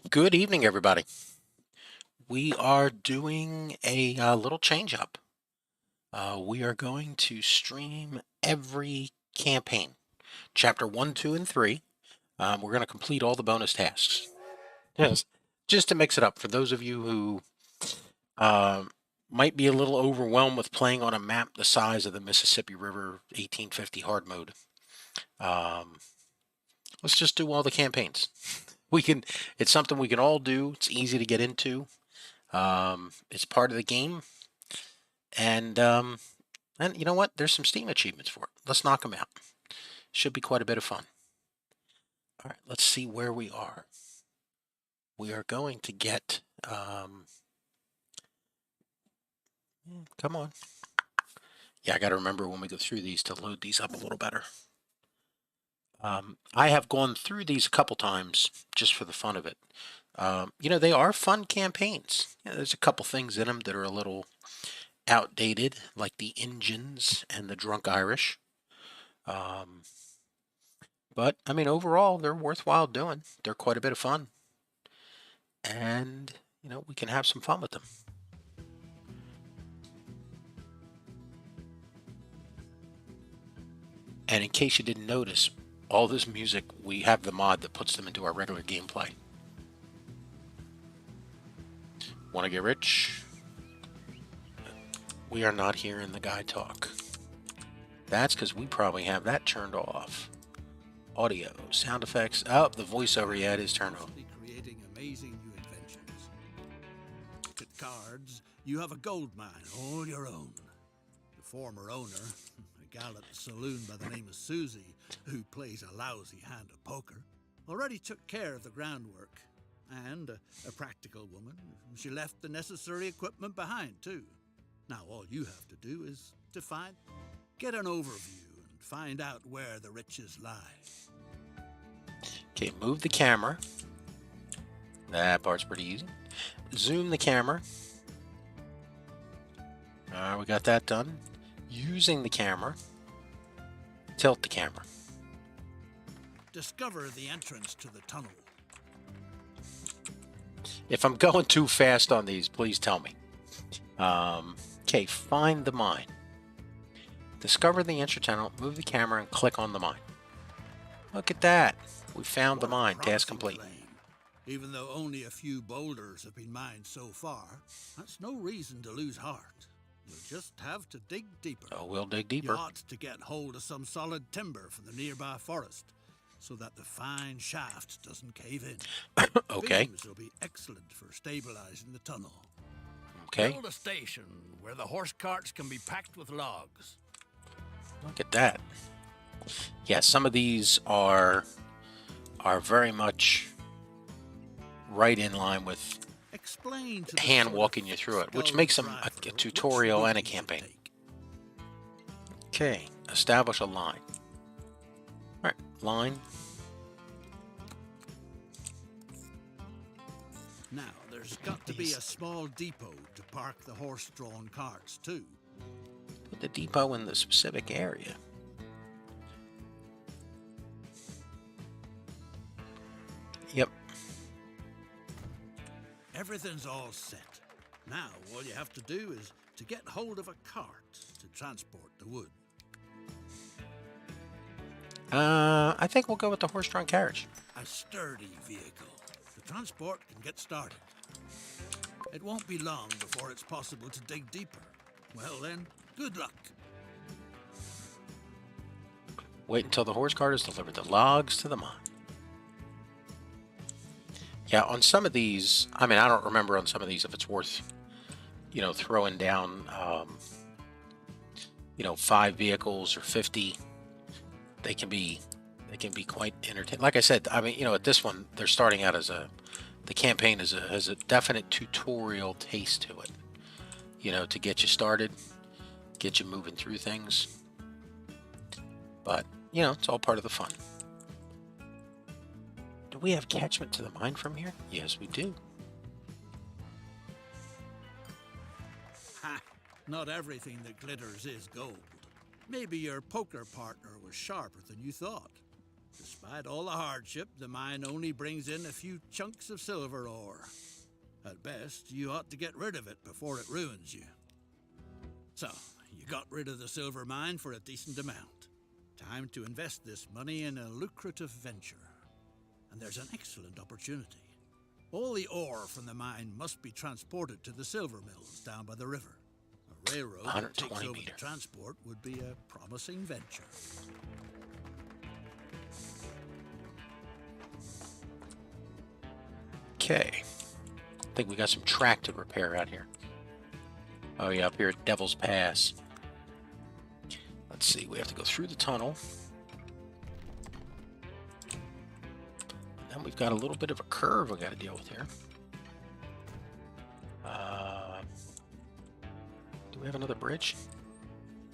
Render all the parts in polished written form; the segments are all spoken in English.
Good evening, everybody. We are doing a little change up. We are going to stream every campaign, chapter 1, 2, and 3. We're going to complete all the bonus tasks. Yes, just to mix it up for those of you who uh, might be a little overwhelmed with playing on a map the size of the Mississippi River 1850 hard mode. Um, let's just do all the campaigns. We can. It's something we can all do. It's easy to get into. It's part of the game, and you know what? There's some Steam achievements for it. Let's knock them out. Should be quite a bit of fun. All right, let's see where we are. We are going to get. Come on. Yeah, I got to remember when we go through these to load these up a little better. I have gone through these a couple times just for the fun of it. They are fun campaigns. There's a couple things in them that are a little outdated, like the engines and the drunk Irish. Um, but I mean, overall, they're worthwhile doing. They're quite a bit of fun, and we can have some fun with them. And in case you didn't notice, all this music, we have the mod that puts them into our regular gameplay. Want to get rich? We are not hearing the guy talk. That's because we probably have that turned off. Audio, sound effects. Oh, the voiceover, yeah, it is turned off. Creating amazing new inventions. At cards, you have a gold mine all your own. The former owner, a gal at the saloon by the name of Susie, who plays a lousy hand of poker, already took care of the groundwork. And a practical woman, she left the necessary equipment behind too. Now all you have to do is to get an overview and find out where the riches lie. Okay, move the camera. That part's pretty easy. Zoom the camera. We got that done. Using the camera. Tilt the camera. Discover the entrance to the tunnel. If I'm going too fast on these, please tell me. Okay, find the mine. Discover the entrance tunnel, move the camera, and click on the mine. Look at that. We found the mine. Task complete. Even though only a few boulders have been mined so far, that's no reason to lose heart. You'll just have to dig deeper. Oh, we'll dig deeper. You ought to get hold of some solid timber from the nearby forest, so that the fine shaft doesn't cave in. Okay. Beams will be excellent for stabilizing the tunnel. Okay. Build a station where the horse carts can be packed with logs. Look at that. Yeah, some of these are very much right in line with hand walking you through it, which makes them a tutorial and a campaign. Okay, establish a line. All right, line. Now, there's got to be a small depot to park the horse-drawn carts, too. Put the depot in the specific area. Yep. Everything's all set. Now, all you have to do is to get hold of a cart to transport the wood. I think we'll go with the horse-drawn carriage. A sturdy vehicle. The transport can get started. It won't be long before it's possible to dig deeper. Well then, good luck. Wait until the horse cart has delivered the logs to the mine. Yeah, on some of these, I mean, I don't remember on some of these if it's worth, throwing down, 5 vehicles or 50. They can be quite entertaining. Like I said, I mean, at this one, they're starting out the campaign has a definite tutorial taste to it, to get you started, get you moving through things. But, it's all part of the fun. Do we have catchment to the mine from here? Yes, we do. Ha! Not everything that glitters is gold. Maybe your poker partner was sharper than you thought. Despite all the hardship, the mine only brings in a few chunks of silver ore. At best, you ought to get rid of it before it ruins you. So, you got rid of the silver mine for a decent amount. Time to invest this money in a lucrative venture. And there's an excellent opportunity. All the ore from the mine must be transported to the silver mills down by the river. A railroad that takes 120 over meter. the transport would be a promising venture. Okay. I think we got some track to repair out here. Oh yeah, up here at Devil's Pass. Let's see, we have to go through the tunnel. And then we've got a little bit of a curve we got to deal with here. Do we have another bridge?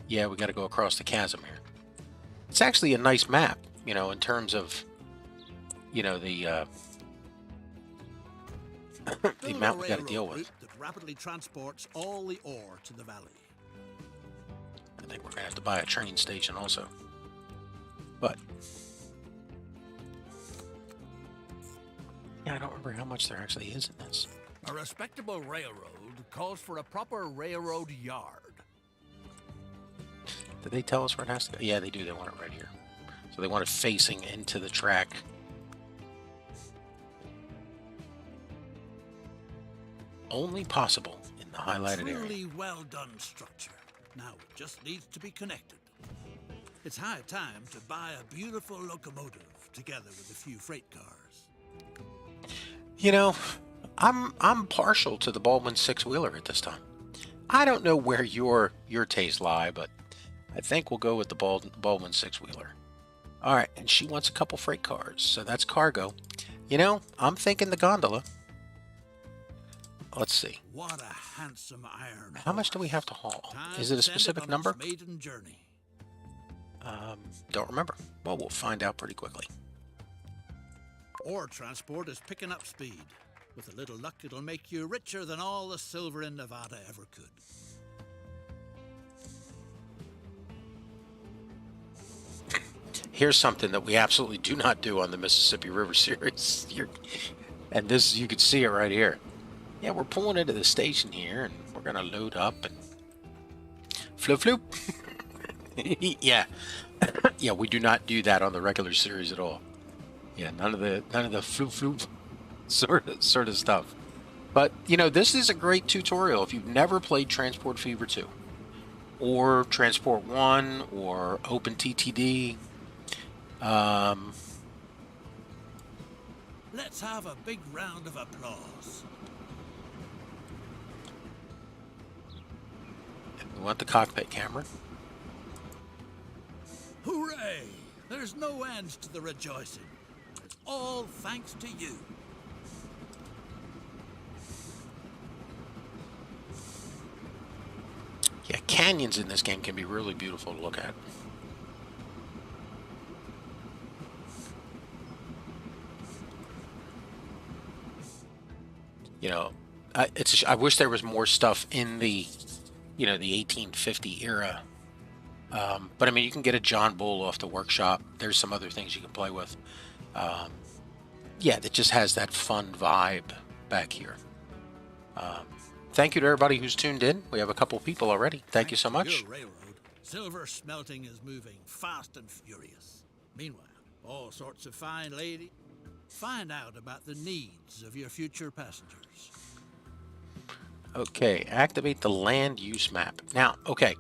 Yeah, we got to go across the chasm here. It's actually a nice map, you know, in terms of, you know, the the amount we got to deal with. That rapidly transports all the ore to the valley. I think we're gonna have to buy a train station also. But yeah, I don't remember how much there actually is in this. A respectable railroad calls for a proper railroad yard. Did they tell us where it has to go? Yeah, they do. They want it right here. So they want it facing into the track. Only possible in the highlighted area. Truly well done structure. Now it just needs to be connected. It's high time to buy a beautiful locomotive together with a few freight cars. You know, I'm partial to the Baldwin six-wheeler at this time. I don't know where your tastes lie, but I think we'll go with the Baldwin six-wheeler. All right, and she wants a couple freight cars, so that's cargo. You know, I'm thinking the gondola. Let's see. What a handsome iron How much do we have to haul? Is it a specific number? Maiden journey. Don't remember. Well, we'll find out pretty quickly. Ore transport is picking up speed. With a little luck, it'll make you richer than all the silver in Nevada ever could. Here's something that we absolutely do not do on the Mississippi River series. And this, you can see it right here. Yeah, we're pulling into the station here, and we're gonna load up and floop. Yeah, yeah, we do not do that on the regular series at all. Yeah, none of the floop sort of stuff. But you know, this is a great tutorial if you've never played Transport Fever 2 or Transport 1 or OpenTTD. Let's have a big round of applause. We want the cockpit camera. Hooray! There's no end to the rejoicing. It's all thanks to you. Yeah, canyons in this game can be really beautiful to look at. You know, I wish there was more stuff in the, you know, the 1850 era. But I mean, you can get a John Bull off the workshop. There's some other things you can play with. Yeah, that just has that fun vibe back here. Thank you to everybody who's tuned in. We have a couple people already. Thank you so much. Your railroad, silver smelting is moving fast and furious. Meanwhile, all sorts of fine ladies find out about the needs of your future passengers. Okay, activate the land use map. Now, okay,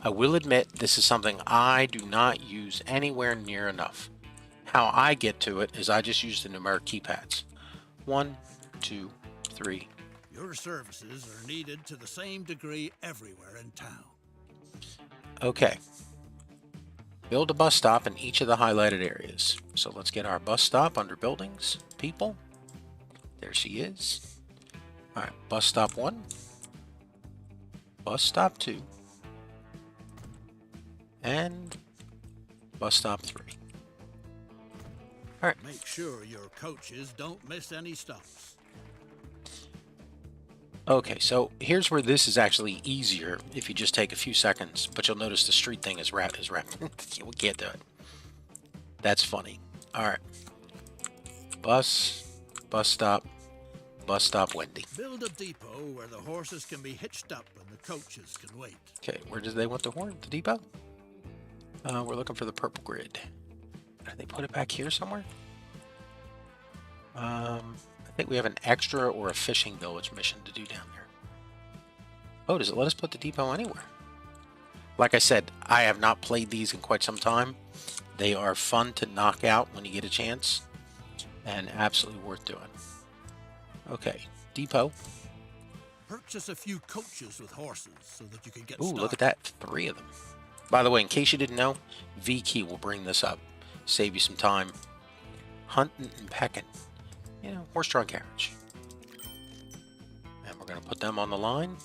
I will admit this is something I do not use anywhere near enough. How I get to it is I just use the numeric keypads. 1, 2, 3. Your services are needed to the same degree everywhere in town. Okay. Build a bus stop in each of the highlighted areas. So let's get our bus stop under buildings, people. There she is. All right, bus stop 1. Bus stop 2. And bus stop 3. All right. Make sure your coaches don't miss any stops. Okay, so here's where this is actually easier if you just take a few seconds, but you'll notice the street thing is wrapped. We can't do it. That's funny. All right. Bus stop, Wendy. Build a depot where the horses can be hitched up and the coaches can wait. Okay, where do they want the horn? The depot? We're looking for the purple grid. Did they put it back here somewhere? I think we have an extra or a fishing village mission to do down there. Oh, does it let us put the depot anywhere? Like I said, I have not played these in quite some time. They are fun to knock out when you get a chance, and absolutely worth doing. Okay, depot. Purchase a few coaches with horses so that you can get Ooh, started. look at that, 3 of them. By the way, in case you didn't know, V key will bring this up. Save you some time. Hunting and pecking. You know, horse-drawn carriage. And we're going to put them on the line.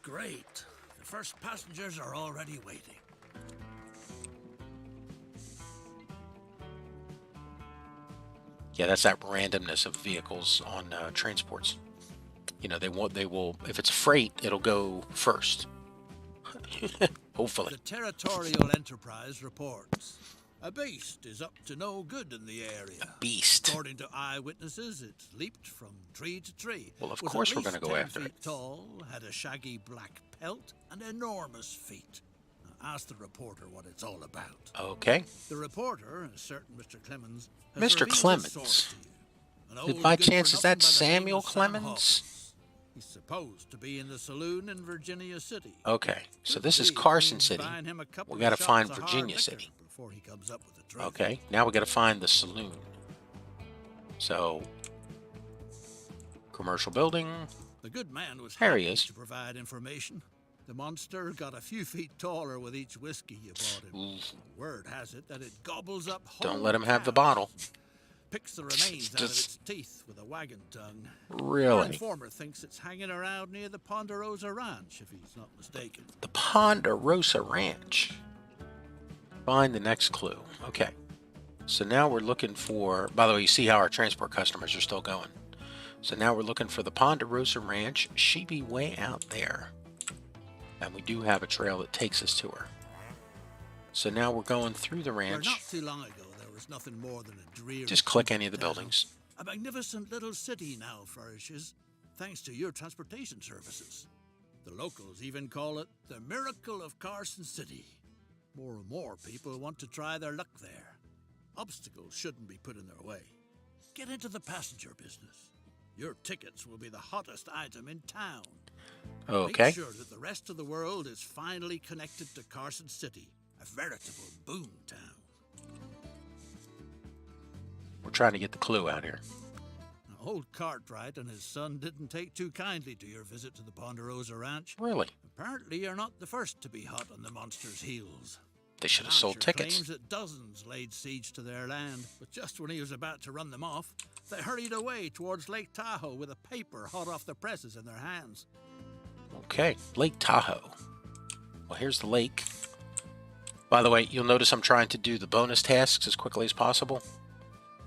Great. The first passengers are already waiting. Yeah, that's that randomness of vehicles on transports. You know, they will, if it's freight, it'll go first. Hopefully. The Territorial Enterprise reports. A beast is up to no good in the area. Beast. According to eyewitnesses, it leaped from tree to tree. Well, of was course at we're going to least go 10 after feet it. tall, had a shaggy black pelt, and enormous feet. Now, ask the reporter what it's all about. Okay. The reporter, a certain Mr. Clemens, has Mr. revealed his Clemens. source to you. An If old by good for chance, is that nothing by the name Samuel of Sam Clemens? Hawkins. He's supposed to be in the saloon in Virginia City. Okay, so Could this is be Carson he's City. buying him a couple We got to of shots find of hard Virginia liquor City. before he comes up with the truth. Okay, now we got to find the saloon. So, commercial building. The good man was There he happy is. to provide information. The monster got a few feet taller with each whiskey you bought him. Ooh, Word has it that it gobbles up whole don't let him have the cows, bottle. picks the remains out of Just- its teeth with a wagon tongue. Our Really? informer thinks it's hanging around near the Ponderosa Ranch, if he's not mistaken. The Ponderosa Ranch. Find the next clue. Okay. So now we're looking for, by the way, you see how our transport customers are still going. So now we're looking for the Ponderosa Ranch. She be way out there. And we do have a trail that takes us to her. So now we're going through the Where ranch. not too long ago there was nothing more than a dreary... Just click any of the town. buildings. A magnificent little city now flourishes, thanks to your transportation services. The locals even call it the miracle of Carson City. More and more people want to try their luck there. Obstacles shouldn't be put in their way. Get into the passenger business. Your tickets will be the hottest item in town. Okay. Make sure that the rest of the world is finally connected to Carson City, a veritable boom town. We're trying to get the clue out here. Now, old Cartwright and his son didn't take too kindly to your visit to the Ponderosa Ranch. Really? Apparently, you're not the first to be hot on the monster's heels. They should have The sold rancher tickets. claims that dozens laid siege to their land, but just when he was about to run them off, they hurried away towards Lake Tahoe with a paper hot off the presses in their hands. Okay, Lake Tahoe. Well, here's the lake. By the way, you'll notice I'm trying to do the bonus tasks as quickly as possible.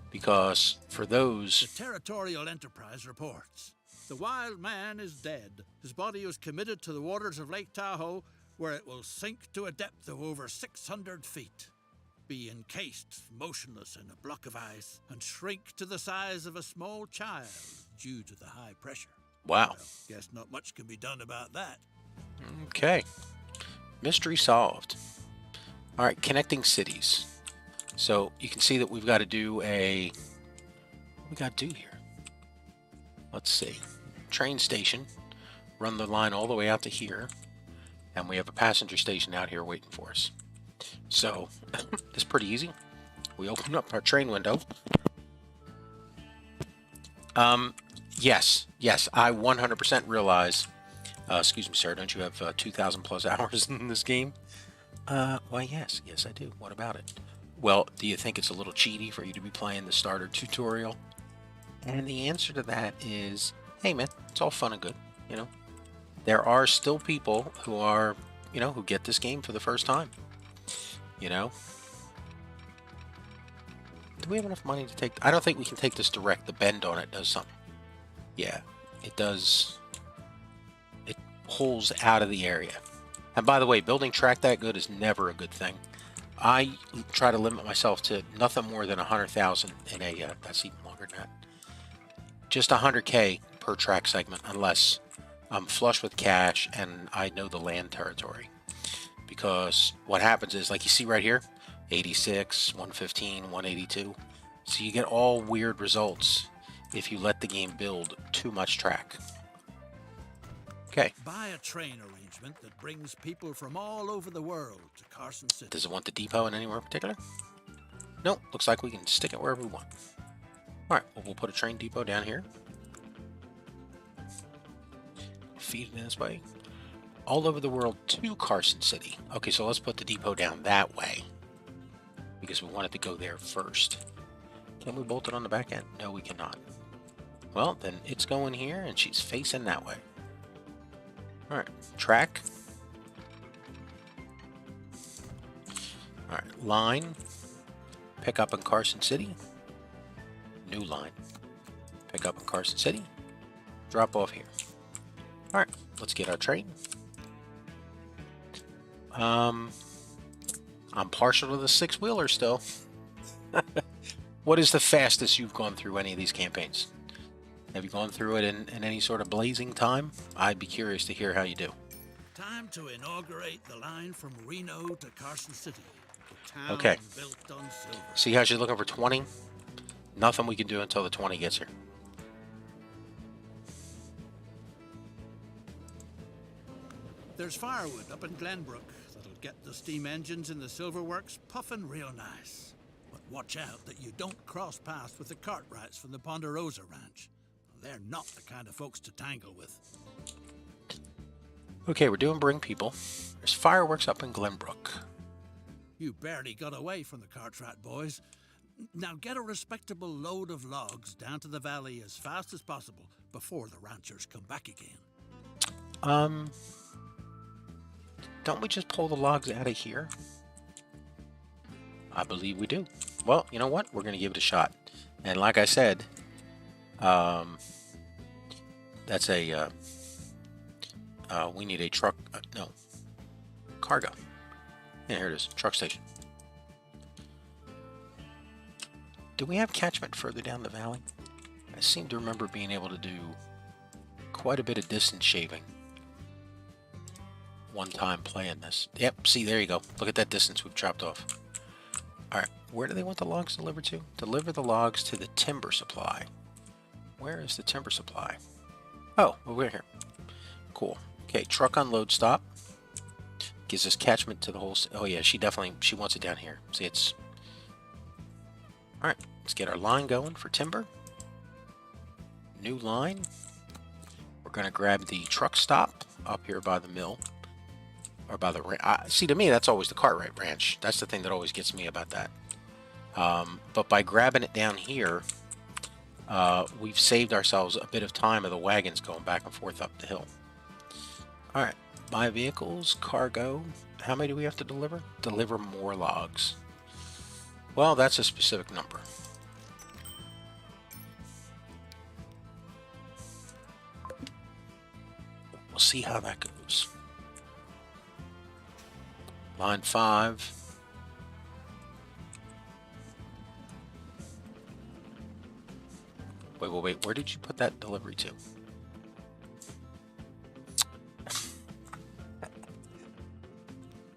Because for The those, Territorial Enterprise reports. The wild man is dead. His body was committed to the waters of Lake Tahoe, where it will sink to a depth of over 600 feet. Be encased, motionless in a block of ice, and shrink to the size of a small child due to the high pressure. wow. Well, guess not much can be done about that. Okay. Mystery solved. All right, connecting cities. So you can see that we've got to do a... What we got to do here? Let's see. Train station. Run the line all the way out to here. And we have a passenger station out here waiting for us. So, it's pretty easy. We open up our train window. Yes, I 100% realize... excuse me, sir, don't you have 2,000 plus hours in this game? Why, yes, I do. What about it? Well, do you think it's a little cheaty for you to be playing the starter tutorial? And the answer to that is, hey man, it's all fun and good, you know? There are still people who are, you know, who get this game for the first time, you know? Do we have enough money to take... I don't think we can take this direct. The bend on it does something. Yeah, it does. It pulls out of the area. And by the way, building track that good is never a good thing. I try to limit myself to nothing more than 100,000 in a, that's even longer than that. Just 100K per track segment, unless I'm flush with cash and I know the land territory. Because what happens is, like you see right here, 86, 115, 182. So you get all weird results if you let the game build too much track. Okay. Buy a train arrangement that brings people from all over the world to Carson City. Does it want the depot in anywhere in particular? Nope. Looks like we can stick it wherever we want. All right. Well, we'll put a train depot down here. Feed it in this way. All over the world to Carson City. Okay, so let's put the depot down that way, because we want it to go there first. Can we bolt it on the back end? No, we cannot. Well, then it's going here, and she's facing that way. All right, track. All right, line. Pick up in Carson City. New line. Pick up in Carson City. Drop off here. All right, let's get our train. I'm partial to the six-wheeler still. What is the fastest you've gone through any of these campaigns? Have you gone through it in any sort of blazing time? I'd be curious to hear how you do. Time to inaugurate the line from Reno to Carson City. The town Okay. built on silver. See how she's looking for 20? Nothing we can do until the 20 gets here. There's firewood up in Glenbrook that'll get the steam engines in the silver works puffing real nice. But watch out that you don't cross paths with the Cartwrights from the Ponderosa Ranch. They're not the kind of folks to tangle with. Okay, we're doing bring people. There's fireworks up in Glenbrook. You barely got away from the Cartwright boys. Now get a respectable load of logs down to the valley as fast as possible before the ranchers come back again. Don't we just pull the logs out of here? I believe we do. Well, you know what? We're going to give it a shot. And like I said, that's a, we need a truck, no, cargo. Yeah, here it is, truck station. Do we have catchment further down the valley? I seem to remember being able to do quite a bit of distance shaving one time playing this. Yep, see, there you go. Look at that distance we've chopped off. Alright, where do they want the logs delivered to? Deliver the logs to the timber supply. Where is the timber supply? Oh, over here. Cool. Okay, truck unload stop. Gives us catchment to the whole... Oh yeah, she wants it down here. See, it's... Alright, let's get our line going for timber. New line. We're going to grab the truck stop up here by the mill. Or by the... see, to me, that's always the Cartwright Ranch. That's the thing that always gets me about that. But by grabbing it down here, we've saved ourselves a bit of time of the wagons going back and forth up the hill. Alright, buy vehicles, cargo. How many do we have to deliver? Deliver more logs. Well, that's a specific number. We'll see how that goes. Line 5. Wait. Where did you put that delivery to?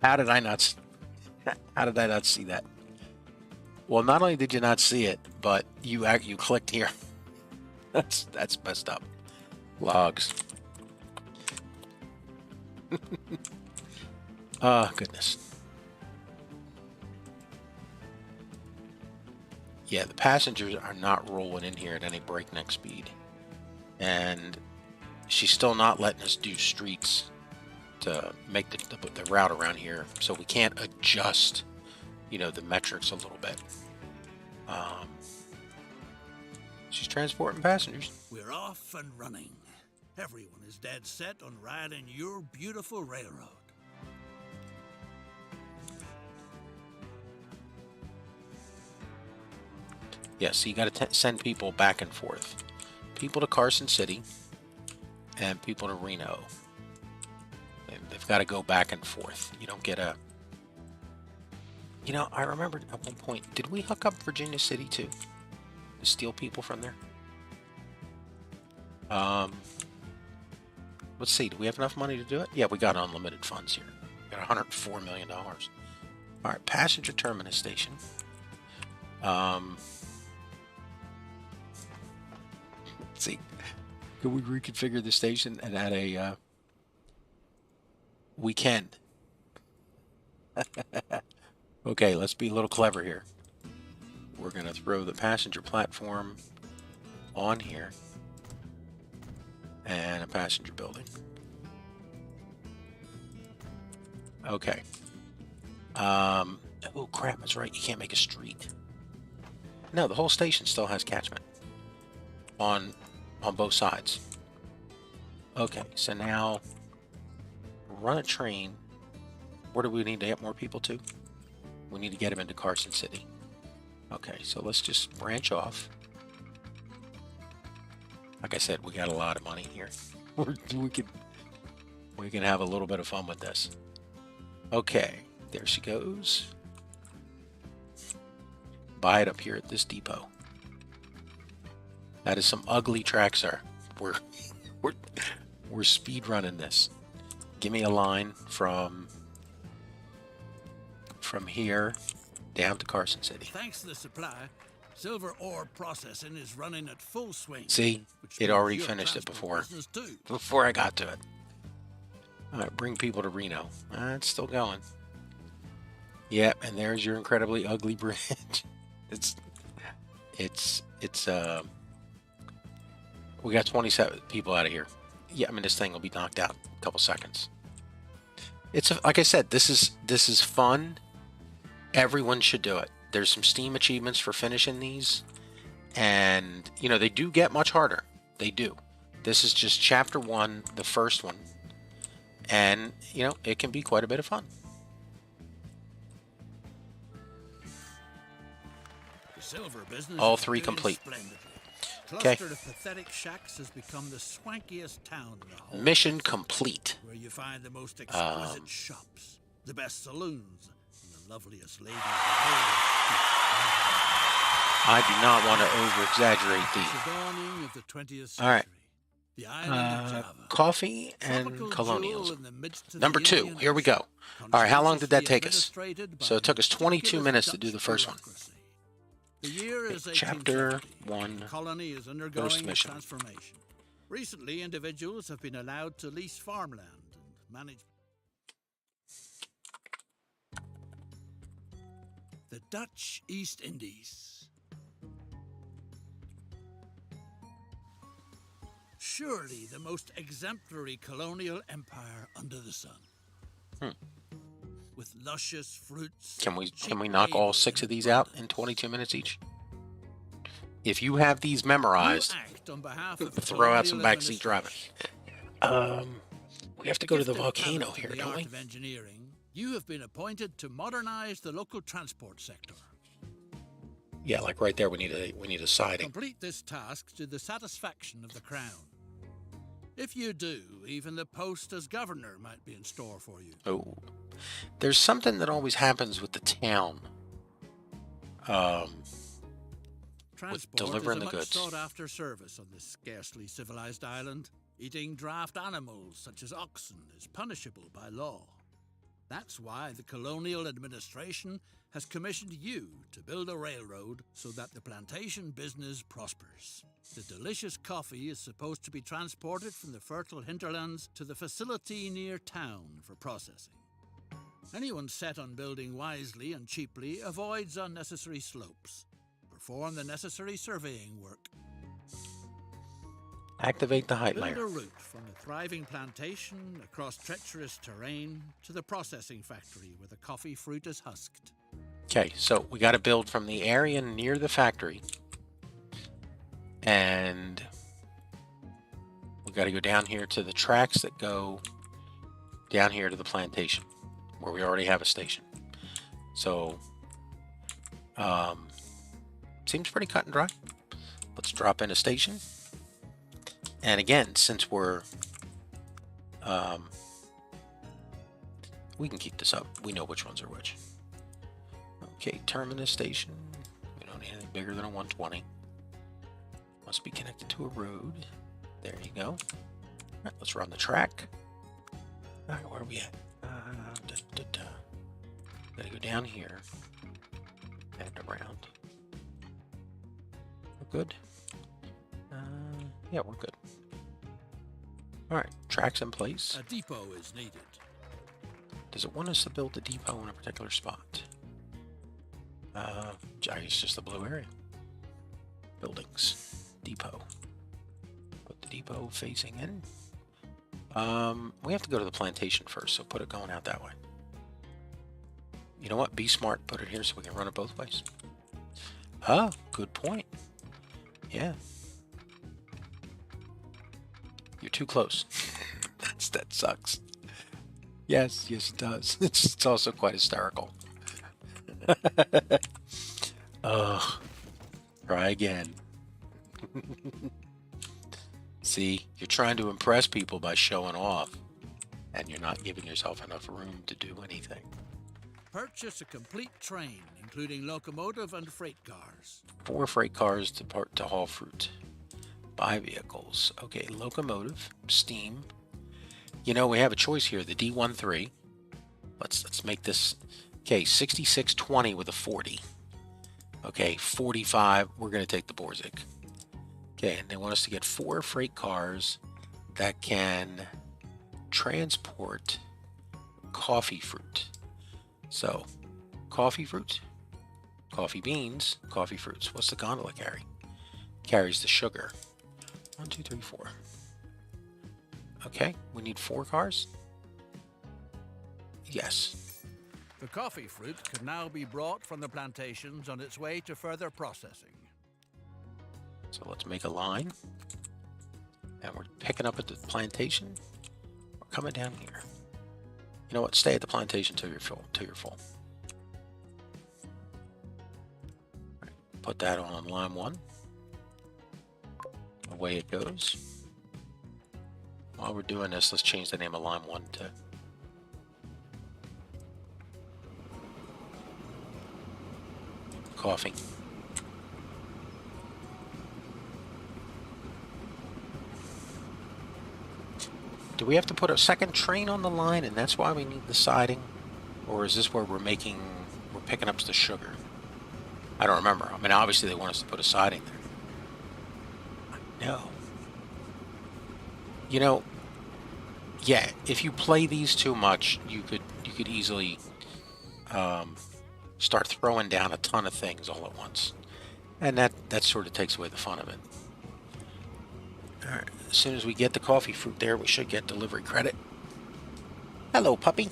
How did I not see that? Well, not only did you not see it, but you clicked here. That's messed up. Logs. Oh, goodness. Yeah, the passengers are not rolling in here at any breakneck speed. And she's still not letting us do streets to make the route around here. So we can't adjust, the metrics a little bit. She's transporting passengers. We're off and running. Everyone is dead set on riding your beautiful railroad. Yeah, so you got to send people back and forth. People to Carson City and people to Reno. They've got to go back and forth. You don't get a... You know, I remember at one point, did we hook up Virginia City too? To steal people from there? Let's see, do we have enough money to do it? Yeah, we got unlimited funds here. We got $104 million. All right, passenger terminus station. Let's see, could we reconfigure the station and add a, we can. Okay, let's be a little clever here. We're gonna throw the passenger platform on here and a passenger building. Okay. Oh crap, that's right, you can't make a street. No, the whole station still has catchment on both sides. Okay, so now run a train. Where do we need to get more people to? We need to get them into Carson City. Okay, so let's just branch off. Like I said, we got a lot of money here. we can have a little bit of fun with this. Okay, there she goes. Buy it up here at this depot. That is some ugly track, sir. We're speed running this. Give me a line from here down to Carson City. Thanks to the supply, silver ore processing is running at full swing. See, it already finished it before I got to it. All right, bring people to Reno. It's still going. Yep, and there's your incredibly ugly bridge. We got 27 people out of here. Yeah, I mean, this thing will be knocked out in a couple seconds. Like I said, this is fun. Everyone should do it. There's some Steam achievements for finishing these, and you know, they do get much harder. They do. This is just chapter 1, the first one, and you know, it can be quite a bit of fun. The silver business All 3 complete. Okay. Cluster of pathetic shacks has become the swankiest town in the whole Mission world, complete. where you find the most exquisite shops, the best saloons, and the loveliest ladies. I do not want to over-exaggerate The these. dawning of the 20th century. All right. The island of Java. Coffee and Tropical colonialism. jewel in the midst of Number the 2, Indian here we Ocean, go. All right, how long did that take us? administrated by So it took us 22 meticulous minutes to Dutch do the first one. bureaucracy. The year is Chapter 1870. 1, The colony is undergoing first a mission. transformation. Recently, individuals have been allowed to lease farmland and manage. The Dutch East Indies. Surely the most exemplary colonial empire under the sun. With luscious fruits. Can we cheap knock all labor, 6 of and these out in abundance. 22 minutes each? If you have these memorized, You act on behalf of the throw out some colonial backseat driving. administration. We have to go to the Gifted volcano talent in here, the don't art we? of engineering, you have been appointed to modernize the local transport sector. Yeah, like right there, we need a siding. Complete this task to the satisfaction of the Crown. If you do, even the post as governor might be in store for you. Oh, there's something that always happens with the town. Transport delivering is a the much goods. sought-after service on this scarcely civilized island. Eating draft animals such as oxen is punishable by law. That's why the colonial administration has commissioned you to build a railroad so that the plantation business prospers. The delicious coffee is supposed to be transported from the fertile hinterlands to the facility near town for processing. Anyone set on building wisely and cheaply avoids unnecessary slopes. Perform the necessary surveying work. Activate the height Build layer. a route from the thriving plantation across treacherous terrain to the processing factory where the coffee fruit is husked. Okay, so we got to build from the area near the factory, and we got to go down here to the tracks that go down here to the plantation, where we already have a station. So, seems pretty cut and dry. Let's drop in a station. And again, since we're, we can keep this up. We know which ones are which. Okay, terminus station. We don't need anything bigger than a 120. Must be connected to a road. There you go. All right, let's run the track. All right, where are we at? Gotta go down here and around. We're good. Yeah, we're good. All right, track's in place. A depot is needed. Does it want us to build the depot in a particular spot? It's just the blue area. Buildings, depot. Put the depot facing in. We have to go to the plantation first, so put it going out that way. You know what? Be smart. Put it here so we can run it both ways. Ah, good point. Yeah. You're too close. That sucks. Yes, it does. It's also quite hysterical. Ugh. Try again. See, you're trying to impress people by showing off, and you're not giving yourself enough room to do anything. Purchase a complete train, including locomotive and freight cars. 4 freight cars to haul fruit. buy vehicles. Okay, locomotive, steam. You know, we have a choice here, the D13. Let's make this, okay, 6620 with a 40. Okay, 45, we're going to take the Borzig. Okay, and they want us to get 4 freight cars that can transport coffee fruit. So, coffee fruit, coffee beans, coffee fruits. What's the gondola carry? Carries the sugar. 1, 2, 3, 4. Okay, we need 4 cars? Yes. The coffee fruit can now be brought from the plantations on its way to further processing. So let's make a line. And we're picking up at the plantation. We're coming down here. You know what? Stay at the plantation till you're full. Right, put that on line 1. Away it goes. While we're doing this, let's change the name of line 1 to coffee. Do we have to put a second train on the line and that's why we need the siding? Or is this where we're picking up the sugar? I don't remember. I mean, obviously they want us to put a siding there. No. You know, yeah, if you play these too much, you could easily start throwing down a ton of things all at once. And that sort of takes away the fun of it. All right, as soon as we get the coffee fruit there, we should get delivery credit. Hello, puppy.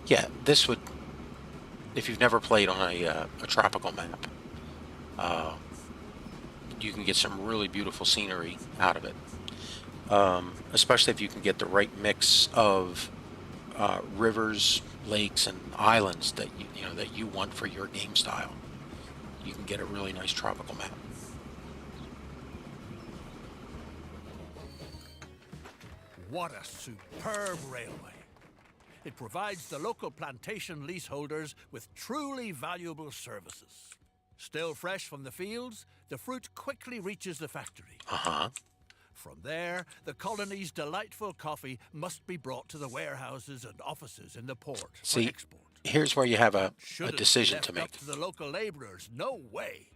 Yeah, this would, if you've never played on a tropical map, you can get some really beautiful scenery out of it. Especially if you can get the right mix of rivers, lakes, and islands that you want for your game style. You can get a really nice tropical map. What a superb railway. It provides the local plantation leaseholders with truly valuable services. Still fresh from the fields, the fruit quickly reaches the factory. From there, the colony's delightful coffee must be brought to the warehouses and offices in the port for export. Here's where you have a decision to make. Up to the local laborers, no way.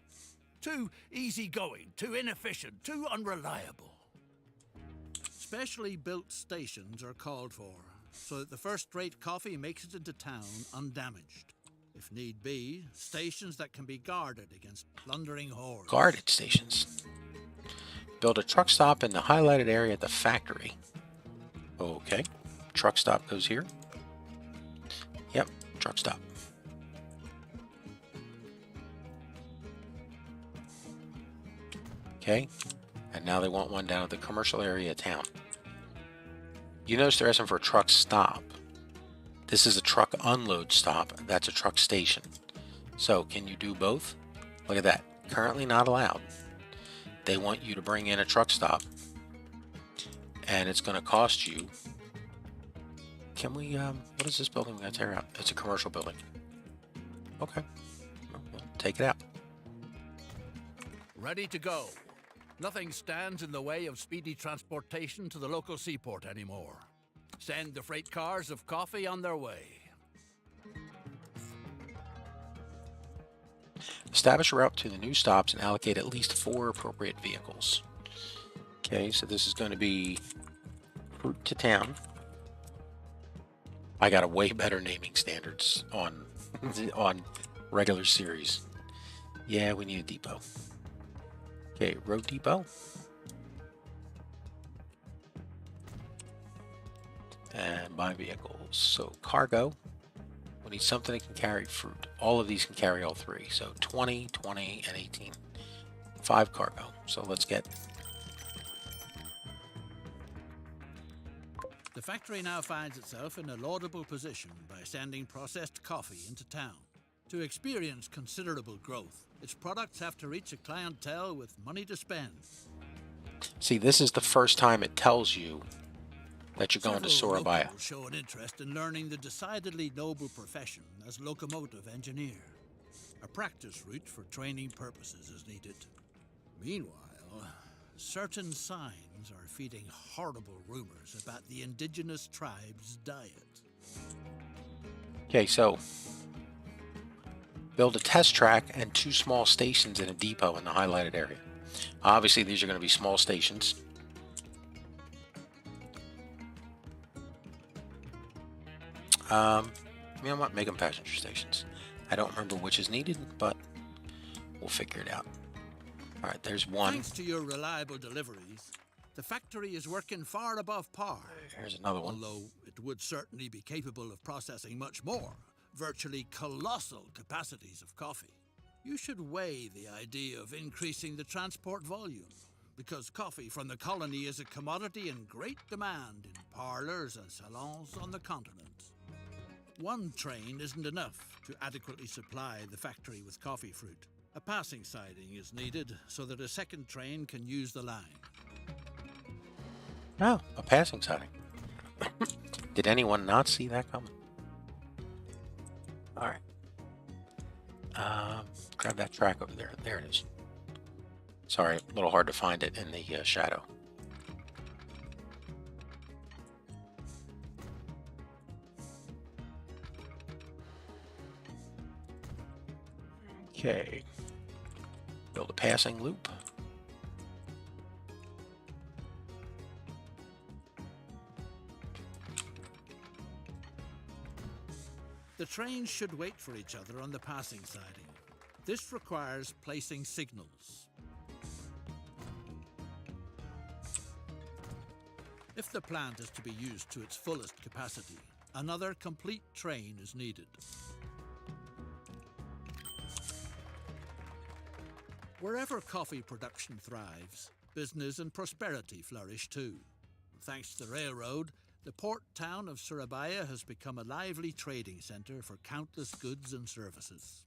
Too easygoing, too inefficient, too unreliable. Specially built stations are called for, so that the first-rate coffee makes it into town undamaged. If need be, stations that can be guarded against plundering hordes. Guarded stations. Build a truck stop in the highlighted area at the factory. Okay. Truck stop goes here. Yep, truck stop. Okay. And now they want one down at the commercial area of town. You notice they're asking for a truck stop. This is a truck unload stop. That's a truck station. So, can you do both? Look at that. Currently not allowed. They want you to bring in a truck stop. And it's going to cost you. can we, what is this building we gotta tear out? It's a commercial building. Okay. We'll take it out. Ready to go. Nothing stands in the way of speedy transportation to the local seaport anymore. Send the freight cars of coffee on their way. Establish a route to the new stops and allocate at least 4 appropriate vehicles. Okay, so this is going to be route to town. I got a way better naming standards on on regular series. Yeah, we need a depot. Okay, road depot. And buy vehicles. So cargo. We need something that can carry fruit. All of these can carry all 3. So 20, 20, and 18. 5 cargo. So let's get... The factory now finds itself in a laudable position by sending processed coffee into town. To experience considerable growth, its products have to reach a clientele with money to spend. See, this is the first time it tells you that you're going to Several Surabaya. locals show an interest in learning the decidedly noble profession as locomotive engineer. A practice route for training purposes is needed. Meanwhile, certain signs are feeding horrible rumors about the indigenous tribe's diet. Okay, so build a test track and 2 small stations in a depot in the highlighted area. Obviously, these are going to be small stations. You know what? Make them passenger stations. I don't remember which is needed, but we'll figure it out. All right, there's one. Thanks to your reliable deliveries, the factory is working far above par. Here's another one. Although it would certainly be capable of processing much more, virtually colossal capacities of coffee. You should weigh the idea of increasing the transport volume, because coffee from the colony is a commodity in great demand in parlors and salons on the continent. One train isn't enough to adequately supply the factory with coffee fruit. A passing siding is needed so that a second train can use the line. Oh, a passing siding. Did anyone not see that coming? All right. Grab that track over there. There it is. Sorry, a little hard to find it in the shadow. Okay. Build a passing loop. The trains should wait for each other on the passing siding. This requires placing signals. If the plant is to be used to its fullest capacity, another complete train is needed. Wherever coffee production thrives, business and prosperity flourish too. Thanks to the railroad, the port town of Surabaya has become a lively trading center for countless goods and services.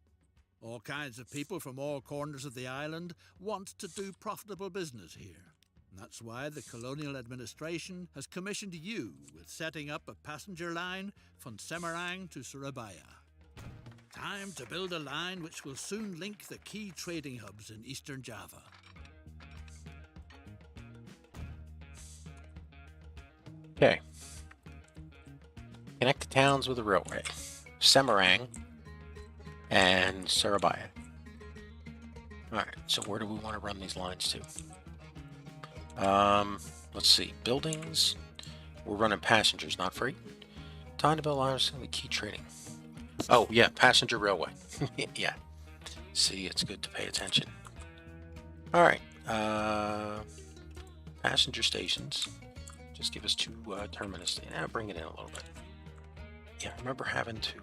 All kinds of people from all corners of the island want to do profitable business here. And that's why the colonial administration has commissioned you with setting up a passenger line from Semarang to Surabaya. Time to build a line which will soon link the key trading hubs in eastern Java. Okay. Connect the towns with the railway. Semarang and Surabaya. Alright, so where do we want to run these lines to? Let's see. Buildings. We're running passengers, not freight. Time to build lines with key trading. Oh, yeah, passenger railway. Yeah. See, it's good to pay attention. Alright. Passenger stations. Just give us 2 terminus. Now bring it in a little bit. Yeah, I remember having to...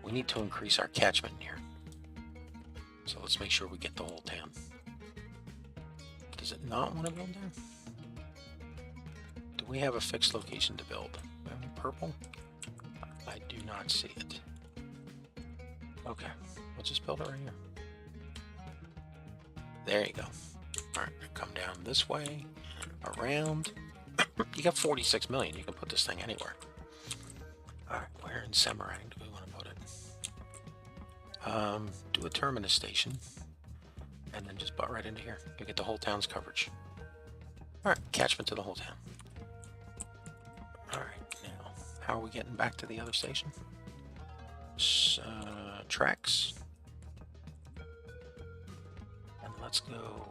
we need to increase our catchment here. So let's make sure we get the whole town. Does it not want to build there? Do we have a fixed location to build? Purple? I do not see it. Okay, we'll just build it right here. There you go. Alright, come down this way, around. You got 46 million. You can put this thing anywhere. in Semarang do we want to put it? Do a terminus station, and then just butt right into here. You get the whole town's coverage. All right, catchment to the whole town. All right, now how are we getting back to the other station? Tracks, and let's go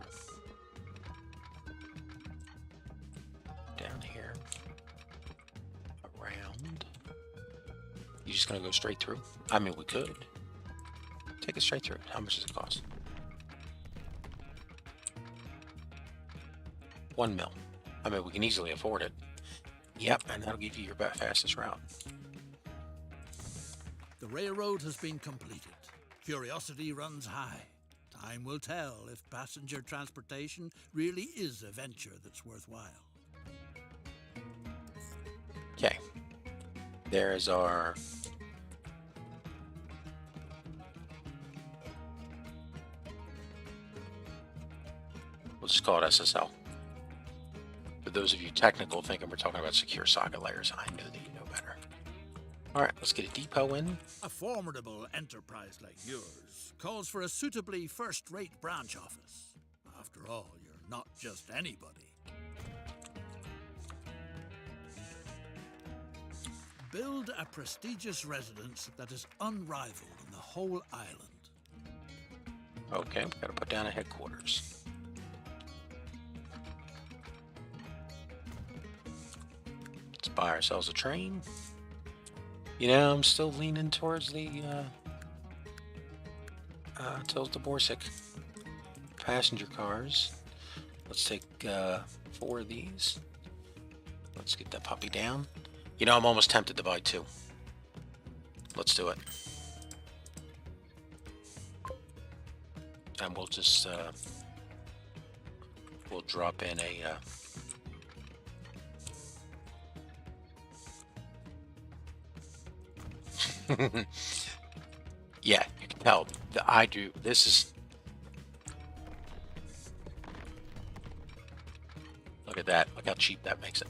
down here, around. You just gonna go straight through? I mean, we could take it straight through. How much does it cost? 1 mil. I mean, we can easily afford it. Yep, and that'll give you your fastest route. The railroad has been completed. Curiosity runs high. Time will tell if passenger transportation really is a venture that's worthwhile. Okay. There's our... We'll just call it SSL. For those of you technical thinking we're talking about secure socket layers, I know that you know better. All right, let's get a depot in. A formidable enterprise like yours calls for a suitably first-rate branch office. After all, you're not just anybody. Build a prestigious residence that is unrivaled in the whole island. Okay, we've got to put down a headquarters. Let's buy ourselves a train. You know, I'm still leaning towards the Borsig passenger cars. Let's take 4 of these. Let's get that puppy down. You know, I'm almost tempted to buy 2. Let's do it. And we'll just we'll drop in a yeah, you can tell that I do. This is, look at that. Look how cheap that makes it.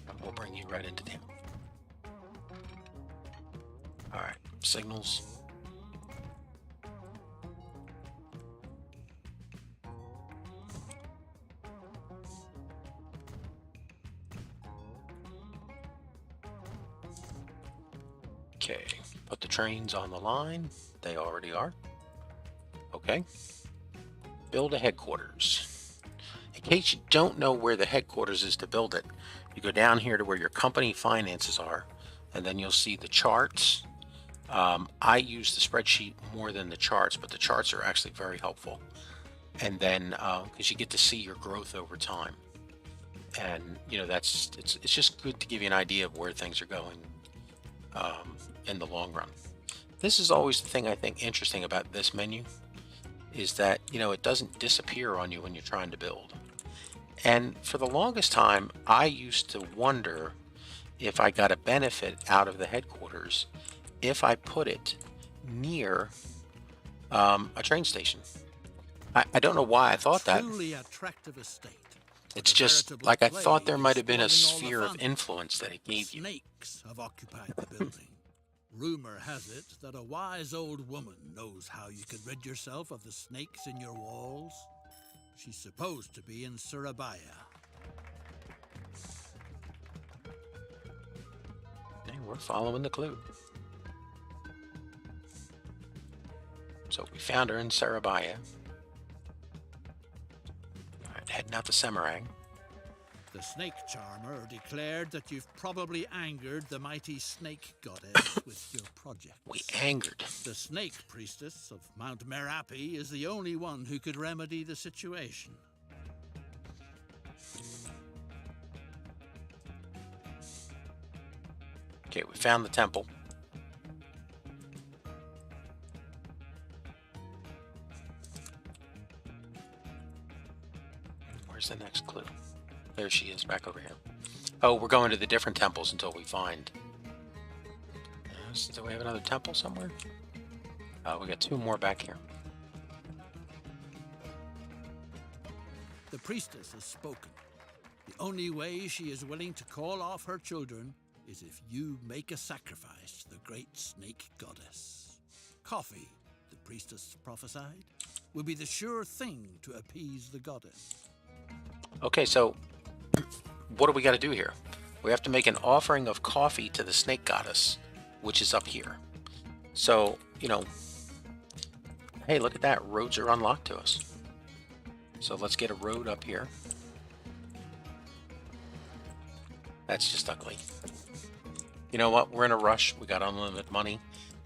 And we'll bring you right into town. All right, signals. Okay, put the trains on the line. They already are. Okay. Build a headquarters. In case you don't know where the headquarters is to build it, you go down here to where your company finances are, and then you'll see the charts. I use the spreadsheet more than the charts, but the charts are actually very helpful. And then, because you get to see your growth over time. And, you know, it's just good to give you an idea of where things are going in the long run. This is always the thing I think interesting about this menu, is that, you know, it doesn't disappear on you when you're trying to build. And for the longest time, I used to wonder if I got a benefit out of the headquarters if I put it near a train station. I don't know why I thought that. Truly attractive estate. It's just like I thought there might have been a sphere of influence that it gave you. Snakes have occupied the building. Rumor has it that a wise old woman knows how you could rid yourself of the snakes in your walls. She's supposed to be in Surabaya. Hey, we're following the clue. So we found her in Surabaya. All right, heading out to Semarang. The snake charmer declared that you've probably angered the mighty snake goddess with your project. We angered. The snake priestess of Mount Merapi is the only one who could remedy the situation. Okay, we found the temple. Where's the next clue? There she is, back over here. Oh, we're going to the different temples until we find... do we have another temple somewhere? We got 2 more back here. The priestess has spoken. The only way she is willing to call off her children is if you make a sacrifice to the great snake goddess. Coffee, the priestess prophesied, will be the sure thing to appease the goddess. Okay, so what do we got to do here? We have to make an offering of coffee to the snake goddess, which is up here. So, you know, hey, look at that. Roads are unlocked to us. So let's get a road up here. That's just ugly. You know what? We're in a rush. We got unlimited money,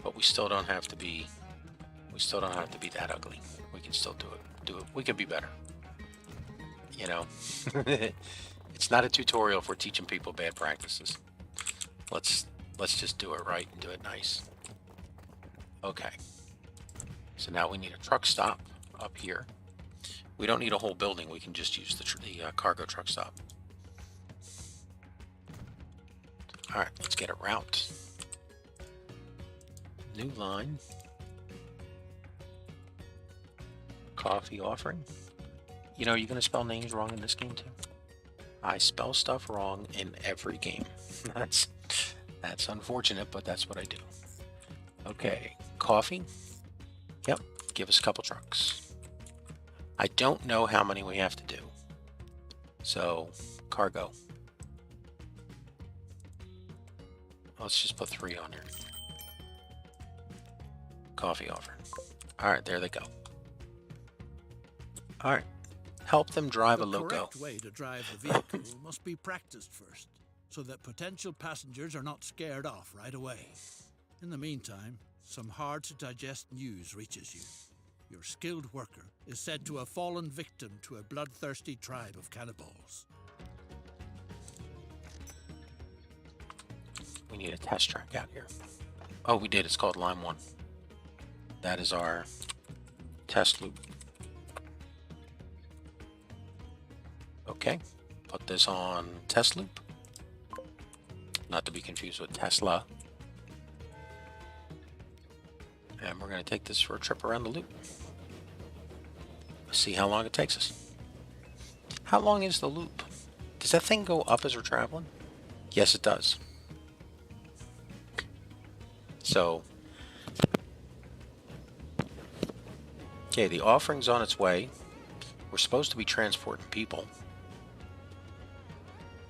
but we still don't have to be that ugly. We can still do it. We can be better. You know, it's not a tutorial for teaching people bad practices. Let's just do it right and do it nice. Okay. So now we need a truck stop up here. We don't need a whole building. We can just use the cargo truck stop. All right, let's get a route. New line. Coffee offering. You know, you're going to spell names wrong in this game too. I spell stuff wrong in every game. That's unfortunate, but that's what I do. Okay, coffee. Yep, give us a couple trucks. I don't know how many we have to do. So, cargo. Let's just put 3 on here. Coffee offer. All right, there they go. All right, help them drive a loco. The correct way to drive the vehicle must be practiced first, so that potential passengers are not scared off right away. In the meantime, some hard-to-digest news reaches you. Your skilled worker is said to have fallen victim to a bloodthirsty tribe of cannibals. We need a test track out here. Oh, we did. It's called Line 1. That is our test loop. Okay, put this on test loop. Not to be confused with Tesla. And we're going to take this for a trip around the loop. See how long it takes us. How long is the loop? Does that thing go up as we're traveling? Yes, it does. So, okay, the offering's on its way. We're supposed to be transporting people.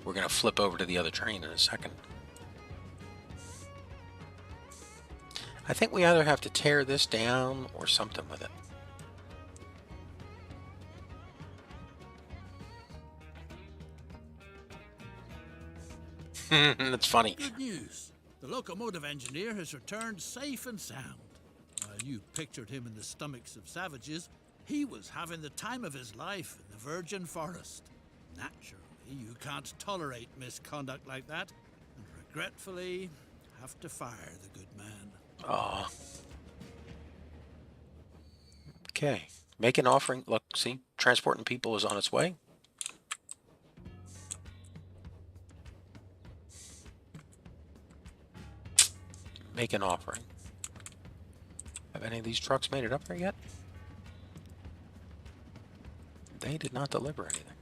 We're going to flip over to the other train in a second. I think we either have to tear this down or something with it. That's funny. Good news. The locomotive engineer has returned safe and sound. While you pictured him in the stomachs of savages, he was having the time of his life in the virgin forest. Naturally, you can't tolerate misconduct like that, and regretfully have to fire the good man. Aw. Okay. Make an offering. Look, see? Transporting people is on its way. Make an offering. Have any of these trucks made it up there yet? They did not deliver anything.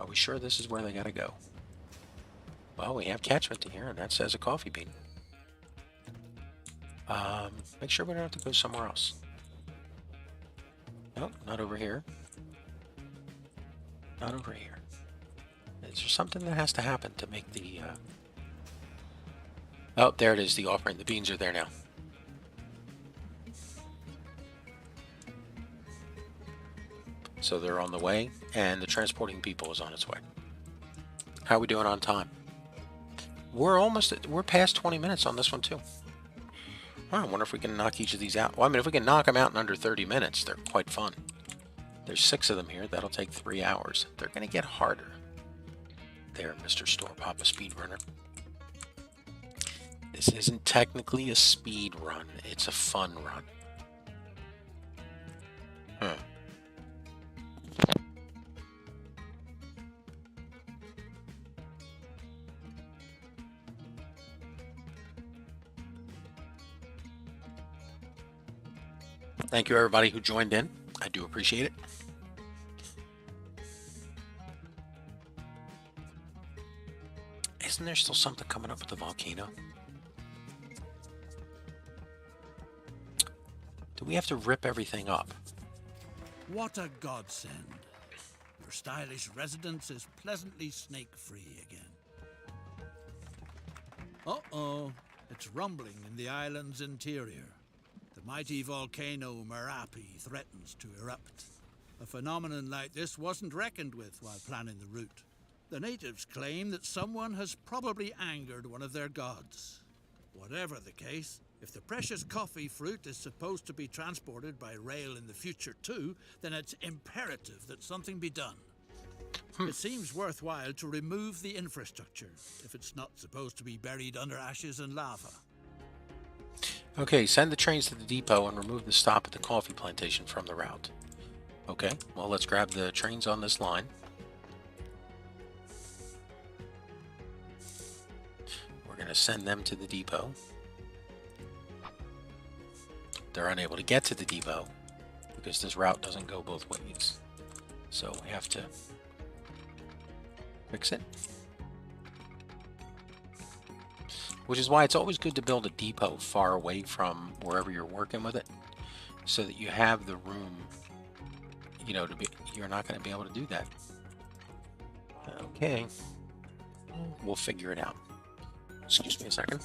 Are we sure this is where they gotta go? Well, we have catchment to here, and that says a coffee bean. Make sure we don't have to go somewhere else. Nope, not over here. Not over here. Is there something that has to happen to make the... Oh, there it is, the offering. The beans are there now. So they're on the way, and the transporting people is on its way. How are we doing on time? We're past 20 minutes on this one too. I wonder if we can knock each of these out. Well, I mean, if we can knock them out in under 30 minutes, they're quite fun. There's 6 of them here. That'll take 3 hours. They're going to get harder. There, Mr. Store Papa Speedrunner. This isn't technically a speed run. It's a fun run. Thank you, everybody who joined in. I do appreciate it. Isn't there still something coming up with the volcano? Do we have to rip everything up? What a godsend. Your stylish residence is pleasantly snake-free again. Uh-oh. It's rumbling in the island's interior. The mighty volcano Merapi threatens to erupt. A phenomenon like this wasn't reckoned with while planning the route. The natives claim that someone has probably angered one of their gods. Whatever the case, if the precious coffee fruit is supposed to be transported by rail in the future too, then it's imperative that something be done. It seems worthwhile to remove the infrastructure, if it's not supposed to be buried under ashes and lava. Okay, send the trains to the depot and remove the stop at the coffee plantation from the route. Okay, well, let's grab the trains on this line. We're going to send them to the depot. They're unable to get to the depot because this route doesn't go both ways. So we have to fix it. Which is why it's always good to build a depot far away from wherever you're working with it, so that you have the room, you know, you're not going to be able to do that. Okay, we'll figure it out. Excuse me a second.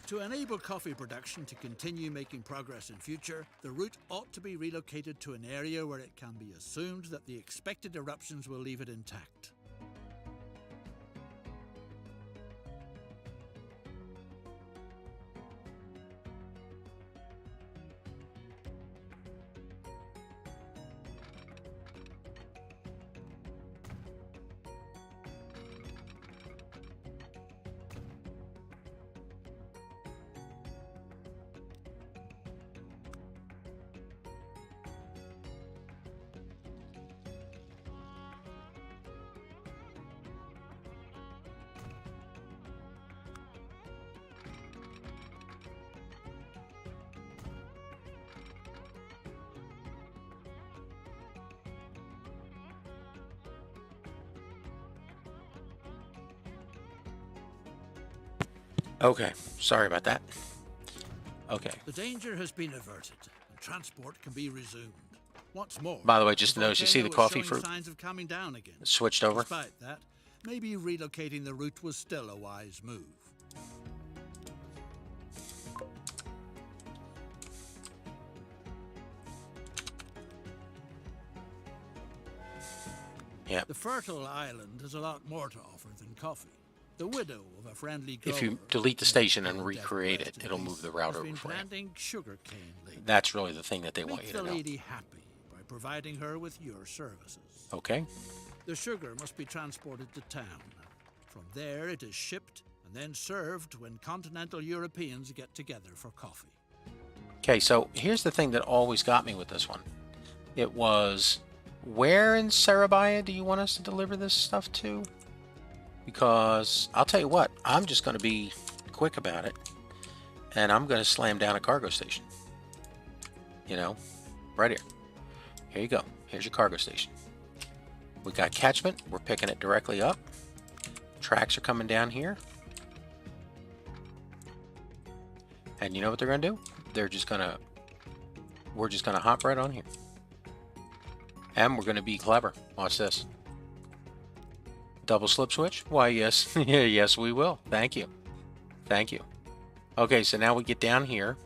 To enable coffee production to continue making progress in future, the route ought to be relocated to an area where it can be assumed that the expected eruptions will leave it intact. Okay, sorry about that. Okay. The danger has been averted, and transport can be resumed. What's more, By the way, the just to notice, you see the volcano is coffee showing fruit signs of coming down again. switched over? Despite that, maybe relocating the route was still a wise move. Yeah. The fertile island has a lot more to offer than coffee. The widow of a friendly grower, If you delete the station and may recreate rest it, in it'll peace, move the route has over been for you. planting sugarcane lately. That's really the thing that they want Make you the to know. lady happy by providing her with your services. Okay. The sugar must be transported to town. From there, it is shipped and then served when continental Europeans get together for coffee. Okay, so here's the thing that always got me with this one. It was, where in Sarabia do you want us to deliver this stuff to? Because I'll tell you what, I'm just going to be quick about it, and I'm going to slam down a cargo station. You know, right here. Here you go. Here's your cargo station. We got catchment. We're picking it directly up. Tracks are coming down here. And you know what they're going to do? We're just going to hop right on here. And we're going to be clever. Watch this. Double slip switch? Why, yes. Yes, we will. Thank you. Thank you. Okay, so now we get down here.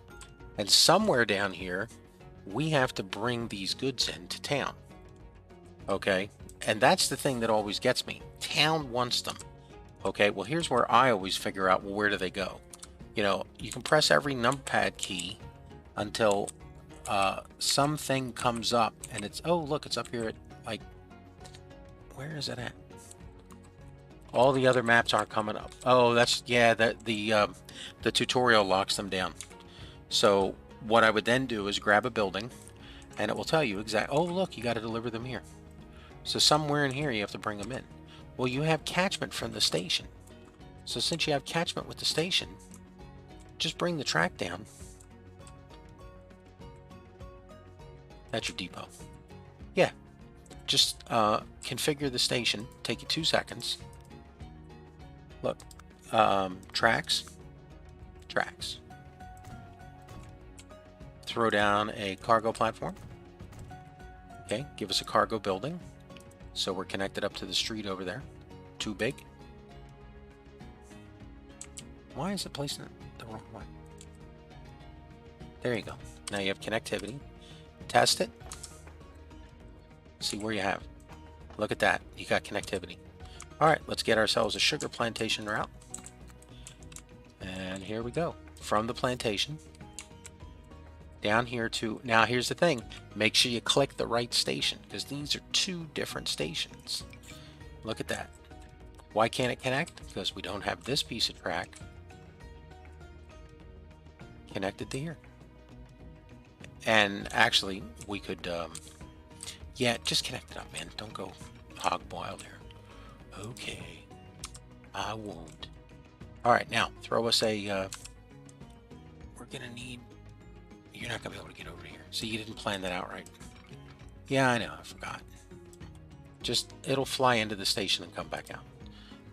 And somewhere down here, we have to bring these goods into town. Okay? And that's the thing that always gets me. Town wants them. Okay, well, here's where I always figure out, well, where do they go? You know, you can press every number pad key until something comes up, and it's, oh, look, it's up here at, like, where is it at? All the other maps aren't coming up. Oh, that's, yeah, the tutorial locks them down. So what I would then do is grab a building, and it will tell you exactly, oh, look, you got to deliver them here. So somewhere in here, you have to bring them in. Well, you have catchment from the station. So since you have catchment with the station, just bring the track down. That's your depot. Yeah, just configure the station. Take you 2 seconds. Look, tracks. Throw down a cargo platform. Okay, give us a cargo building. So we're connected up to the street over there. Too big. Why is it placing it the wrong way? There you go. Now you have connectivity. Test it. See where you have. Look at that. You got connectivity. All right, let's get ourselves a sugar plantation route. And here we go. From the plantation down here to, now here's the thing. Make sure you click the right station, because these are 2 different stations. Look at that. Why can't it connect? Because we don't have this piece of track connected to here. And actually, we could, yeah, just connect it up, man. Don't go hog wild here. Okay. I won't. All right, now, throw us a, we're going to need, you're not going to be able to get over here. See, you didn't plan that out right. Yeah, I know, I forgot. Just, it'll fly into the station and come back out.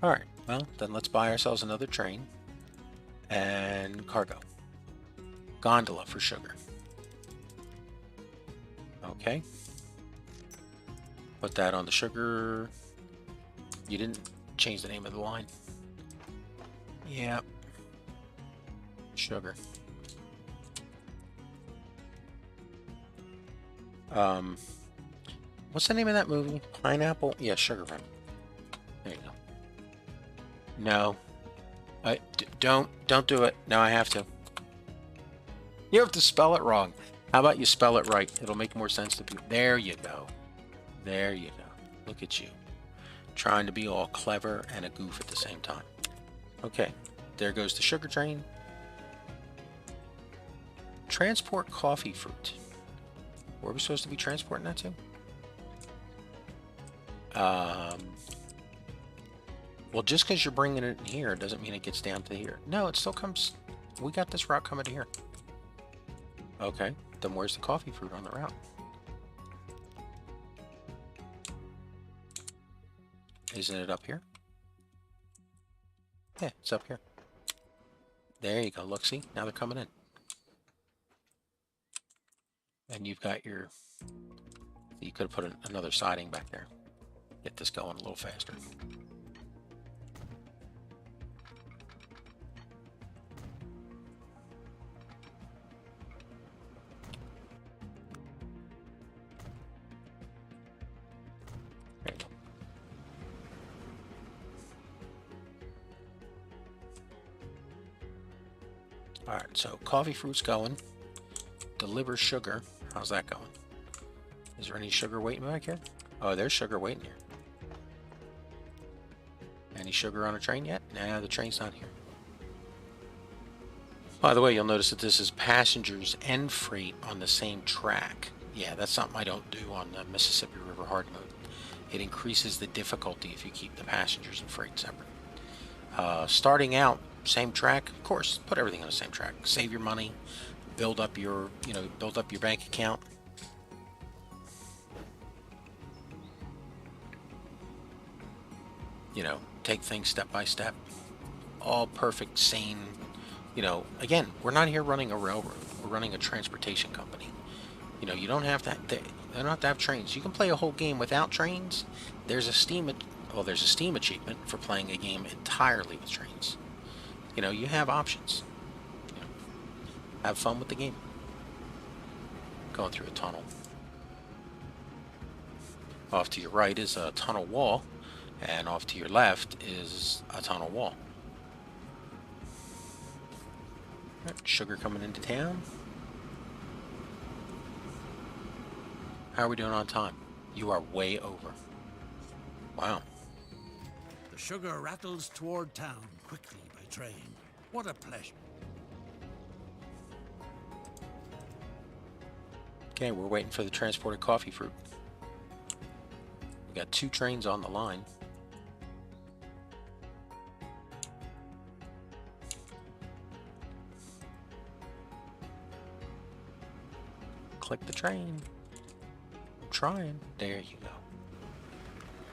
All right, well, then let's buy ourselves another train and cargo. Gondola for sugar. Okay. Put that on the sugar. You didn't change the name of the line. Yeah. Sugar. What's the name of that movie? Pineapple? Yeah, Sugar Run. There you go. No. Don't do it. No, I have to. You have to spell it wrong. How about you spell it right? It'll make more sense to people. There you go. There you go. Look at you. Trying to be all clever and a goof at the same time. Okay. There goes the sugar train. Transport coffee fruit. Where are we supposed to be transporting that to? Well, just because you're bringing it in here doesn't mean it gets down to here. No, it still comes. We got this route coming to here. Okay, then where's the coffee fruit on the route? Isn't it up here? Yeah, it's up here. There you go. Look, see? Now they're coming in. And you've got your... You could have put another siding back there. Get this going a little faster. There you go. All right, so coffee fruit's going. Deliver sugar. How's that going? Is there any sugar waiting back here? Oh, there's sugar waiting here. Any sugar on a train yet? Nah, the train's not here. By the way, you'll notice that this is passengers and freight on the same track. Yeah, that's something I don't do on the Mississippi River hard mode. It increases the difficulty if you keep the passengers and freight separate. Starting out, same track, of course, put everything on the same track. Save your money, build up your, build up your bank account. Take things step by step. All perfect, sane. Again, we're not here running a railroad. We're running a transportation company. You don't have to. They don't have to have trains. You can play a whole game without trains. There's a Steam achievement for playing a game entirely with trains. You have options. Have fun with the game. Going through a tunnel. Off to your right is a tunnel wall, and off to your left is a tunnel wall. Right, sugar coming into town. How are we doing on time? You are way over. Wow. The sugar rattles toward town quickly by train. What a pleasure. Okay, we're waiting for the transported coffee fruit. We got 2 trains on the line. Click the train. I'm trying. There you go.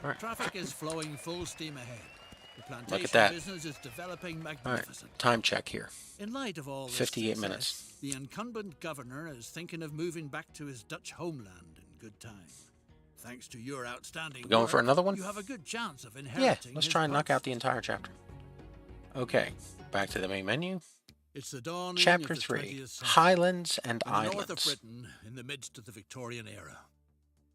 All right. Traffic is flowing full steam ahead. The plantation Look at that. business is developing All right. magnificent. Time check here. In light of all this 58 success, minutes. the incumbent governor is thinking of moving back to his Dutch homeland in good time. Thanks to your outstanding Going work, for another one? you have a good chance of Yeah, inheriting let's his try and knock out post. the entire chapter. Okay, back to the main menu. It's the dawning Chapter of the 3, 20th century. Highlands and In the north of Islands. Britain, in the midst of the Victorian era,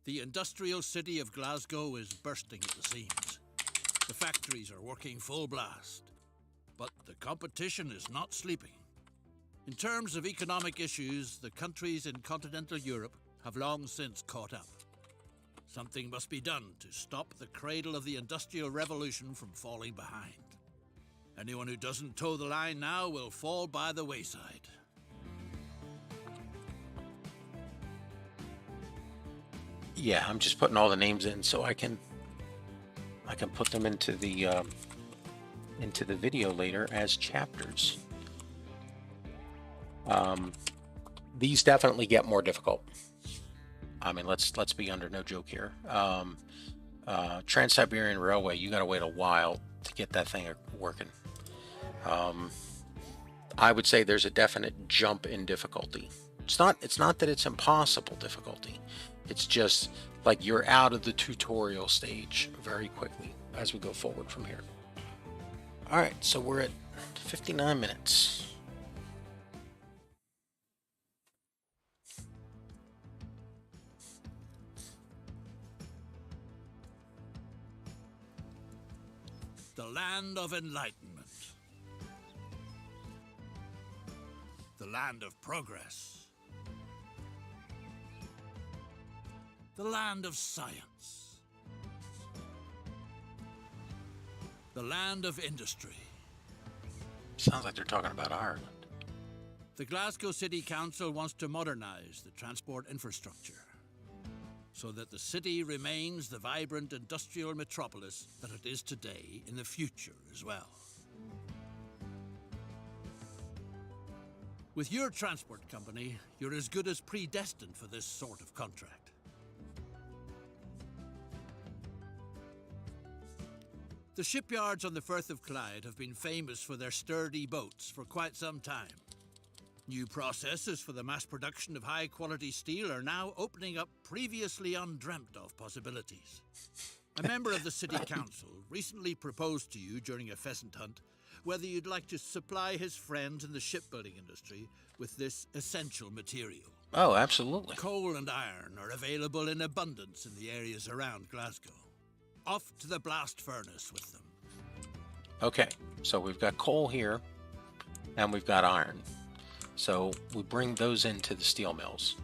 the industrial city of Glasgow is bursting at the seams. The factories are working full blast, but the competition is not sleeping. In terms of economic issues, the countries in continental Europe have long since caught up. Something must be done to stop the cradle of the Industrial Revolution from falling behind. Anyone who doesn't toe the line now will fall by the wayside. Yeah, I'm just putting all the names in so I can put them into the video later as chapters. These definitely get more difficult. I mean, let's be under no joke here. Trans-Siberian Railway, you got to wait a while to get that thing working. I would say there's a definite jump in difficulty. It's not that it's impossible difficulty. It's just like you're out of the tutorial stage very quickly as we go forward from here. All right, so we're at 59 minutes. The land of enlightenment. The land of progress. The land of science. The land of industry. Sounds like they're talking about Ireland. The Glasgow City Council wants to modernize the transport infrastructure so that the city remains the vibrant industrial metropolis that it is today in the future as well. With your transport company, you're as good as predestined for this sort of contract. The shipyards on the Firth of Clyde have been famous for their sturdy boats for quite some time. New processes for the mass production of high-quality steel are now opening up previously undreamt of possibilities. A member of the City Council recently proposed to you during a pheasant hunt whether you'd like to supply his friends in the shipbuilding industry with this essential material. Oh, absolutely. Coal and iron are available in abundance in the areas around Glasgow. Off to the blast furnace with them. Okay, so we've got coal here, and we've got iron. So we bring those into the steel mills.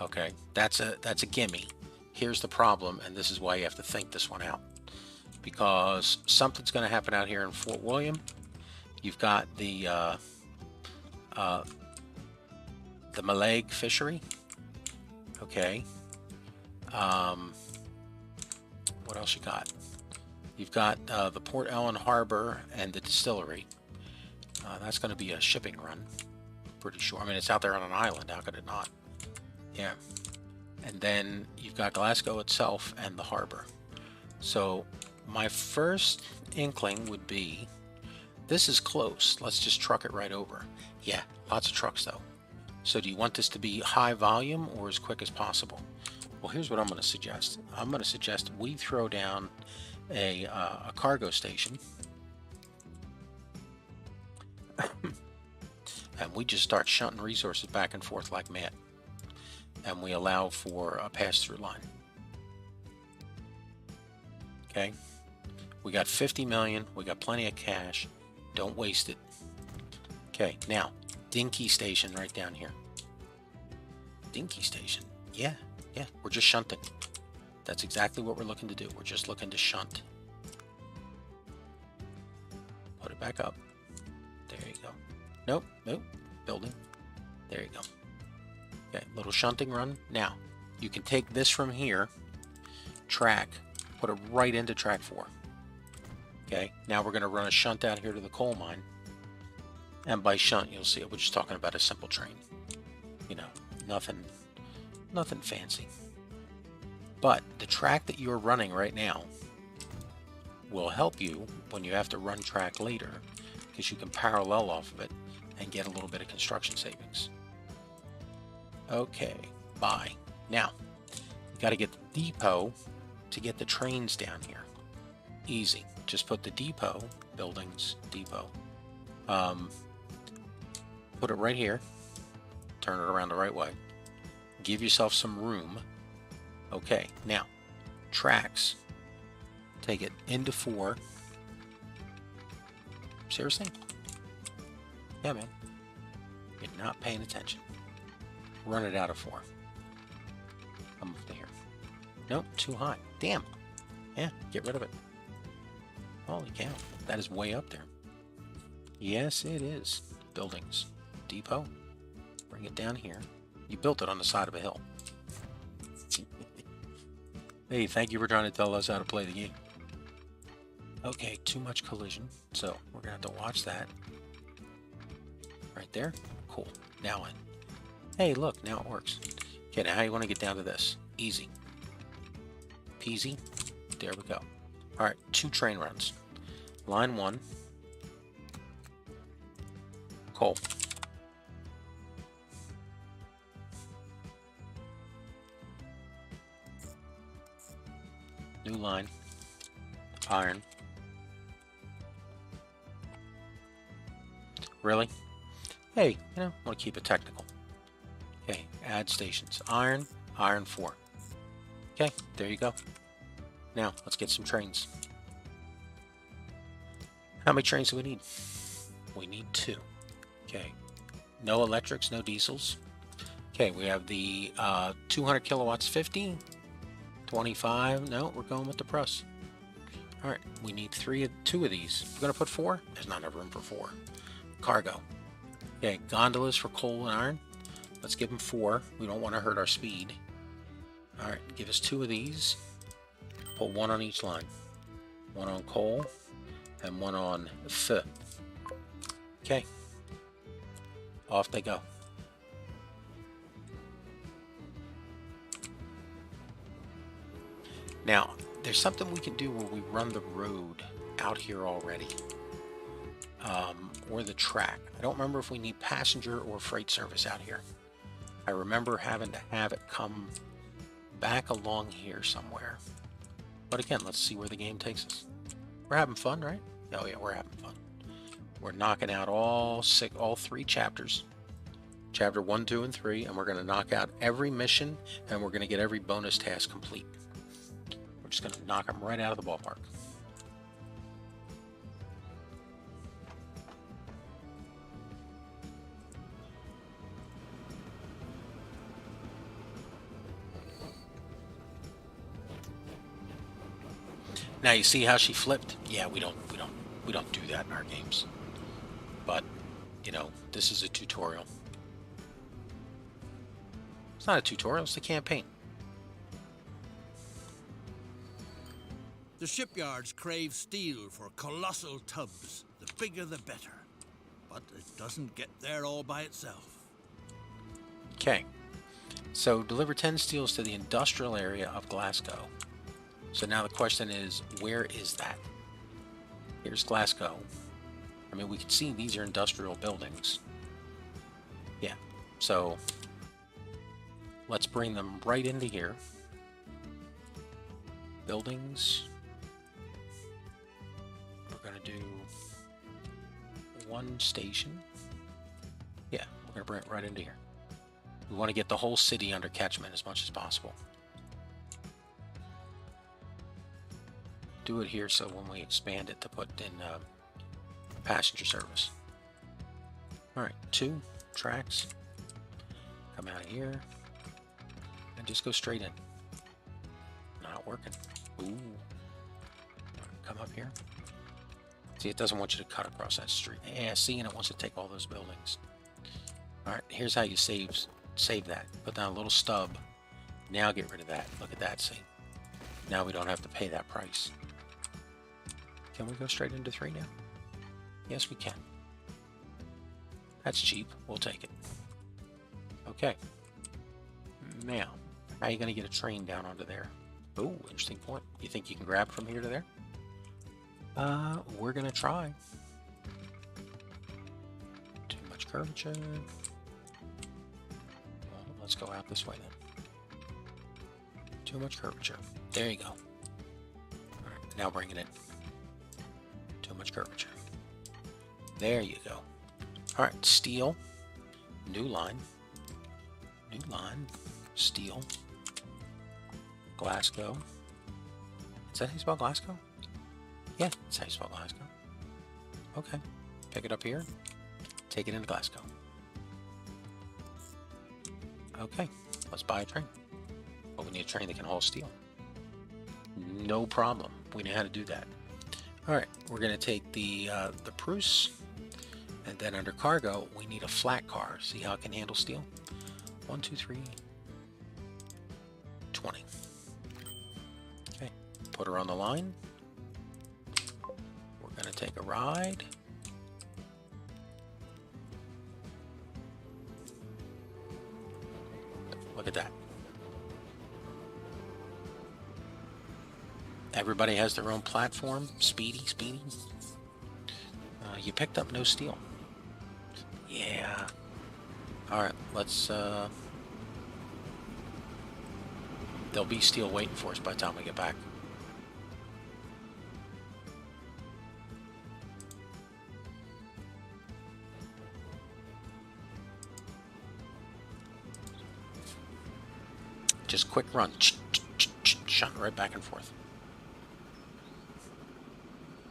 Okay, that's a gimme. Here's the problem, and this is why you have to think this one out. Because something's going to happen out here in Fort William. You've got the Malag fishery. Okay. What else you got? You've got the Port Ellen Harbor and the distillery. That's going to be a shipping run. Pretty sure. I mean, it's out there on an island. How could it not? Yeah. And then you've got Glasgow itself and the harbor. So my first inkling would be, this is close. Let's just truck it right over. Yeah, lots of trucks though. So do you want this to be high volume or as quick as possible? Well, here's what I'm going to suggest. I'm going to suggest we throw down a cargo station. And we just start shunting resources back and forth like mad. And we allow for a pass-through line. Okay? We got 50 million. We got plenty of cash. Don't waste it. Okay, now, Dinky Station right down here. Dinky Station. Yeah, we're just shunting. That's exactly what we're looking to do. We're just looking to shunt. Put it back up. There you go. Nope. Building. There you go. Okay, little shunting run. Now, you can take this from here, track, put it right into track 4. Okay, now we're going to run a shunt out here to the coal mine. And by shunt, you'll see it. We're just talking about a simple train. You know, nothing fancy. But the track that you're running right now will help you when you have to run track later, because you can parallel off of it and get a little bit of construction savings. Okay, bye. Now, you got to get the depot to get the trains down here. Easy. Just put the depot, buildings, depot. Put it right here. Turn it around the right way. Give yourself some room. Okay, now, tracks. Take it into 4. Seriously? Yeah, man. You're not paying attention. Run it out of 4. I'm up to here. Nope, too high. Damn. Yeah, get rid of it. Holy cow. That is way up there. Yes, it is. Buildings. Depot. Bring it down here. You built it on the side of a hill. Hey, thank you for trying to tell us how to play the game. Okay, too much collision. So, we're going to have to watch that. Right there. Cool. Now in. Hey, look, now it works. Okay, now how you want to get down to this? Easy. Peasy. There we go. Alright, 2 train runs. Line 1. Coal. New line. Iron. Really? Hey, you know, I want to keep it technical. Okay, add stations. Iron, iron 4. Okay, there you go. Now, let's get some trains. How many trains do we need? We need 2. Okay, no electrics, no diesels. Okay, we have the 200 kilowatts, 50, 25. No, we're going with the press. All right, we need 2 of these. We're going to put 4. There's not enough room for 4. Cargo. Okay, gondolas for coal and iron. Let's give them 4. We don't want to hurt our speed. All right, give us 2 of these. Put 1 on each line. 1 on coal and 1 on foot. Okay. Off they go. Now, there's something we can do where we run the road out here already. Or the track. I don't remember if we need passenger or freight service out here. I remember having to have it come back along here somewhere. But again, let's see where the game takes us. We're having fun, right? Oh yeah, we're having fun. We're knocking out all 3 chapters. Chapter 1, 2, and 3, and we're going to knock out every mission, and we're going to get every bonus task complete. We're just going to knock them right out of the ballpark. Now you see how she flipped? Yeah, we don't do that in our games. But, you know, this is a tutorial. It's not a tutorial, it's the campaign. The shipyards crave steel for colossal tubs. The bigger the better. But it doesn't get there all by itself. Okay. So deliver 10 steels to the industrial area of Glasgow. So now the question is, where is that? Here's Glasgow. I mean, we can see these are industrial buildings. Yeah. So let's bring them right into here. Buildings. We're going to do 1 station. Yeah, we're going to bring it right into here. We want to get the whole city under catchment as much as possible. Do it here so when we expand it to put in passenger service. Alright, 2 tracks. Come out of here. And just go straight in. Not working. Ooh. Come up here. See, it doesn't want you to cut across that street. Yeah, see, and it wants to take all those buildings. Alright, here's how you save that. Put down a little stub. Now get rid of that. Look at that, see? Now we don't have to pay that price. Can we go straight into 3 now? Yes, we can. That's cheap. We'll take it. Okay. Now, how are you going to get a train down onto there? Oh, interesting point. You think you can grab from here to there? We're going to try. Too much curvature. Well, let's go out this way then. Too much curvature. There you go. All right, now bring it in. Too much curvature. There you go. All right, steel. New line. New line. Steel. Glasgow. Is that how you spell Glasgow? Yeah, that's how you spell Glasgow. Okay. Pick it up here. Take it into Glasgow. Okay. Let's buy a train. But we need a train that can haul steel. No problem. We know how to do that. All right, we're going to take the Prusse, and then under cargo, we need a flat car. See how it can handle steel? 1, 2, 3, 20. Okay, put her on the line. We're going to take a ride. Look at that. Everybody has their own platform. Speedy, speedy. You picked up no steel. Yeah. Alright, let's... There'll be steel waiting for us by the time we get back. Just quick run. Shot right back and forth.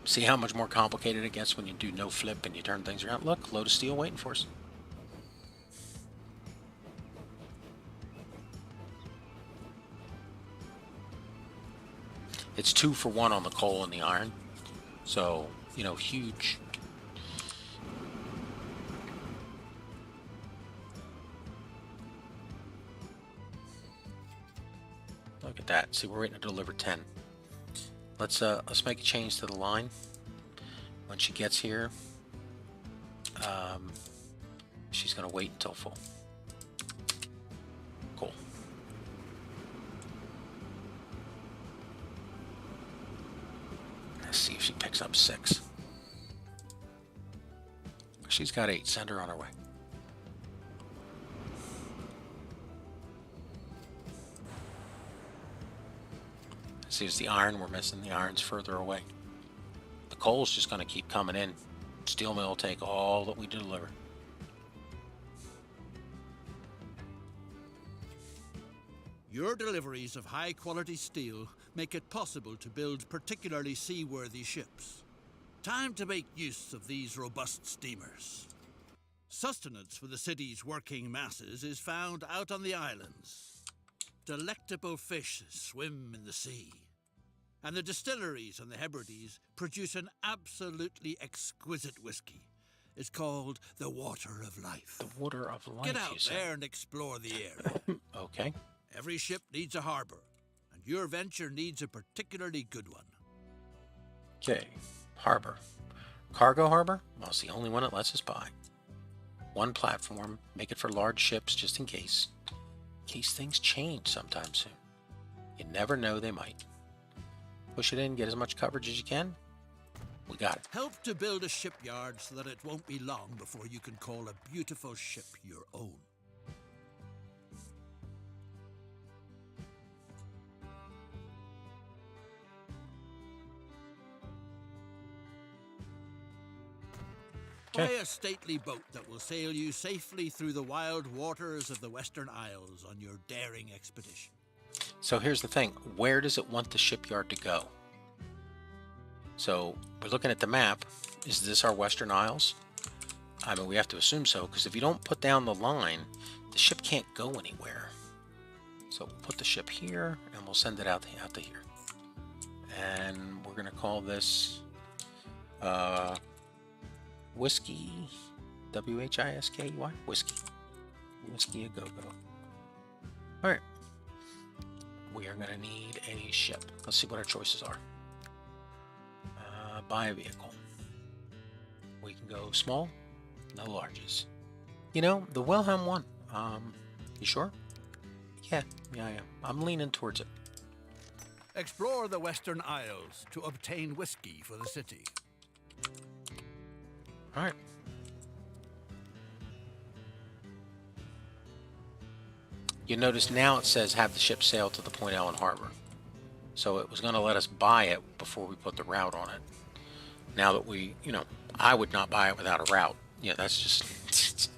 See how much more complicated it gets when you do no flip and you turn things around? Look, load of steel waiting for us. It's 2 for 1 on the coal and the iron. So, you know, huge. Look at that. See, we're waiting to deliver 10. Let's make a change to the line. When she gets here, she's gonna wait until full. Cool. Let's see if she picks up 6. She's got 8. Send her on her way. See, it's the iron we're missing. The iron's further away. The coal's just going to keep coming in. Steel mill will take all that we deliver. Your deliveries of high-quality steel make it possible to build particularly seaworthy ships. Time to make use of these robust steamers. Sustenance for the city's working masses is found out on the islands. Delectable fish swim in the sea. And the distilleries on the Hebrides produce an absolutely exquisite whiskey. It's called the Water of Life. The Water of Life, Get out there and explore the area. Okay. Every ship needs a harbor, and your venture needs a particularly good one. Okay. Harbor. Cargo harbor? Well, it's the only one that lets us buy. One platform. Make it for large ships just in case. In case things change sometime soon. You never know, they might. Push it in, get as much coverage as you can. We got it. Help to build a shipyard so that it won't be long before you can call a beautiful ship your own. Buy a stately boat that will sail you safely through the wild waters of the Western Isles on your daring expedition. So here's the thing. Where does it want the shipyard to go? So we're looking at the map. Is this our Western Isles? I mean, we have to assume so, because if you don't put down the line, the ship can't go anywhere. So we'll put the ship here, and we'll send it out to here. And we're going to call this Whiskey, W-H-I-S-K-E-Y, Whiskey. Whiskey a go-go. All right. We are going to need a ship. Let's see what our choices are. Buy a vehicle. We can go small, no larges. You know, the Wilhelm one. You sure? Yeah, I am. I'm leaning towards it. Explore the Western Isles to obtain whiskey for the city. All right. You notice now it says have the ship sail to the Point Ellen Harbor. So it was going to let us buy it before we put the route on it. Now that we, I would not buy it without a route. Yeah, that's just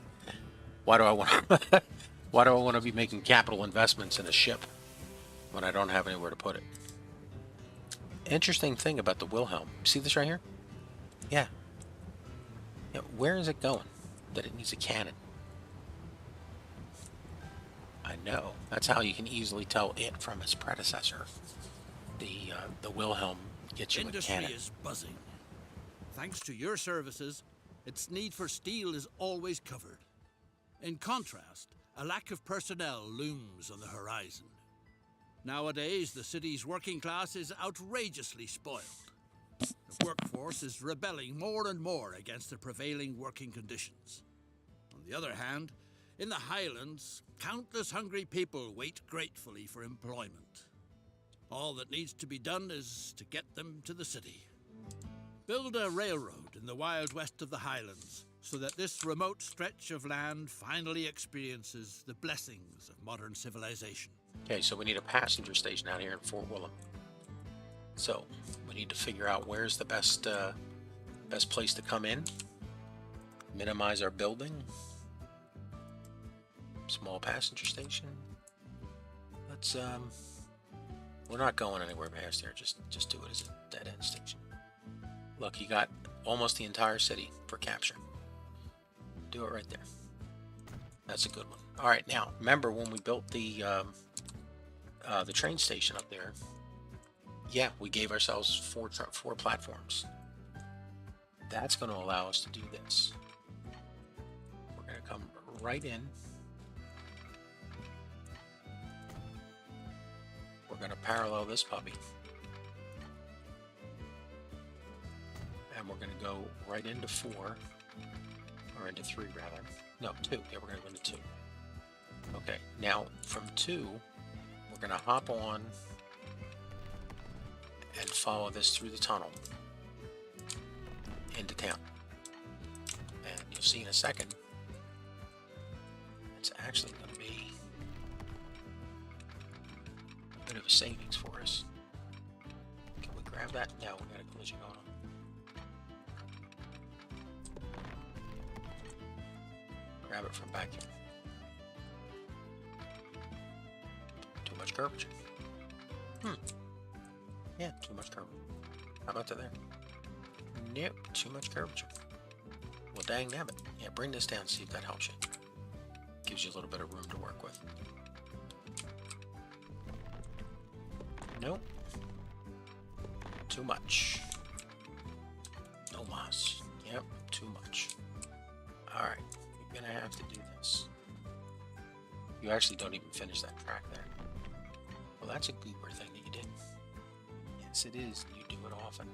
why do I want to be making capital investments in a ship when I don't have anywhere to put it? Interesting thing about the Wilhelm. See this right here? Yeah. Where is it going that it needs a cannon? I know. That's how you can easily tell it from its predecessor. The Wilhelm gets you a cannon. Industry is buzzing. Thanks to your services, its need for steel is always covered. In contrast, a lack of personnel looms on the horizon. Nowadays, the city's working class is outrageously spoiled. The workforce is rebelling more and more against the prevailing working conditions. On the other hand, in the Highlands, countless hungry people wait gratefully for employment. All that needs to be done is to get them to the city. Build a railroad in the wild west of the Highlands so that this remote stretch of land finally experiences the blessings of modern civilization. Okay, so we need a passenger station out here in Fort Willem. So we need to figure out where's the best place to come in. Minimize our building. Small passenger station. Let's we're not going anywhere past here. Just do it as a dead end station. Look, you got almost the entire city for capture. Do it right there. That's a good one. All right, now remember when we built the train station up there? Yeah, we gave ourselves four platforms. That's going to allow us to do this. We're going to come right in. We're going to parallel this puppy. And we're going to go right into 4, or into 3 rather. No, 2. Yeah, we're going to go into 2. Okay, now from 2, we're going to hop on and follow this through the tunnel. into town. And you'll see in a second, it's actually going to be a bit of a savings for us. Can we grab that? No, we got a collision going on. Grab it from back here. Too much curvature. Yeah, too much curvature. How about that there? Nope, too much curvature. Well, dang nabbit. Yeah, bring this down, see if that helps you. Gives you a little bit of room to work with. Nope. Too much. No mas. Yep, too much. Alright, you're gonna have to do this. You actually don't even finish that track there. Well, that's a goober thing that you did. Yes, it is. You do it often.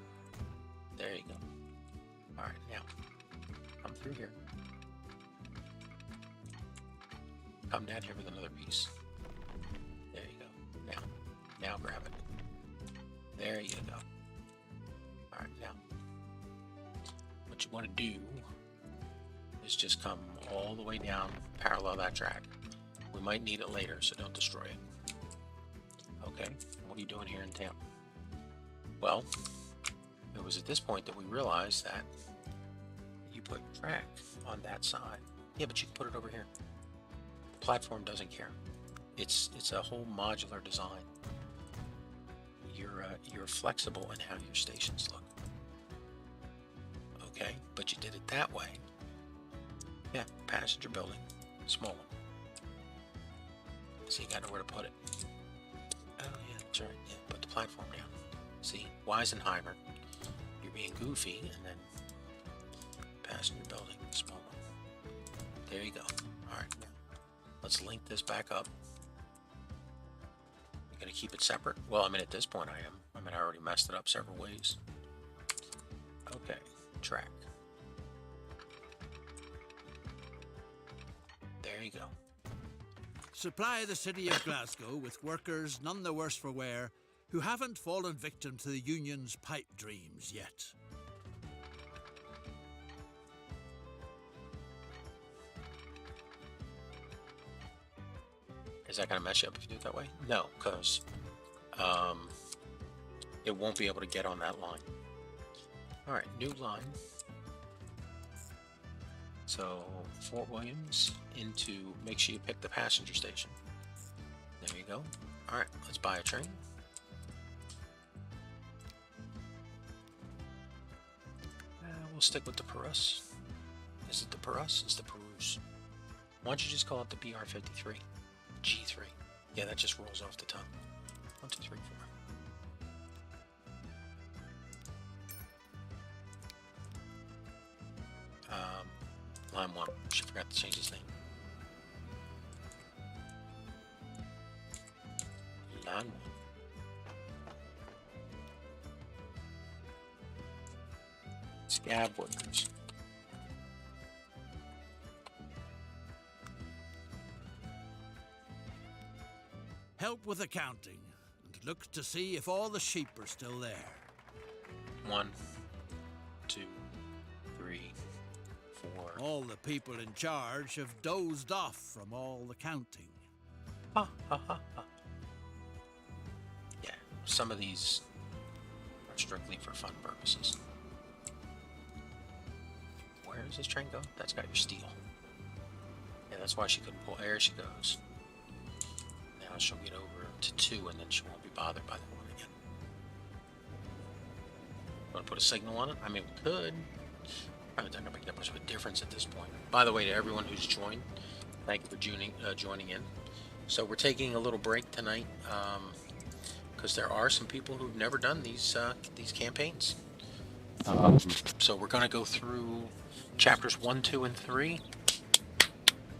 There you go. Alright, now, come through here. Come down here with another piece. There you go. Now grab it. There you go. Alright, now, what you want to do is just come all the way down, parallel that track. We might need it later, so don't destroy it. Okay, what are you doing here in town? Well, it was at this point that we realized that you put track on that side. Yeah, but you can put it over here. The platform doesn't care. It's a whole modular design. You're flexible in how your stations look. Okay, but you did it that way. Yeah, passenger building, small one. So you got nowhere to put it. Oh yeah, that's right. Yeah, put the platform down. See, Weisenheimer, you're being goofy, and then passenger building, small one. There you go. All right, now let's link this back up. You're gonna keep it separate? Well, I mean, at this point I am. I mean, I already messed it up several ways. Okay, track. There you go. Supply the city of Glasgow with workers none the worse for wear who haven't fallen victim to the union's pipe dreams yet. Is that going to mess you up if you do it that way? No, because it won't be able to get on that line. All right, new line. So Fort Williams into, make sure you pick the passenger station. There you go. All right, let's buy a train. We'll stick with the Perus. Is it the Perus? It's the Perus. Why don't you just call it the BR-53? G3. Yeah, that just rolls off the tongue. 1, 2, 3, 4. Line 1. She forgot to change his name. Line 1. Scab workers. Help with accounting and look to see if all the sheep are still there. 1, 2, 3, 4. All the people in charge have dozed off from all the counting. Ha ha ha ha. Yeah, some of these are strictly for fun purposes. Where does this train go? That's got your steel. Yeah, that's why she couldn't pull. There she goes. Now she'll get over to 2 and then she won't be bothered by the 1 again. Want to put a signal on it? I mean, we could. Probably not going to make that much of a difference at this point. By the way, to everyone who's joined, thank you for joining in. So we're taking a little break tonight because there are some people who've never done these campaigns. So we're going to go through chapters 1, 2, and 3.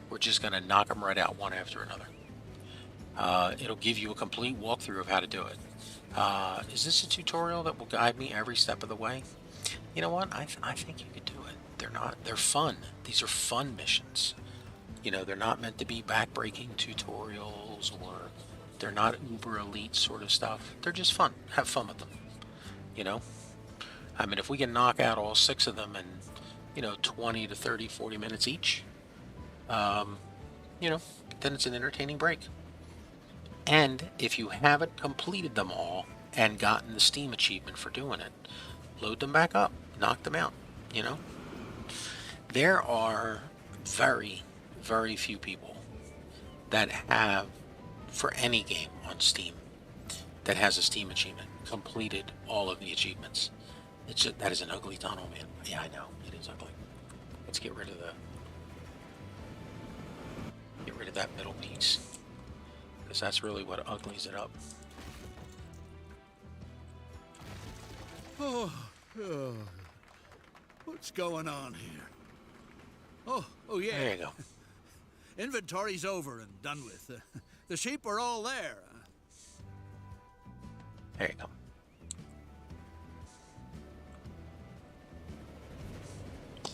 We're just going to knock them right out one after another. It'll give you a complete walkthrough of how to do it. Is this a tutorial that will guide me every step of the way? You know what? I think you could do it. They're fun. These are fun missions. You know, they're not meant to be backbreaking tutorials, or they're not uber elite sort of stuff. They're just fun. Have fun with them. You know? I mean, if we can knock out all 6 of them in, 20 to 30, 40 minutes each, you know, then it's an entertaining break. And if you haven't completed them all and gotten the Steam achievement for doing it, load them back up, knock them out, you know. There are very, very few people that have, for any game on Steam, that has a Steam achievement, completed all of the achievements. That is an ugly tunnel, man. Yeah, I know, it is ugly. Let's get rid of that middle piece, because that's really what uglies it up. Oh, what's going on here? Oh yeah. There you go. Inventory's over and done with. The sheep are all there. There you go.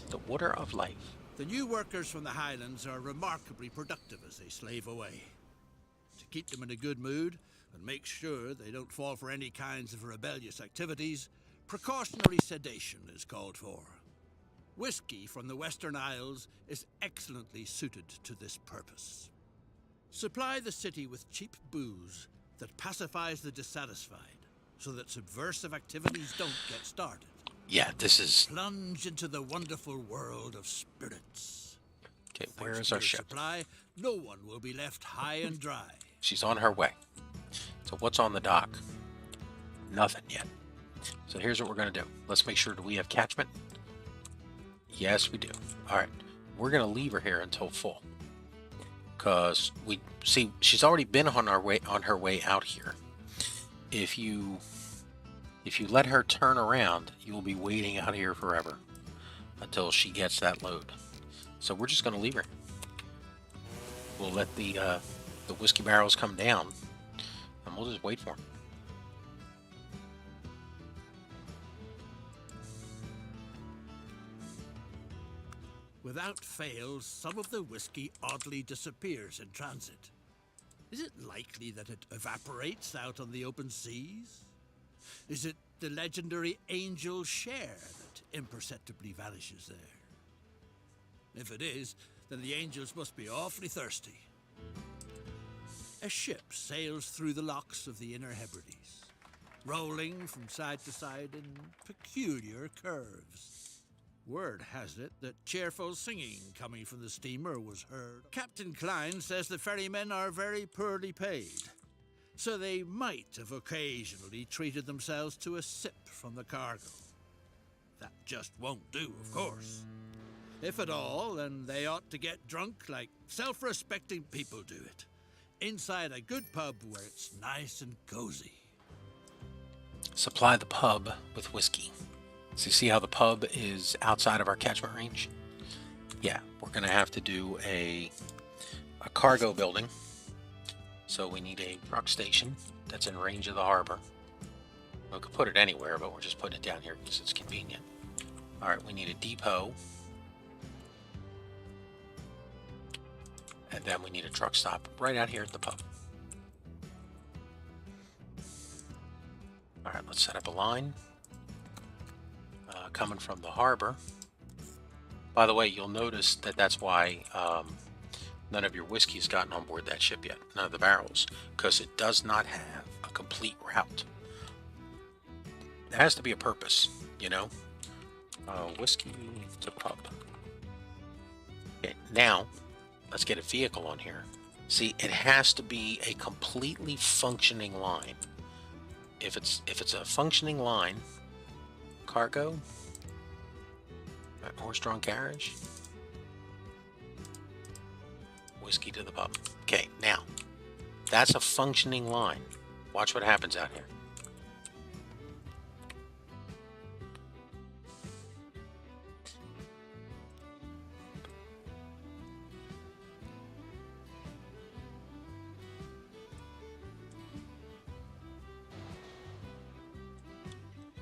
The water of life. The new workers from the Highlands are remarkably productive as they slave away. To keep them in a good mood and make sure they don't fall for any kinds of rebellious activities, precautionary sedation is called for. Whiskey from the Western Isles is excellently suited to this purpose. Supply the city with cheap booze that pacifies the dissatisfied, so that subversive activities don't get started. Yeah, this is... Plunge into the wonderful world of spirits. Okay, where is our ship? Supply, no one will be left high and dry. She's on her way. So what's on the dock? Nothing yet. So here's what we're going to do. Let's make sure, do we have catchment? Yes, we do. All right. We're going to leave her here until full. Because we see she's already been on her way out here. If you let her turn around, you will be waiting out here forever until she gets that load. So we're just going to leave her. We'll let the whiskey barrels come down, and we'll just wait for them. Without fail, some of the whiskey oddly disappears in transit. Is it likely that it evaporates out on the open seas? Is it the legendary angel share that imperceptibly vanishes there? If it is, then the angels must be awfully thirsty. A ship sails through the locks of the Inner Hebrides, rolling from side to side in peculiar curves. Word has it that cheerful singing coming from the steamer was heard. Captain Klein says the ferrymen are very poorly paid, so they might have occasionally treated themselves to a sip from the cargo. That just won't do, of course. If at all, then they ought to get drunk like self-respecting people do it, inside a good pub where it's nice and cozy. Supply the pub with whiskey. So you see how the pub is outside of our catchment range? Yeah, we're going to have to do a cargo building. So we need a truck station that's in range of the harbor. We could put it anywhere, but we're just putting it down here because it's convenient. All right, we need a depot. And then we need a truck stop right out here at the pub. All right, let's set up a line. Coming from the harbor. By the way, you'll notice that that's why none of your whiskey's gotten on board that ship yet. None of the barrels. Because it does not have a complete route. There has to be a purpose, you know? Whiskey to pub. Okay, now, let's get a vehicle on here. See, it has to be a completely functioning line. If it's a functioning line, cargo, horse-drawn carriage, whiskey to the pub. Okay, now, that's a functioning line. Watch what happens out here.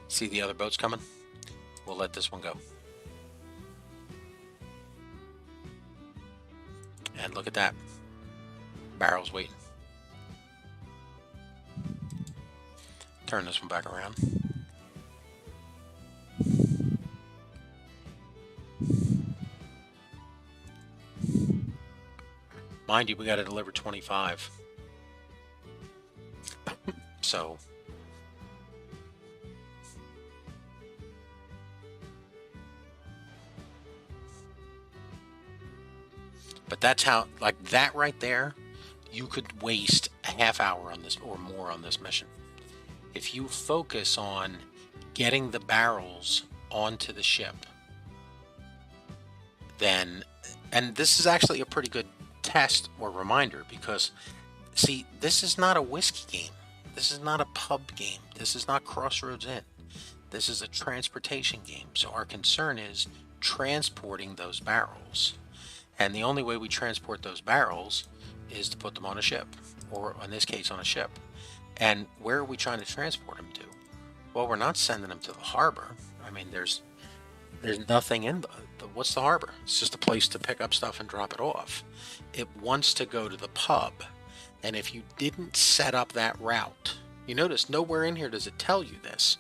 See the other boats coming? We'll let this one go. And look at that. Barrel's waiting. Turn this one back around. Mind you, we got to deliver 25. So, but that's how, like that right there, you could waste a half hour on this or more on this mission. If you focus on getting the barrels onto the ship, then, and this is actually a pretty good test or reminder, because see, this is not a whiskey game. This is not a pub game. This is not Crossroads Inn. This is a transportation game. So our concern is transporting those barrels. And the only way we transport those barrels is to put them on a ship, or in this case on a ship. And where are we trying to transport them to? Well, we're not sending them to the harbor. I mean, there's nothing in what's the harbor? It's just a place to pick up stuff and drop it off. It wants to go to the pub. And if you didn't set up that route, you notice nowhere in here does it tell you this.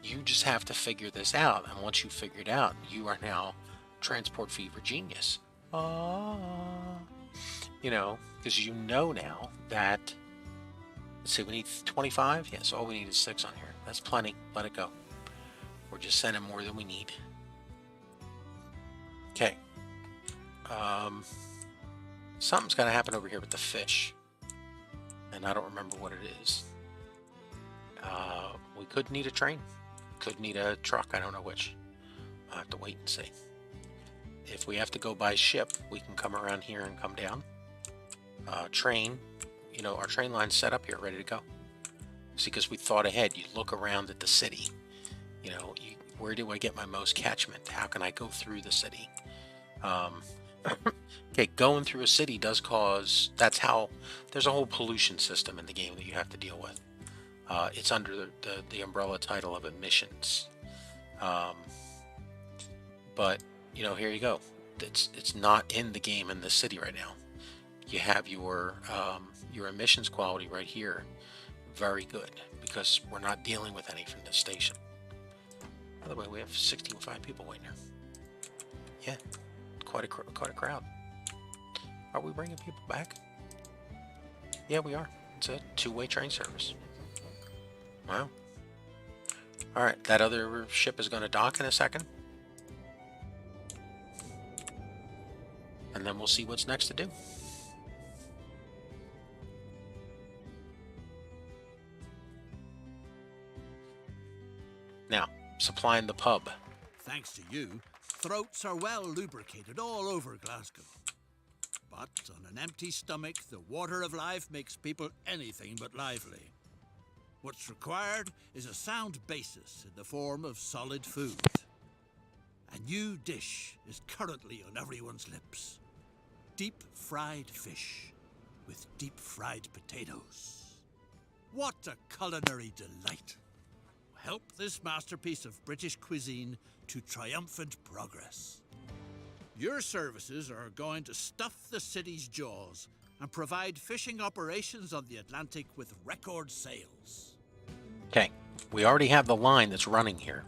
You just have to figure this out. And once you figure it out, you are now transport fever genius. You know, because you know now that, let's see, we need 25. Yes, all we need is 6 on here. That's plenty. Let it go. We're just sending more than we need. Okay. Something's got to happen over here with the fish. And I don't remember what it is. We could need a train. Could need a truck. I don't know which. I'll have to wait and see. If we have to go by ship, we can come around here and come down. Train. You know, our train line's set up here, ready to go. See, because we thought ahead. You look around at the city. You know, where do I get my most catchment? How can I go through the city? Okay, going through a city does cause, that's how, there's a whole pollution system in the game that you have to deal with. It's under the umbrella title of emissions. But, you know, here you go. It's not in the game in the city right now. You have your emissions quality right here. Very good, because we're not dealing with any from this station. By the way, we have 65 people waiting here. Yeah, quite a crowd. Are we bringing people back? Yeah, we are. It's a two-way train service. Wow. All right, that other ship is going to dock in a second. And then we'll see what's next to do. Now, supplying the pub. Thanks to you, throats are well lubricated all over Glasgow. But on an empty stomach, the water of life makes people anything but lively. What's required is a sound basis in the form of solid food. A new dish is currently on everyone's lips. Deep fried fish with deep fried potatoes. What a culinary delight! Help this masterpiece of British cuisine to triumphant progress. Your services are going to stuff the city's jaws and provide fishing operations on the Atlantic with record sales. Okay, we already have the line that's running here.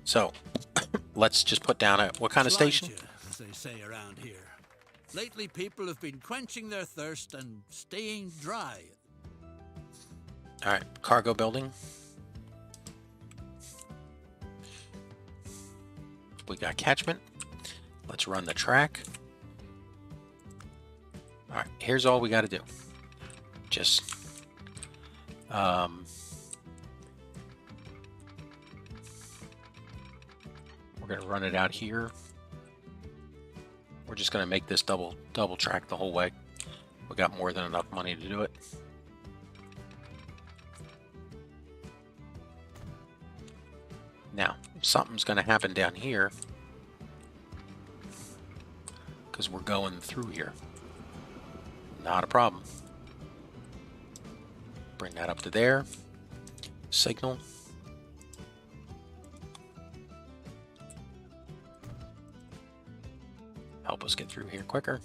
So, let's just put down what kind of station? You, as they say around here. Lately, people have been quenching their thirst and staying dry. All right, cargo building. We got catchment. Let's run the track. All right, here's all we got to do. Just we're going to run it out here. We're just going to make this double track the whole way. We got more than enough money to do it. Now, something's going to happen down here because we're going through here. Not a problem. Bring that up to there. Signal. Help us get through here quicker.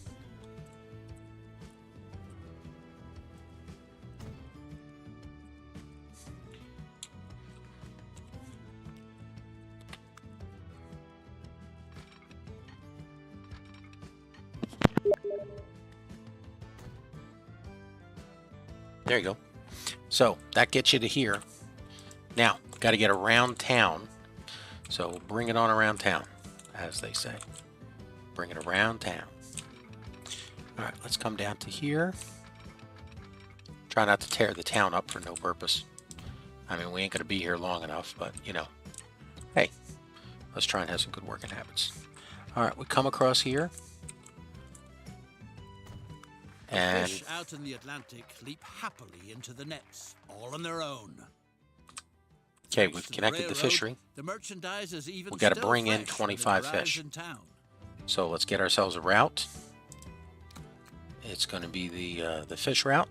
There you go. So that gets you to here. Now, got to get around town. So bring it on around town, as they say. Bring it around town. All right, let's come down to here. Try not to tear the town up for no purpose. I mean, we ain't going to be here long enough, but, you know, hey, let's try and have some good working habits. All right, we come across here. And fish out in the Atlantic leap happily into the nets, all on their own. okay, we've connected the fishery. The merchandise is even We've got to still bring in fresh when it 25 arrives fish. in town. So let's get ourselves a route. It's going to be the fish route.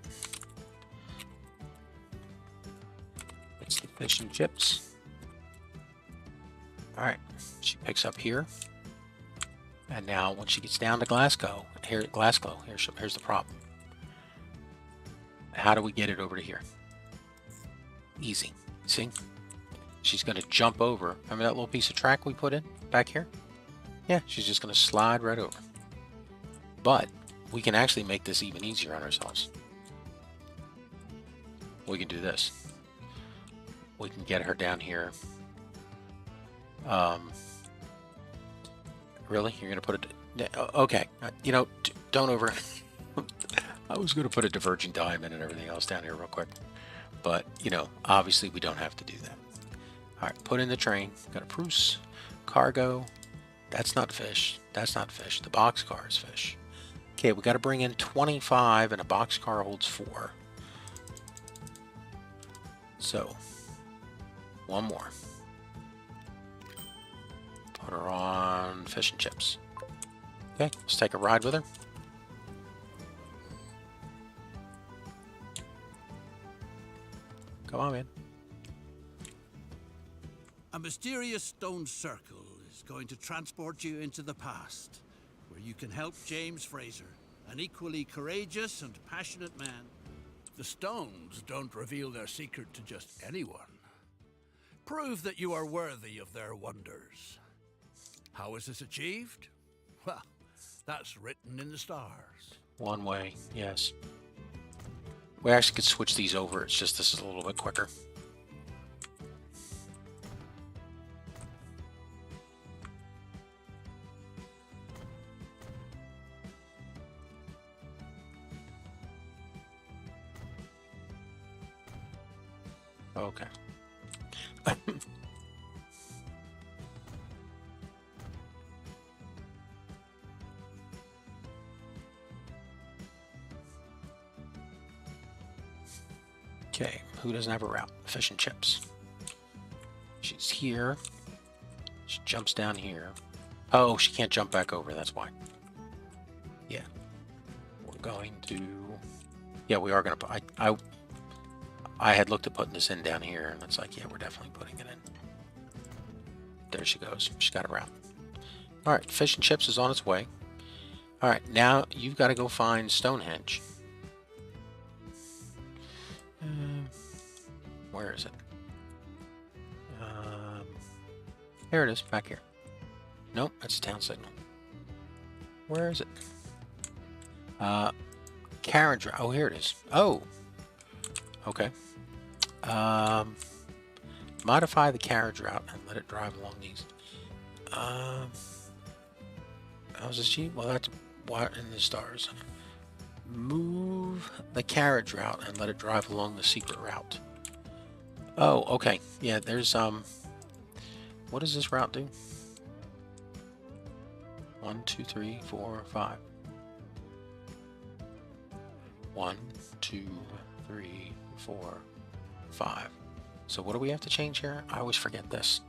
It's the fish and chips. All right, she picks up here. And now when she gets down to Glasgow, here's the problem. How do we get it over to here? Easy. See? She's going to jump over. Remember that little piece of track we put in back here? Yeah, she's just going to slide right over. But we can actually make this even easier on ourselves. We can do this. We can get her down here. Really? You're going to put it... Okay. You know, don't over... I was going to put a diverging diamond and everything else down here real quick. But, you know, obviously we don't have to do that. All right, put in the train. Got a Prusse. Cargo. That's not fish. That's not fish. The boxcar is fish. Okay, we got to bring in 25 and a boxcar holds 4. So, one more. Put her on fish and chips. Okay, let's take a ride with her. Come on, man. A mysterious stone circle is going to transport you into the past, where you can help James Fraser, an equally courageous and passionate man. The stones don't reveal their secret to just anyone. Prove that you are worthy of their wonders. How is this achieved? Well, that's written in the stars. One way, yes. We actually could switch these over. It's just this is a little bit quicker. Okay. Okay, who doesn't have a route? Fish and chips. She's here. She jumps down here. Oh, she can't jump back over, that's why. Yeah. We're going to... Yeah, we are going to put... I had looked at putting this in down here, and it's like, yeah, we're definitely putting it in. There she goes. She's got a route. All right, fish and chips is on its way. All right, now you've got to go find Stonehenge. Where is it? Here it is, back here. Nope, that's a town signal. Where is it? Carriage route. Oh, here it is. Oh. Okay. Modify the carriage route and let it drive along these. How's this cheap? Well, that's what in the stars. Move the carriage route and let it drive along the secret route. Oh, okay. Yeah, there's what does this route do? 1, 2, 3, 4, 5. 1, 2, 3, 4, 5. So what do we have to change here? I always forget this.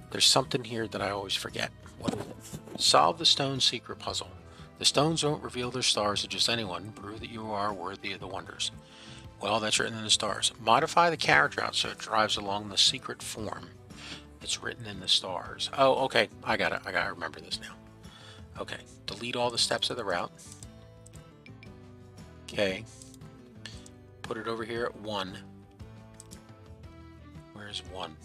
There's something here that I always forget. What is it? Solve the stone secret puzzle. The stones won't reveal their stars to just anyone. Prove that you are worthy of the wonders. Well, that's written in the stars. Modify the carriage route so it drives along the secret form. It's written in the stars. Oh, okay. I got it. I gotta remember this now. Okay. Delete all the steps of the route. Okay. Put it over here at 1. Where's 1?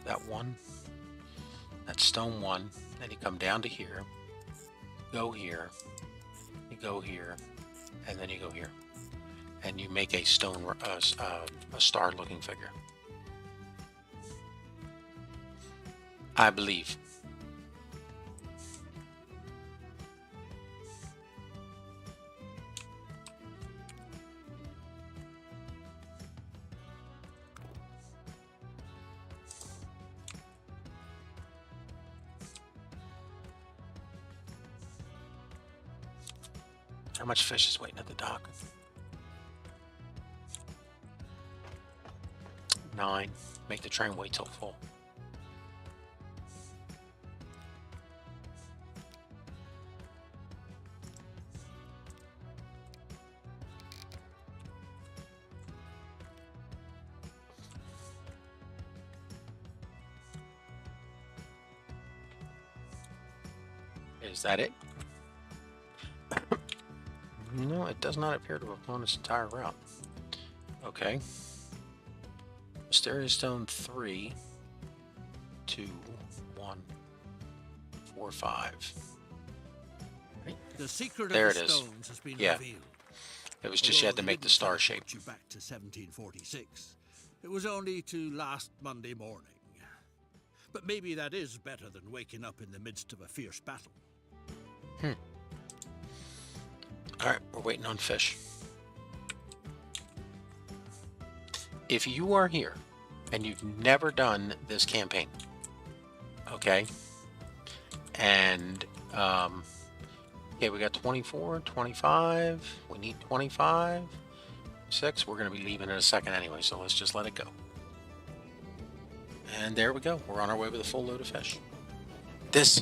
That 1. That's stone 1. Then you come down to here. Go here. go here, and then you go here, and you make a stone, a star-looking figure. I believe. How much fish is waiting at the dock? 9. Make the train wait till full. Is that it? No, it does not appear to have gone its entire route. Okay. Mysterious Stone 3, 2, 1, 4, 5. Right. The secret There of the it is. stones has been Yeah. revealed. It was just you had to make the star shape. You back to 1746. It was only to last Monday morning. But maybe that is better than waking up in the midst of a fierce battle. Alright, we're waiting on fish. If you are here and you've never done this campaign, okay, and okay, we got 24, 25, we need 25, 6, we're going to be leaving in a second anyway, so let's just let it go. And there we go, we're on our way with a full load of fish. This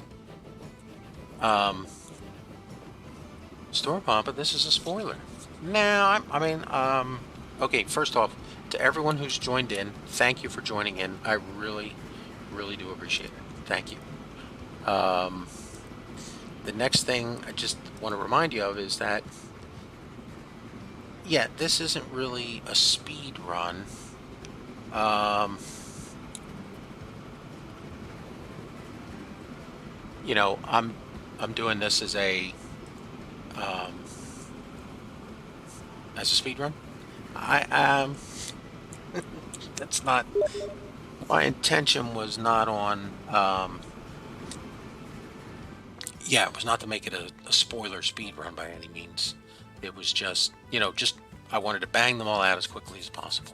store pump, but this is a spoiler. Now, okay, first off, to everyone who's joined in, thank you for joining in. I really, really do appreciate it. Thank you. The next thing I just want to remind you of is that, yeah, this isn't really a speed run. You know, I'm doing this as a speed run. That's not my intention. Was not on. Yeah, it was not to make it a spoiler speed run by any means. It was just, you know, I wanted to bang them all out as quickly as possible.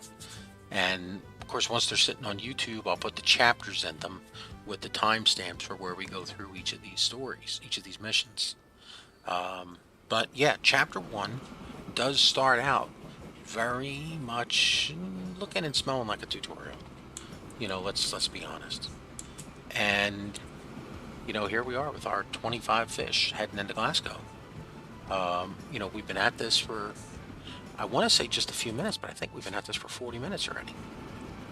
And of course, once they're sitting on YouTube, I'll put the chapters in them with the timestamps for where we go through each of these stories, each of these missions. But yeah, chapter 1 does start out very much looking and smelling like a tutorial. You know, let's be honest. And you know, here we are with our 25 fish heading into Glasgow. You know, we've been at this for, I want to say just a few minutes, but I think we've been at this for 40 minutes already.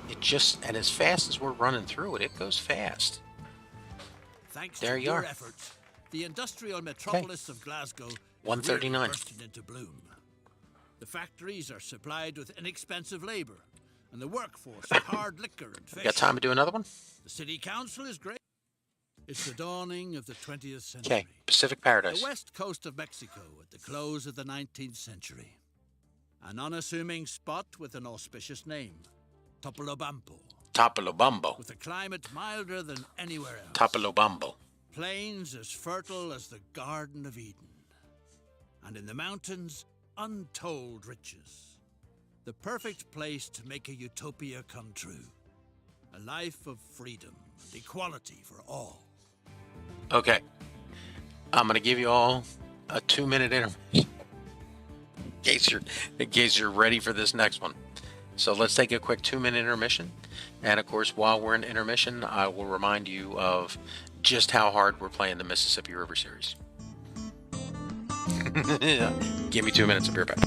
And as fast as we're running through it, it goes fast. Thanks there to you your are. efforts, the industrial metropolis of Glasgow is 139. really bursting into bloom. The factories are supplied with inexpensive labor, and the workforce with hard liquor and fish. Got time to do another one? The city council is great. It's the dawning of the 20th century. Okay, Pacific Paradise. The west coast of Mexico at the close of the 19th century. An unassuming spot with an auspicious name, Topolobampo. Topolobampo. With a climate milder than anywhere else. Topolobampo. Plains as fertile as the Garden of Eden. And in the mountains, untold riches. The perfect place to make a utopia come true. A life of freedom and equality for all. Okay. I'm going to give you all a 2-minute intermission. In case you're ready for this next one. So let's take a quick 2-minute intermission. And of course, while we're in intermission, I will remind you of just how hard we're playing the Mississippi River Series. Give me 2 minutes, I'll be right back.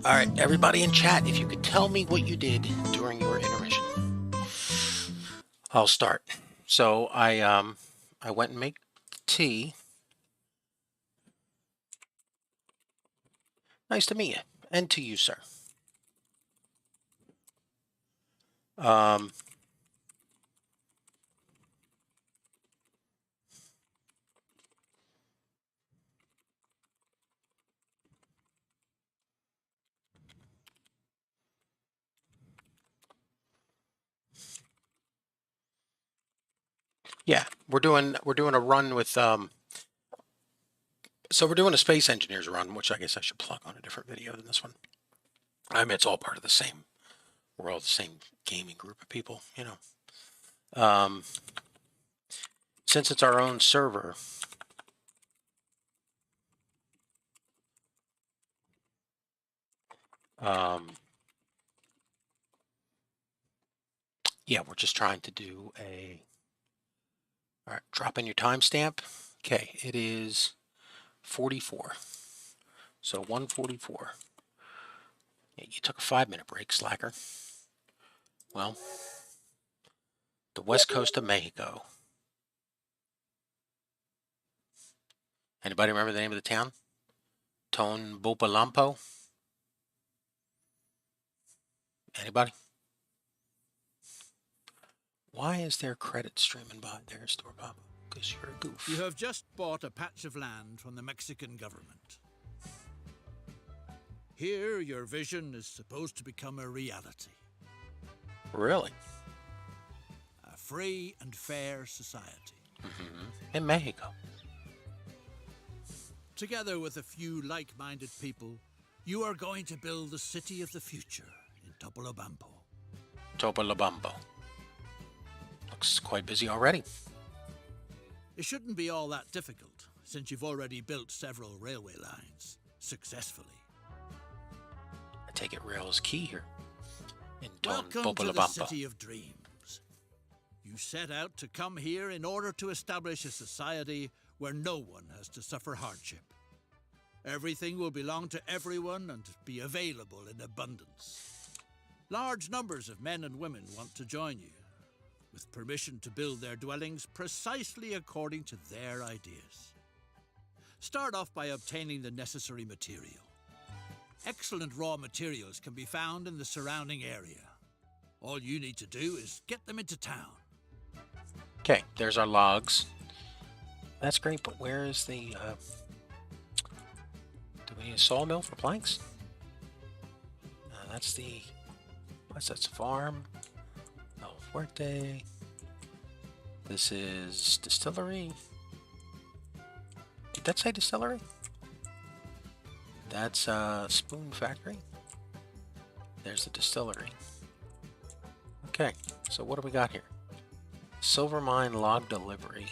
All right, everybody in chat, if you could tell me what you did during your intermission. I'll start. So I went and made tea. Nice to meet you, and to you, sir. Yeah, we're doing a run with so we're doing a space engineers run, which I guess I should plug on a different video than this one. I mean, it's all part of the same. We're all the same gaming group of people, you know. Since it's our own server, yeah, we're just trying to do a. All right, drop in your timestamp. Okay, it is 44. So 144. Yeah, you took a 5-minute break, slacker. Well, the west coast of Mexico. Anybody remember the name of the town? Tonbopalampo? Anybody? Why is there credit streaming by there, Store Bob? Because you're a goof. You have just bought a patch of land from the Mexican government. Here, your vision is supposed to become a reality. Really? A free and fair society. In Mexico. Together with a few like-minded people, you are going to build the city of the future in Topolobampo. Topolobampo. Looks quite busy already. It shouldn't be all that difficult, since you've already built several railway lines, successfully. I take it rail is key here. In Welcome to the City of Dreams. You set out to come here in order to establish a society where no one has to suffer hardship. Everything will belong to everyone and be available in abundance. Large numbers of men and women want to join you, with permission to build their dwellings precisely according to their ideas. Start off by obtaining the necessary material. Excellent raw materials can be found in the surrounding area. All you need to do is get them into town. Okay, there's our logs. That's great, but where is the... do we need a sawmill for planks? That's the... What's that? Farm. El Fuerte. This is distillery. Did that say distillery? That's spoon factory. There's the distillery. Okay, so what do we got here? Silver mine log delivery.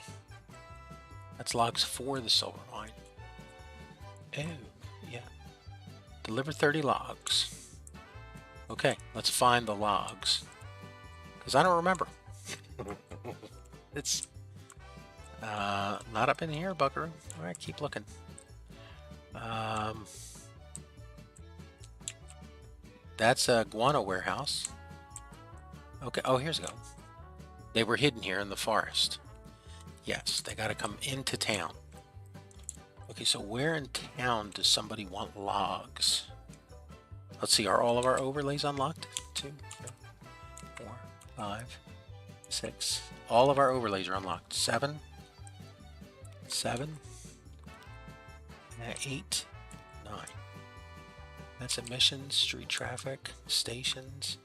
That's logs for the silver mine. Oh, yeah. Deliver 30 logs. Okay, let's find the logs. Because I don't remember. It's not up in here, buckaroo. Alright, keep looking. That's a guano warehouse. Okay, oh, here's a go. They were hidden here in the forest. Yes, they got to come into town. Okay, so where in town does somebody want logs? Let's see, are all of our overlays unlocked? 2, 3, 4, 5, 6. All of our overlays are unlocked. 7, 7, 8, 9. That's emissions, street traffic, stations,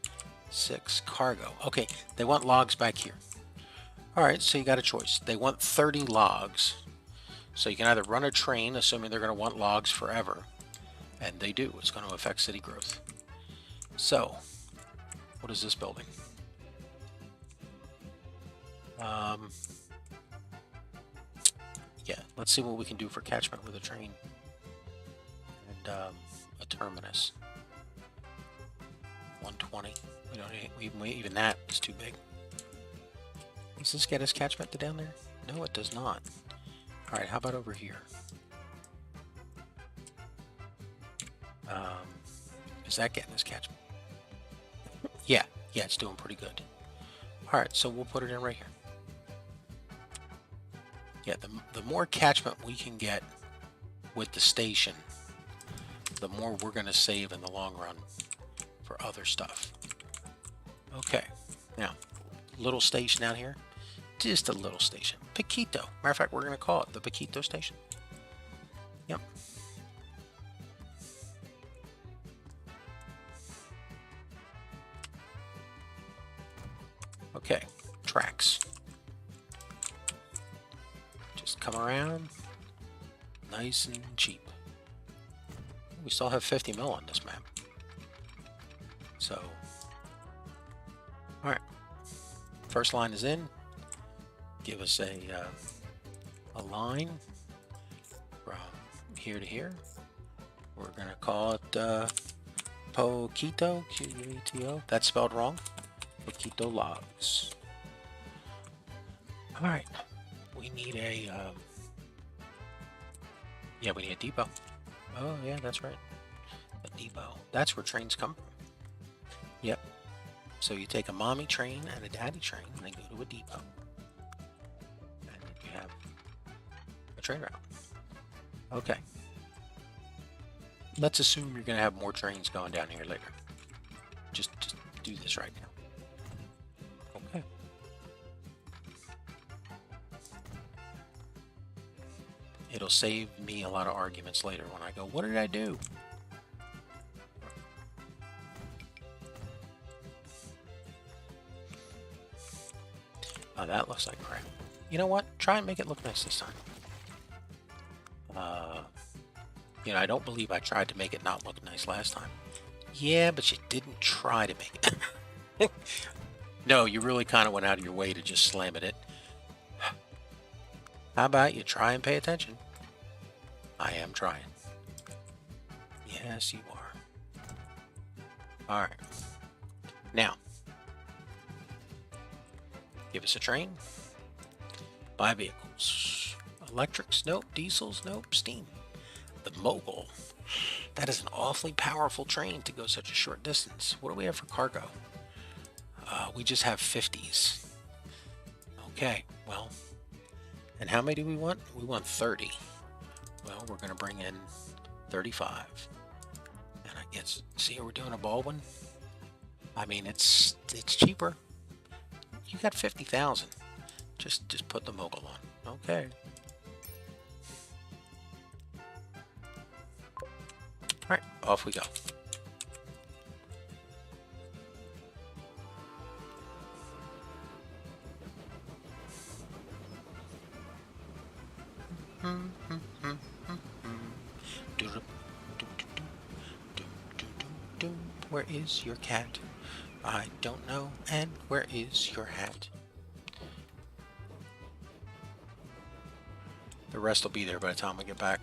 6, cargo. Okay, they want logs back here. Alright, so you got a choice. They want 30 logs. So you can either run a train, assuming they're going to want logs forever. And they do. It's going to affect city growth. So, what is this building? Yeah, let's see what we can do for catchment with a train. And a terminus. 120. We don't even that is too big. Does this get us catchment to down there? No, it does not. Alright, how about over here? Is that getting us catchment? Yeah, yeah, it's doing pretty good. All right, so we'll put it in right here. Yeah, the more catchment we can get with the station, the more we're going to save in the long run for other stuff. Okay, now, little station out here. Just a little station. Paquito. Matter of fact, we're going to call it the Paquito station. Yep. Okay, tracks. Just come around. Nice and cheap. We still have 50 mil on this map. So, alright. First line is in. Give us a line from here to here. We're going to call it Poquito, Q-U-E-T-O. That's spelled wrong. Poquito logs. Alright. We need a... yeah, we need a depot. Oh, yeah, that's right. A depot. That's where trains come from. Yep. So you take a mommy train and a daddy train and they go to a depot. And you have a train route. Okay. Let's assume you're going to have more trains going down here later. Just do this right now. Okay. It'll save me a lot of arguments later when I go, what did I do? Oh, that looks like crap. You know what? Try and make it look nice this time. You know, I don't believe I tried to make it not look nice last time. Yeah, but you didn't try to make it. No, you really kind of went out of your way to just slam it in. How about you try and pay attention? I am trying. Yes, you are. All right. Now, give us a train. Buy vehicles. Electrics? Nope. Diesels? Nope. Steam. The Mogul. That is an awfully powerful train to go such a short distance. What do we have for cargo? We just have 50s. Okay, well, and how many do we want? We want 30. Well, we're going to bring in 35. And I guess, see, we're doing a Baldwin. I mean, it's cheaper. You got 50,000. Just put the Mogul on. Okay. All right, off we go. Where is your cat? I don't know. And where is your hat? The rest will be there by the time we get back.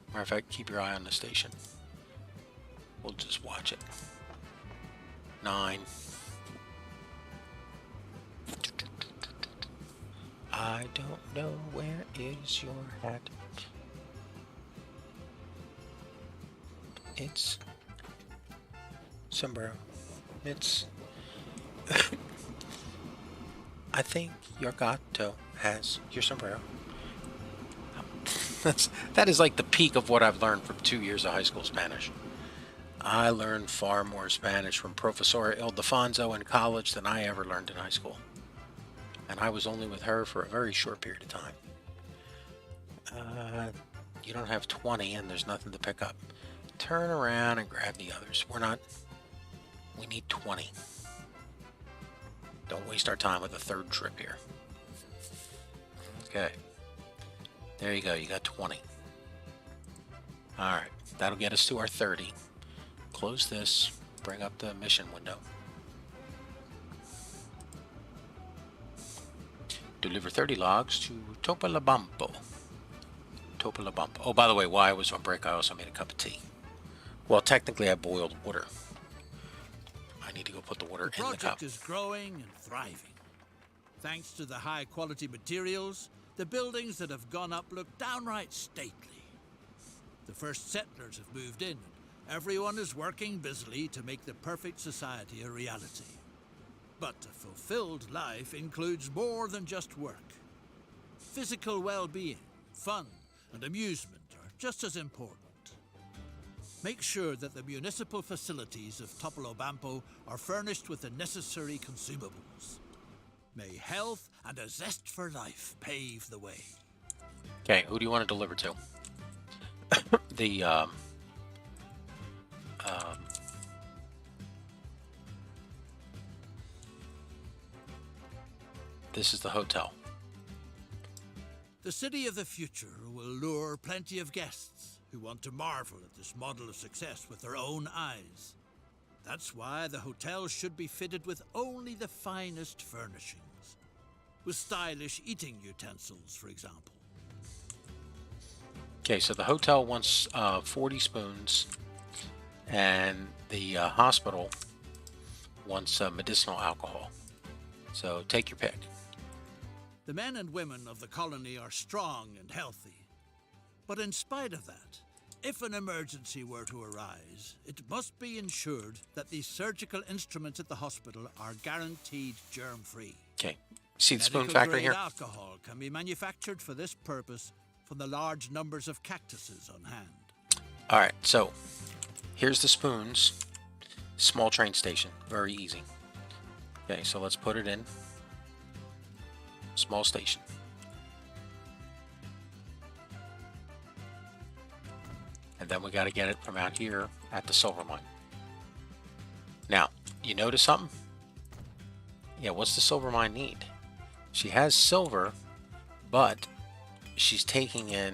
Matter of fact, keep your eye on the station. We'll just watch it. 9. I don't know, where is your hat? It's sombrero. It's I think your gato has your sombrero. That is like the peak of what I've learned from 2 years of high school Spanish. I learned far more Spanish from Professora Ildefonso in college than I ever learned in high school. And I was only with her for a very short period of time. You don't have 20 and there's nothing to pick up. Turn around and grab the others. We need 20. Don't waste our time with a third trip here. Okay. There you go, you got 20. Alright, that'll get us to our 30. Close this, bring up the mission window. Deliver 30 logs to Topolobampo. Topolobampo. Oh, by the way, while I was on break, I also made a cup of tea. Well, technically, I boiled water. I need to go put the water in the cup. The project is growing and thriving. Thanks to the high-quality materials, the buildings that have gone up look downright stately. The first settlers have moved in. Everyone is working busily to make the perfect society a reality. But a fulfilled life includes more than just work. Physical well-being, fun, and amusement are just as important. Make sure that the municipal facilities of Topolobampo are furnished with the necessary consumables. May health and a zest for life pave the way. Okay, who do you want to deliver to? The this is the hotel. The city of the future will lure plenty of guests who want to marvel at this model of success with their own eyes. That's why the hotel should be fitted with only the finest furnishings, with stylish eating utensils, for example. Okay, so the hotel wants 40 spoons, and the hospital wants medicinal alcohol. So take your pick. The men and women of the colony are strong and healthy. But in spite of that, if an emergency were to arise, it must be ensured that the surgical instruments at the hospital are guaranteed germ-free. Okay, see the spoon factory here? Alcohol can be manufactured for this purpose from the large numbers of cactuses on hand. All right, so here's the spoons. Small train station, very easy. Okay, so let's put it in. Small station. And then we got to get it from out here at the silver mine. Now, you notice something? Yeah, what's the silver mine need? She has silver, but she's taking in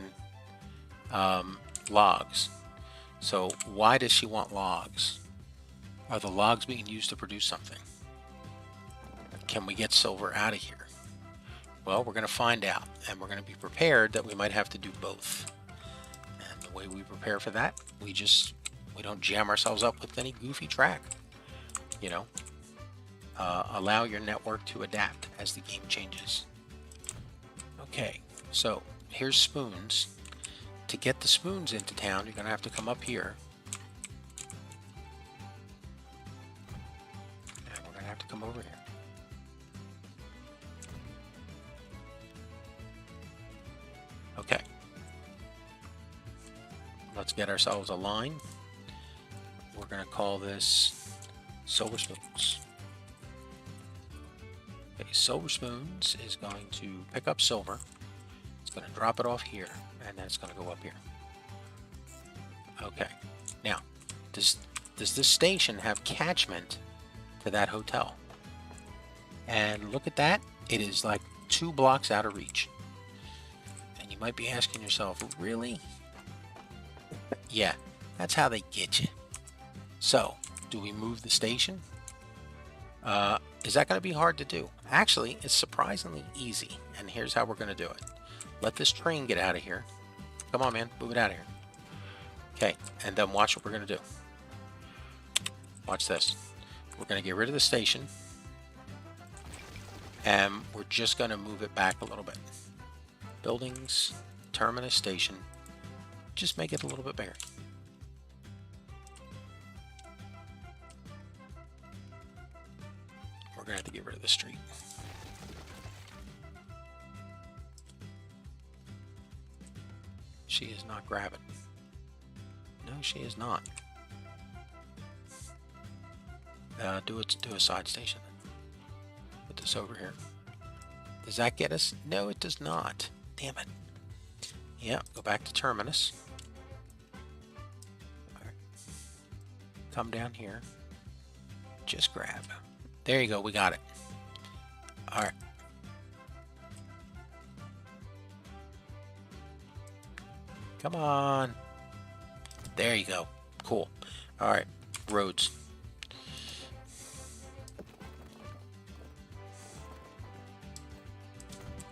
logs. So why does she want logs? Are the logs being used to produce something? Can we get silver out of here? Well, we're going to find out, and we're going to be prepared that we might have to do both. And the way we prepare for that, we don't jam ourselves up with any goofy track. You know, allow your network to adapt as the game changes. Okay, so here's spoons. To get the spoons into town, you're going to have to come up here. And we're going to have to come over here. Okay. Let's get ourselves a line. We're going to call this Silver Spoons. Okay, Silver Spoons is going to pick up silver. It's going to drop it off here, and then it's going to go up here. Okay. Now, does this station have catchment to that hotel? And look at that. It is like 2 blocks out of reach. And you might be asking yourself, really? Yeah, that's how they get you. So, do we move the station? Is that going to be hard to do? Actually, it's surprisingly easy. And here's how we're going to do it. Let this train get out of here. Come on, man. Move it out of here. Okay, and then watch what we're going to do. Watch this. We're going to get rid of the station. And we're just going to move it back a little bit. Buildings, terminus station. Just make it a little bit bigger. We're going to have to get rid of the street. She is not grabbing. No, she is not. Do a side station. Put this over here. Does that get us? No, it does not. Damn it. Yeah, go back to terminus. All right. Come down here. Just grab. There you go. We got it. All right. Come on. There you go. Cool. All right. Roads.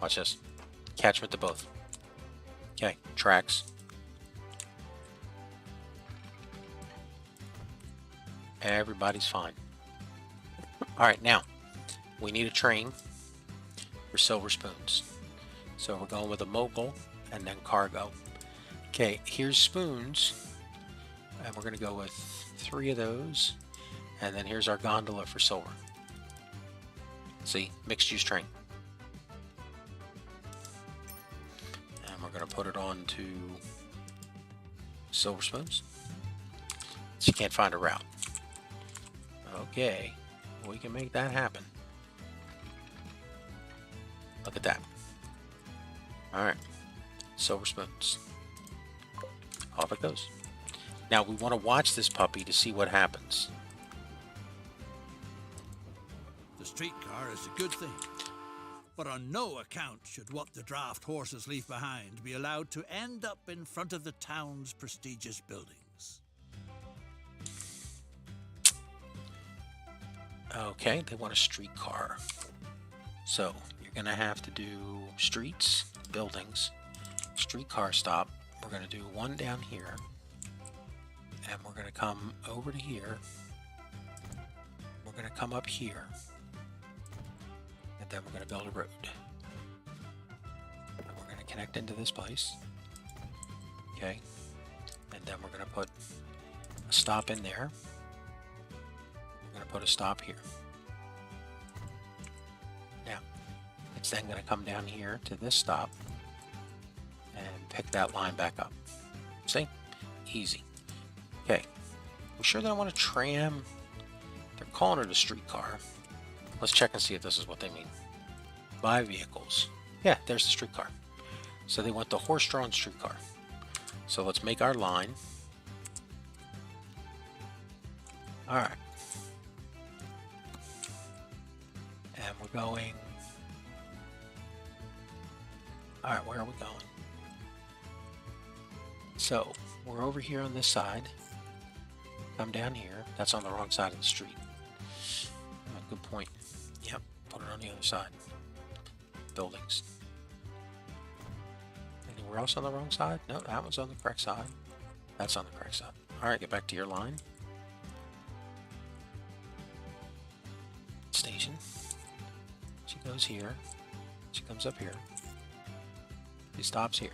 Watch this. Catchment to both. Okay. Tracks. Everybody's fine. All right. Now, we need a train for Silver Spoons. So we're going with a mogul and then cargo. Okay, here's spoons. And we're going to go with 3 of those. And then here's our gondola for silver. See, mixed use train. And we're going to put it on to silver spoons. So you can't find a route. Okay, we can make that happen. Look at that. Alright, silver spoons. Off it goes. Now we want to watch this puppy to see what happens. The streetcar is a good thing, but on no account should what the draft horses leave behind be allowed to end up in front of the town's prestigious buildings. Okay, they want a streetcar. So you're going to have to do streets, buildings, streetcar stop. We're going to do one down here. And we're going to come over to here. We're going to come up here. And then we're going to build a road. And we're going to connect into this place. Okay. And then we're going to put a stop in there. We're going to put a stop here. Now, it's then going to come down here to this stop and pick that line back up. See? Easy. Okay. We sure they don't want a tram? They're calling it a streetcar. Let's check and see if this is what they mean. Buy vehicles. Yeah, there's the streetcar. So they want the horse-drawn streetcar. So let's make our line. Alright. And we're going... Alright, where are we going? So, we're over here on this side. Come down here. That's on the wrong side of the street. Oh, good point. Yep, put it on the other side. Buildings. Anywhere else on the wrong side? No, that one's on the correct side. That's on the correct side. Alright, get back to your line. Station. She goes here. She comes up here. She stops here.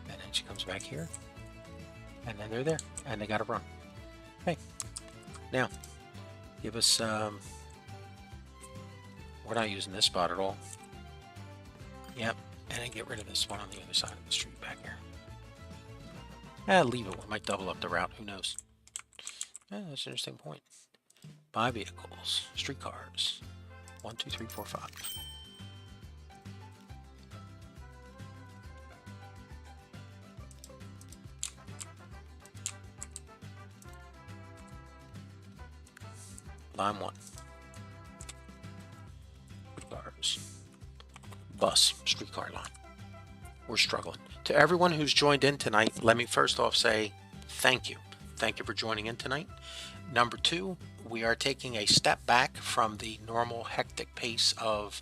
And then she comes back here. And then they're there. And they gotta run. Okay. Now, give us, we're not using this spot at all. Yep. And then get rid of this one on the other side of the street back here. Leave it. We might double up the route. Who knows? That's an interesting point. Buy vehicles. Streetcars. 1, 2, 3, 4, 5. Line 1. Streetcars. Bus. Streetcar line. We're struggling. To everyone who's joined in tonight, let me first off say thank you. Thank you for joining in tonight. Number 2, we are taking a step back from the normal hectic pace of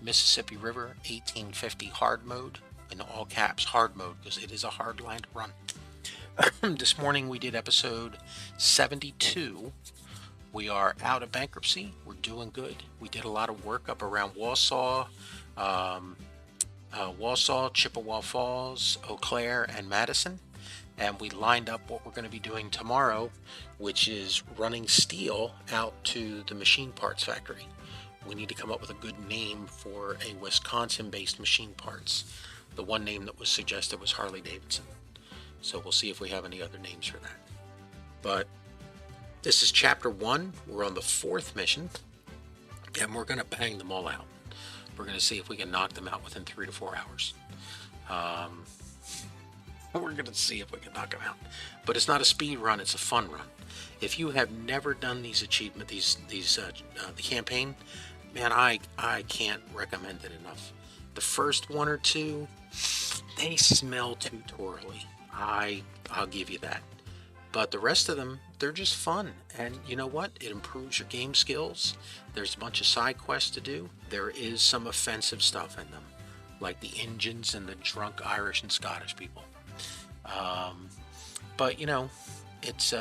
Mississippi River 1850 hard mode, in all caps hard mode, because it is a hard line to run. This morning we did episode 72. We are out of bankruptcy. We're doing good. We did a lot of work up around Wausau, Chippewa Falls, Eau Claire, and Madison. And we lined up what we're going to be doing tomorrow, which is running steel out to the machine parts factory. We need to come up with a good name for a Wisconsin-based machine parts. The one name that was suggested was Harley Davidson. So we'll see if we have any other names for that. But this is chapter 1. We're on the 4th mission, and we're going to bang them all out. We're going to see if we can knock them out within 3 to 4 hours. We're going to see if we can knock them out. But it's not a speed run, it's a fun run. If you have never done these achievements, the campaign, man, I can't recommend it enough. The first 1 or 2, they smell tutorially. I'll give you that. But the rest of them, they're just fun. And you know what? It improves your game skills. There's a bunch of side quests to do. There is some offensive stuff in them, like the Indians and the drunk Irish and Scottish people. But you know, it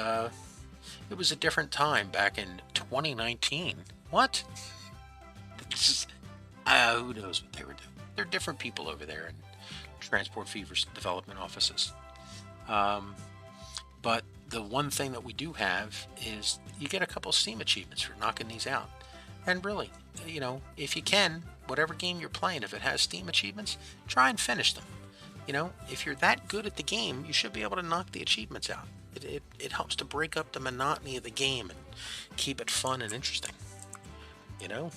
was a different time back in 2019. What? Who knows what they were doing? They're different people over there in Transport Fever's development offices. But the one thing that we do have is you get a couple Steam achievements for knocking these out. And really, you know, if you can, whatever game you're playing, if it has Steam achievements, try and finish them. You know, if you're that good at the game, you should be able to knock the achievements out. It helps to break up the monotony of the game and keep it fun and interesting. You know?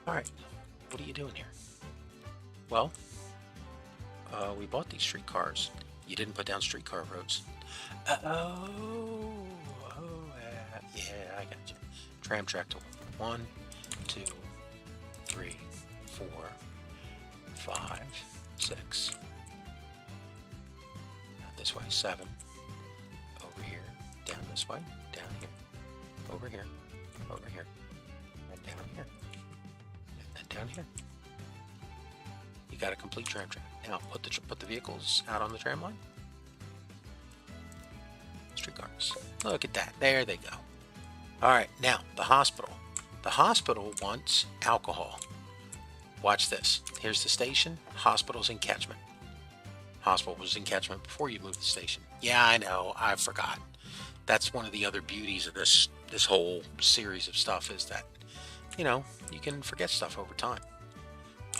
Alright, what are you doing here? Well, we bought these streetcars. You didn't put down streetcar roads. Yeah, I got you. Tram track to 1, 2, 3, 4, 5, 6. Not this way, 7. Over here, down this way, down here, over here, and down here, and then down here. You got a complete tram track. Now put the vehicles out on the tram line. Streetcars. Look at that. There they go. All right. Now the hospital. The hospital wants alcohol. Watch this. Here's the station. Hospital's in catchment. Hospital was in catchment before you moved the station. Yeah, I know. I forgot. That's one of the other beauties of this whole series of stuff is that, you know, you can forget stuff over time.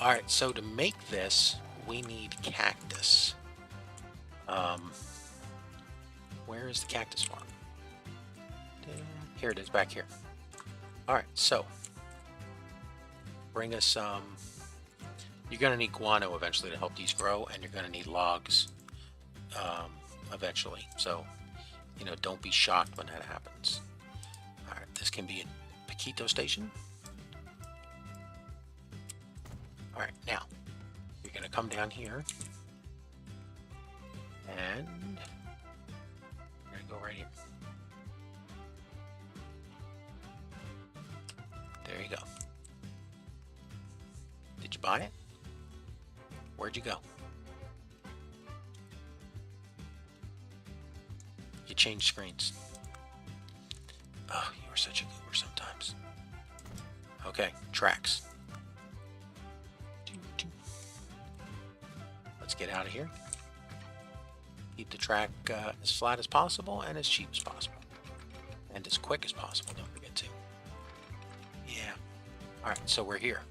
All right, so to make this, we need cactus. Where is the cactus farm? Here it is, back here. All right, so bring us you're going to need guano eventually to help these grow, and you're going to need logs eventually. So, you know, don't be shocked when that happens. All right, this can be a Paquito station. All right, now you're going to come down here, and you're going to go right here. There you go. Did you buy it? Where'd you go? You changed screens. Oh, you are such a goober sometimes. Okay, tracks. Let's get out of here. Keep the track as flat as possible and as cheap as possible. And as quick as possible, don't forget to. Yeah. Alright, so we're here.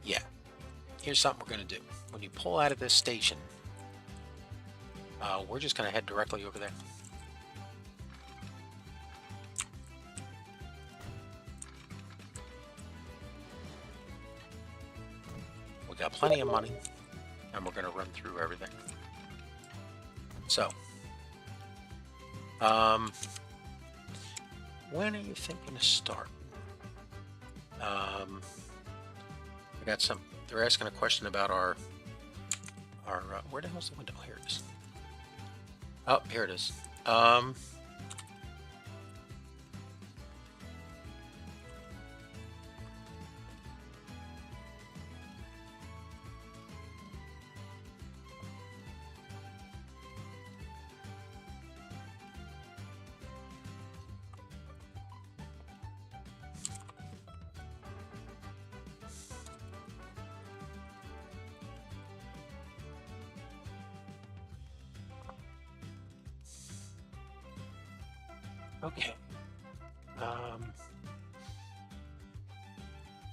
Yeah. Here's something we're going to do. When you pull out of this station, we're just going to head directly over there. We got plenty of money, and we're going to run through everything. So, when are you thinking of starting? I got some. They're asking a question about our where the hell's the window? Here it is. Oh, here it is. Okay.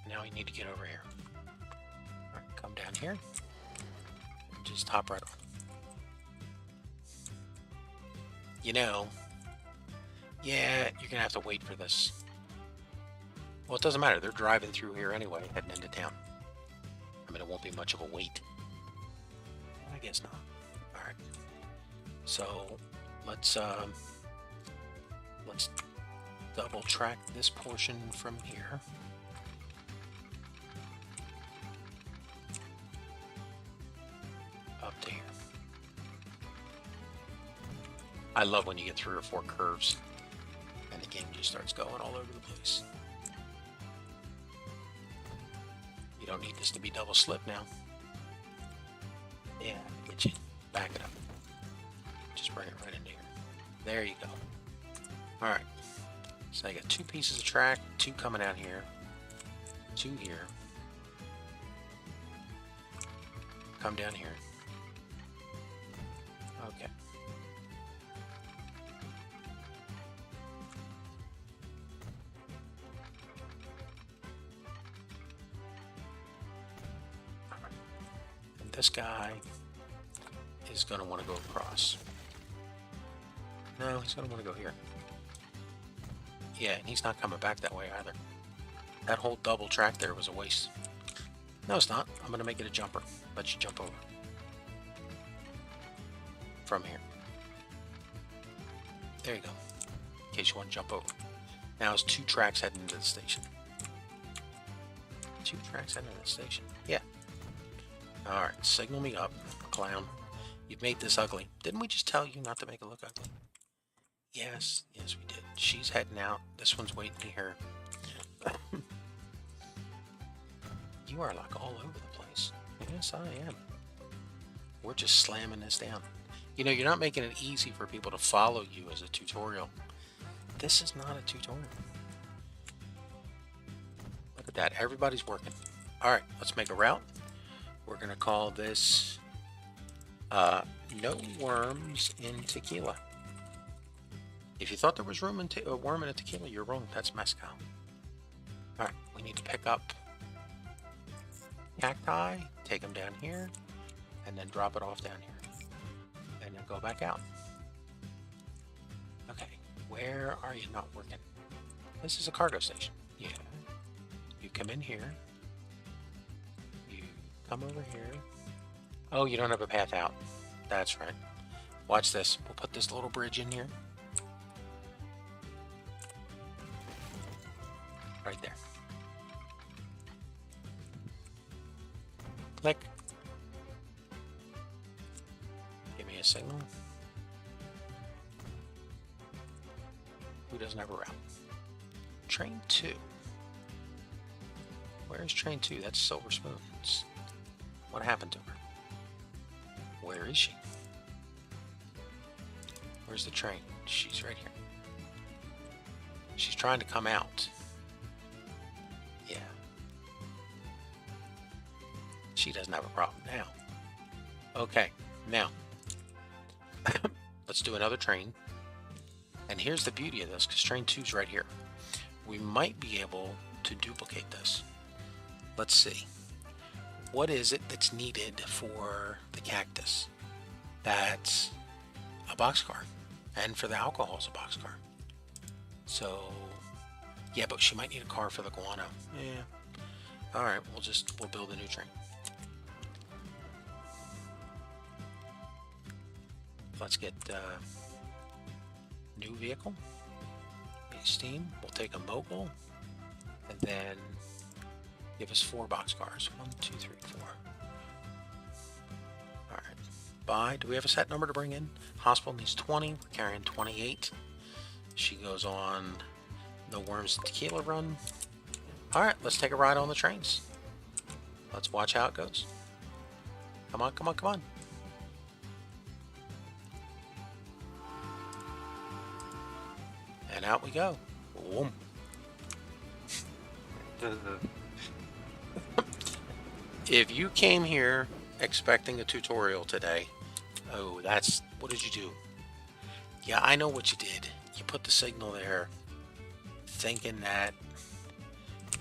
Now we need to get over here. All right, come down here. And just hop right on. You know, yeah, you're gonna have to wait for this. Well, it doesn't matter. They're driving through here anyway, heading into town. I mean, it won't be much of a wait. I guess not. All right. So let's double track this portion from here. Up to here. I love when you get 3 or 4 curves and the game just starts going all over the place. You don't need this to be double slip now. Yeah, get you. Back it up. Just bring it right into here. There you go. Alright. So I got 2 pieces of track, 2 coming out here, 2 here. Come down here. Okay. this guy is going to want to go across. No, he's going to want to go here. Yeah, and he's not coming back that way either. That whole double track there was a waste. No, it's not. I'm going to make it a jumper. Let you jump over. From here. There you go. In case you want to jump over. Now it's 2 tracks heading into the station. 2 tracks heading into the station. Yeah. Alright, signal me up, clown. You've made this ugly. Didn't we just tell you not to make it look ugly? Yes, yes we did. She's heading out. This one's waiting here. You are like all over the place. Yes, I am. We're just slamming this down. You know, you're not making it easy for people to follow you as a tutorial. This is not a tutorial. Look at that. Everybody's working. Alright, let's make a route. We're going to call this No Worms in Tequila. If you thought there was room in a worm in a tequila, you're wrong. That's mezcal. Alright, we need to pick up cacti, take them down here, and then drop it off down here. And then go back out. Okay, where are you not working? This is a cargo station. Yeah. You come in here. You come over here. Oh, you don't have a path out. That's right. Watch this. We'll put this little bridge in here. Right there. Click. Give me a signal. Who doesn't have a route? Train 2. Where's train 2? That's Silver Spoons. What happened to her? Where is she? Where's the train? She's right here. She's trying to come out. Yeah. She doesn't have a problem now. Okay, now. Let's do another train. And here's the beauty of this, because train 2's right here. We might be able to duplicate this. Let's see. What is it that's needed for the cactus? That's a boxcar. And for the alcohol is a boxcar. So, yeah, but she might need a car for the guano. Yeah. Alright, we'll build a new train. Let's get new vehicle. Steam. We'll take a mogul. And then give us 4 boxcars. 1, 2, 3, 4. Alright. Buy. Do we have a set number to bring in? Hospital needs 20. We're carrying 28. She goes on the Worms and Tequila run. Alright, let's take a ride on the trains. Let's watch how it goes. Come on, come on, come on. And out we go. Boom. If you came here expecting a tutorial today, oh, what did you do? Yeah, I know what you did. You put the signal there thinking that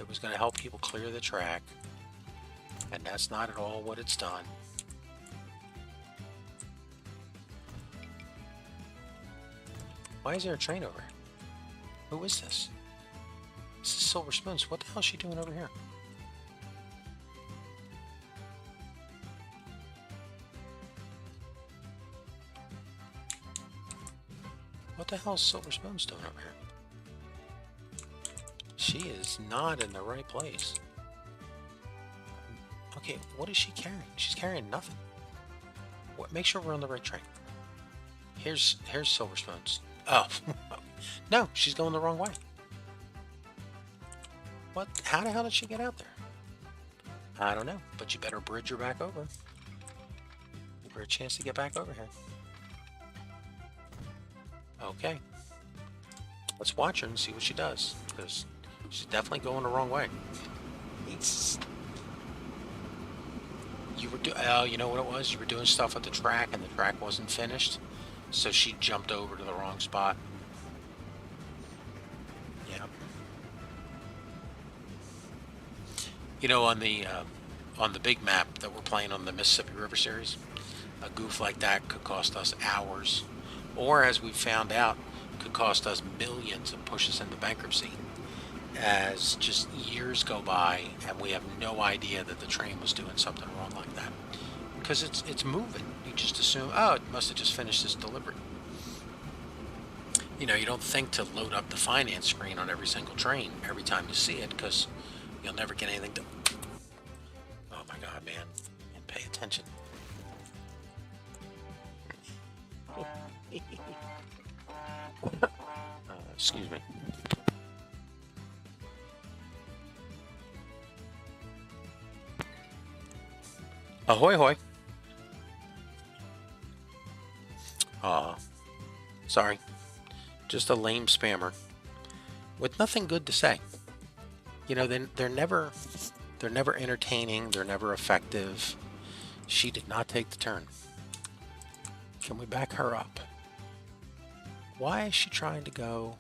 it was going to help people clear the track, and that's not at all what it's done. Why is there a train over here? Who is this? This is Silver Spoons. What the hell is she doing over here? What the hell is Silver Spoons doing over here? She is not in the right place. Okay, what is she carrying? She's carrying nothing. What? Make sure we're on the right train. Here's Silver Spoons. Oh, no, she's going the wrong way. What? How the hell did she get out there? I don't know, but you better bridge her back over. Give her a chance to get back over here. Okay. Let's watch her and see what she does, because she's definitely going the wrong way. You know what it was? You were doing stuff with the track, and the track wasn't finished, so she jumped over to the wrong spot. Yep. You know, on the on the big map that we're playing on the Mississippi River series, a goof like that could cost us hours, or as we found out, could cost us millions and push us into bankruptcy as just years go by and we have no idea that the train was doing something wrong like that. Because it's moving. You just assume, oh, it must have just finished this delivery. You know, you don't think to load up the finance screen on every single train every time you see it, because you'll never get anything done. Oh my God, man. And pay attention. Excuse me. Ahoy hoy. Sorry. Just a lame spammer with nothing good to say. You know, they're never entertaining, they're never effective. She did not take the turn. Can we back her up? Why is she trying to go?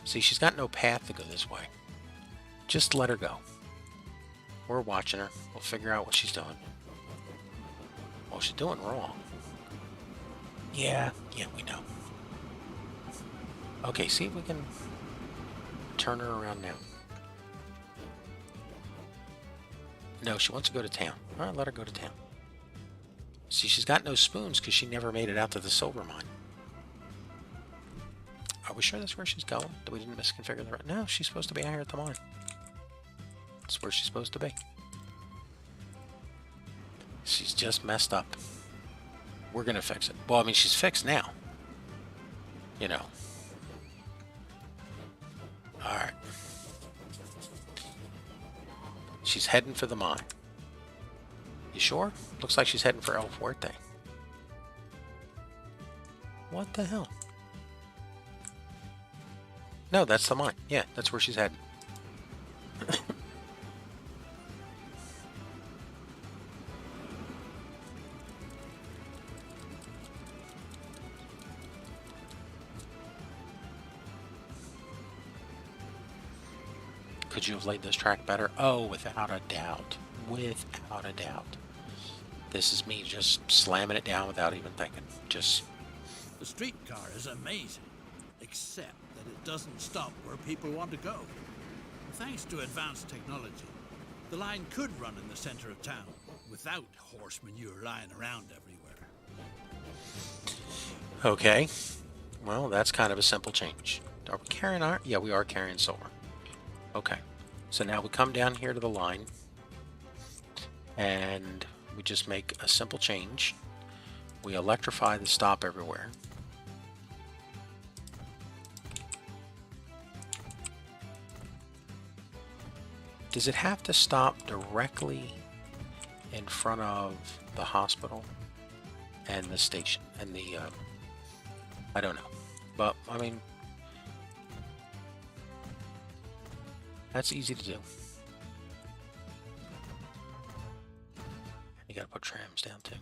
See, she's got no path to go this way. Just let her go. We're watching her. We'll figure out what she's doing. Well, she's doing wrong. Yeah, we know. Okay, see if we can turn her around now. No, she wants to go to town. All right, let her go to town. See, she's got no spoons because she never made it out to the silver mine. Are we sure that's where she's going? That we didn't misconfigure the right? No, she's supposed to be out here at the mine. That's where she's supposed to be. She's just messed up. We're gonna fix it. Well, I mean, she's fixed now. You know. Alright. She's heading for the mine. You sure? Looks like she's heading for El Fuerte. What the hell? No, that's the mine. Yeah, that's where she's heading. Could you have laid this track better? Oh, without a doubt. Without a doubt. This is me just slamming it down without even thinking. Just... The streetcar is amazing, except that it doesn't stop where people want to go. Thanks to advanced technology, the line could run in the center of town without horse manure lying around everywhere. Okay. Well, that's kind of a simple change. Are we carrying iron? Yeah, we are carrying silver. Okay. So now we come down here to the line and we just make a simple change. We electrify the stop everywhere. Does it have to stop directly in front of the hospital and the station and the, I don't know, but I mean, that's easy to do. You gotta put trams down too.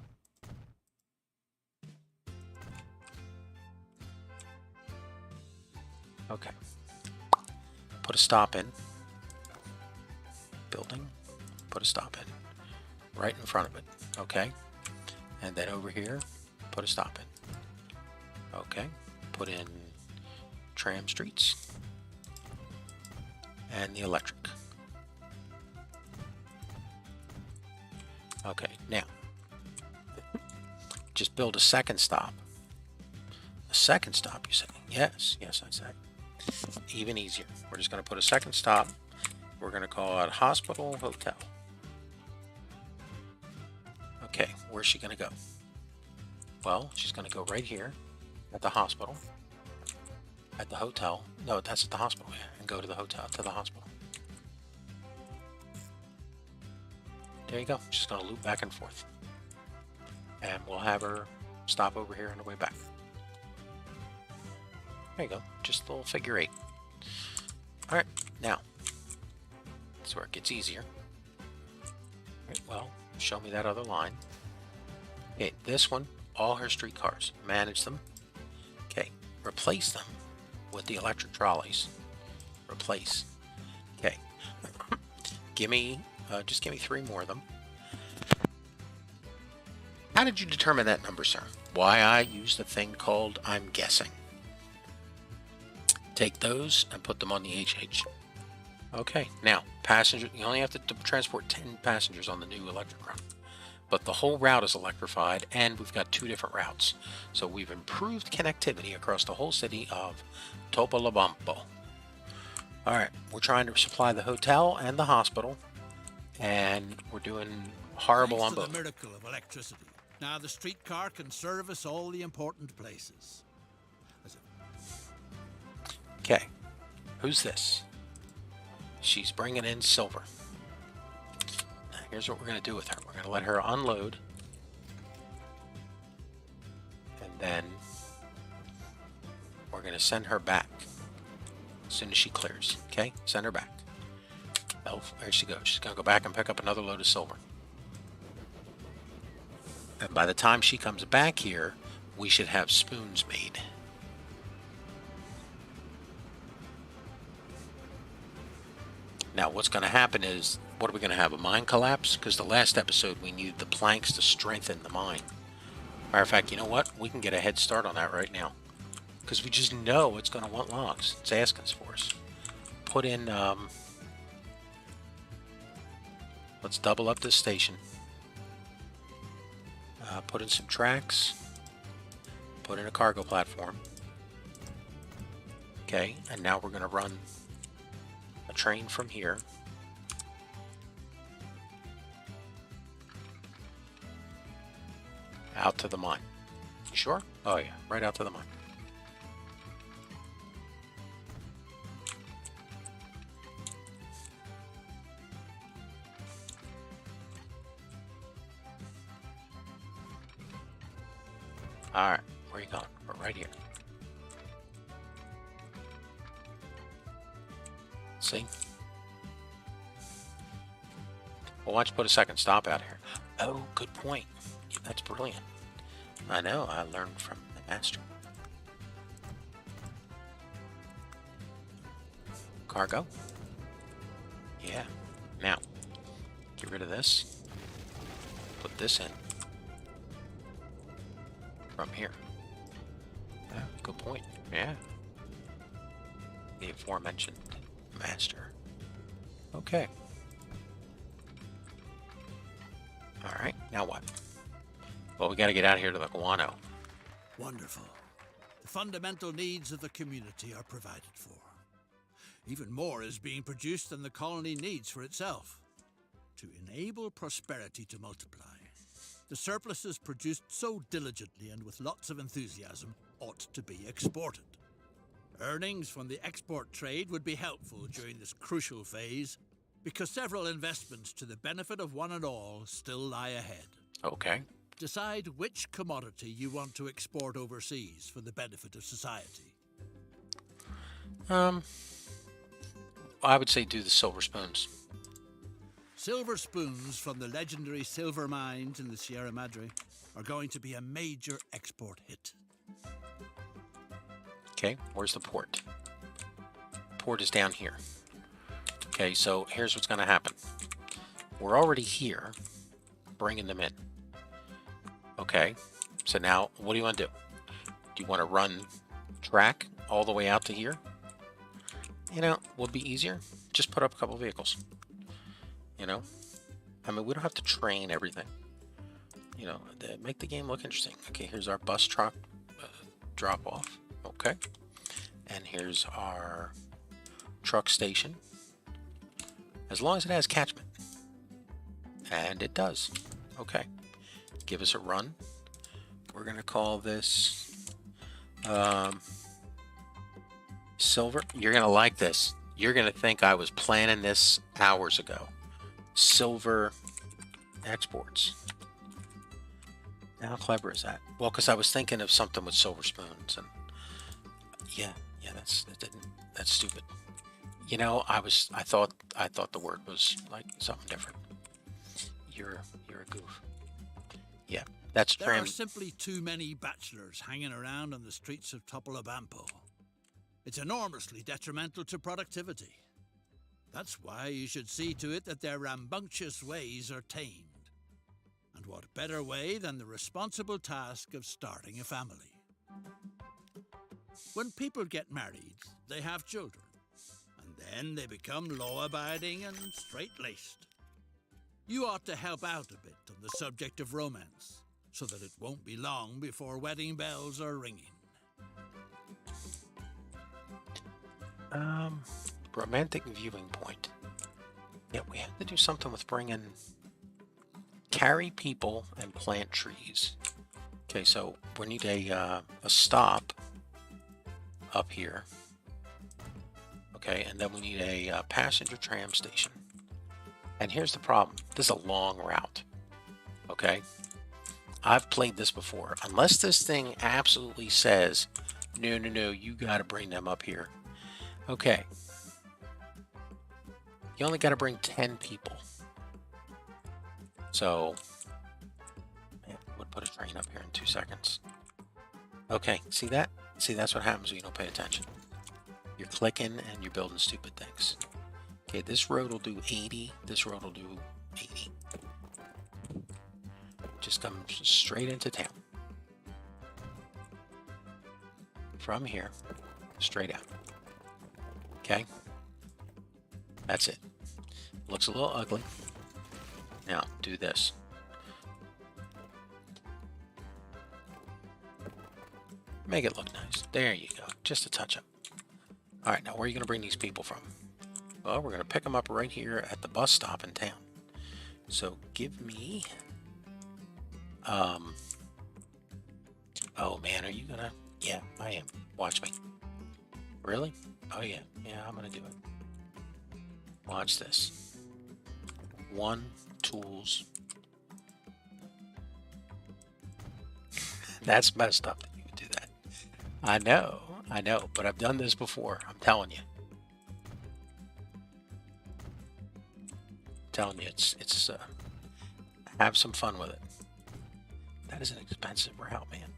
Okay. Put a stop in. Building. Put a stop in. Right in front of it. Okay. And then over here, put a stop in. Okay. Put in tram streets. And the electric. Okay, now, just build a second stop. A second stop, you say? Yes, I said. Even easier. We're just going to put a second stop. We're going to call it Hospital Hotel. Okay, where's she going to go? Well, she's going to go right here at the hospital. At the hotel. No, that's at the hospital. Yeah, and go to the hotel, to the hospital. There you go. She's going to loop back and forth. And we'll have her stop over here on the way back. There you go. Just a little figure eight. Alright, now. That's where it gets easier. Alright, well, show me that other line. Okay, this one, all her streetcars. Manage them. Okay, replace them with the electric trolleys. Replace. Okay. just give me 3 more of them. How did you determine that number, sir? Why, I used a thing called I'm guessing. Take those and put them on the HH. Okay, now, passenger, you only have to transport 10 passengers on the new electric route. But the whole route is electrified, and we've got 2 different routes. So we've improved connectivity across the whole city of Topolobampo. Alright, we're trying to supply the hotel and the hospital, and we're doing horrible on both. Thanks to the miracle of electricity, now the streetcar can service all the important places. Okay, who's this? She's bringing in silver. Now, here's what we're going to do with her. We're going to let her unload. And then we're going to send her back as soon as she clears. Okay, send her back. Oh, there she goes. She's going to go back and pick up another load of silver. And by the time she comes back here, we should have spoons made. Now, what's going to happen is, what are we going to have, a mine collapse? Because the last episode, we needed the planks to strengthen the mine. Matter of fact, you know what? We can get a head start on that right now. Because we just know it's going to want logs. It's asking us for us. Put in, let's double up this station. Put in some tracks. Put in a cargo platform. Okay, and now we're going to run a train from here out to the mine. You sure? Oh yeah, right out to the mine. Alright, where are you going? We're right here. See? Well, why don't you put a second stop out here? Oh, good point. That's brilliant. I know, I learned from the master. Cargo? Yeah. Now, get rid of this. Put this in. From here. Yeah, good point. Yeah. The aforementioned master. Okay. Alright, now what? Well, we gotta get out here to the guano. Wonderful. The fundamental needs of the community are provided for. Even more is being produced than the colony needs for itself. To enable prosperity to multiply, the surpluses produced so diligently and with lots of enthusiasm ought to be exported. Earnings from the export trade would be helpful during this crucial phase, because several investments to the benefit of one and all still lie ahead. Okay. Decide which commodity you want to export overseas for the benefit of society. I would say do the silver spoons. Silver spoons from the legendary silver mines in the Sierra Madre are going to be a major export hit. Okay, where's the port? Port is down here. Okay, so here's what's going to happen. We're already here, bringing them in. Okay, so now what do you want to do? Do you want to run track all the way out to here? You know, would be easier. Just put up a couple vehicles. You know, I mean, we don't have to train everything. You know, make the game look interesting. Okay, here's our bus truck drop off. Okay, and here's our truck station. As long as it has catchment, and it does. Okay, give us a run. We're gonna call this silver. You're gonna like this. You're gonna think I was planning this hours ago. Silver exports. How clever is that? Well, because I was thinking of something with silver spoons, and yeah, that's stupid. You know, I thought the word was like something different. You're a goof. Yeah, that's There are simply too many bachelors hanging around on the streets of Topolobampo. It's enormously detrimental to productivity. That's why you should see to it that their rambunctious ways are tamed. And what better way than the responsible task of starting a family? When people get married, they have children, and then they become law-abiding and straight-laced. You ought to help out a bit on the subject of romance, so that it won't be long before wedding bells are ringing. Romantic viewing point. Yeah, we have to do something with bringing... Carry people and plant trees. Okay, so we need a stop up here. Okay, and then we need a passenger tram station. And here's the problem. This is a long route. Okay? I've played this before. Unless this thing absolutely says, no, no, no, you got to bring them up here. Okay. You only got to bring 10 people. So, man, would put a train up here in 2 seconds. Okay, see that? See, that's what happens when you don't pay attention. You're clicking and you're building stupid things. Okay, this road will do 80. This road will do 80. Just come straight into town. From here, straight out. Okay? That's it. Looks a little ugly. Now, do this. Make it look nice. There you go. Just a touch up. All right, now where are you going to bring these people from? Well, we're going to pick them up right here at the bus stop in town. So give me... Oh, man, are you going to... Yeah, I am. Watch me. Really? Oh, yeah. Yeah, I'm going to do it. Watch this. 1, tools. That's messed up that you would do that. I know, but I've done this before. I'm telling you. It's have some fun with it. That is an expensive route, man.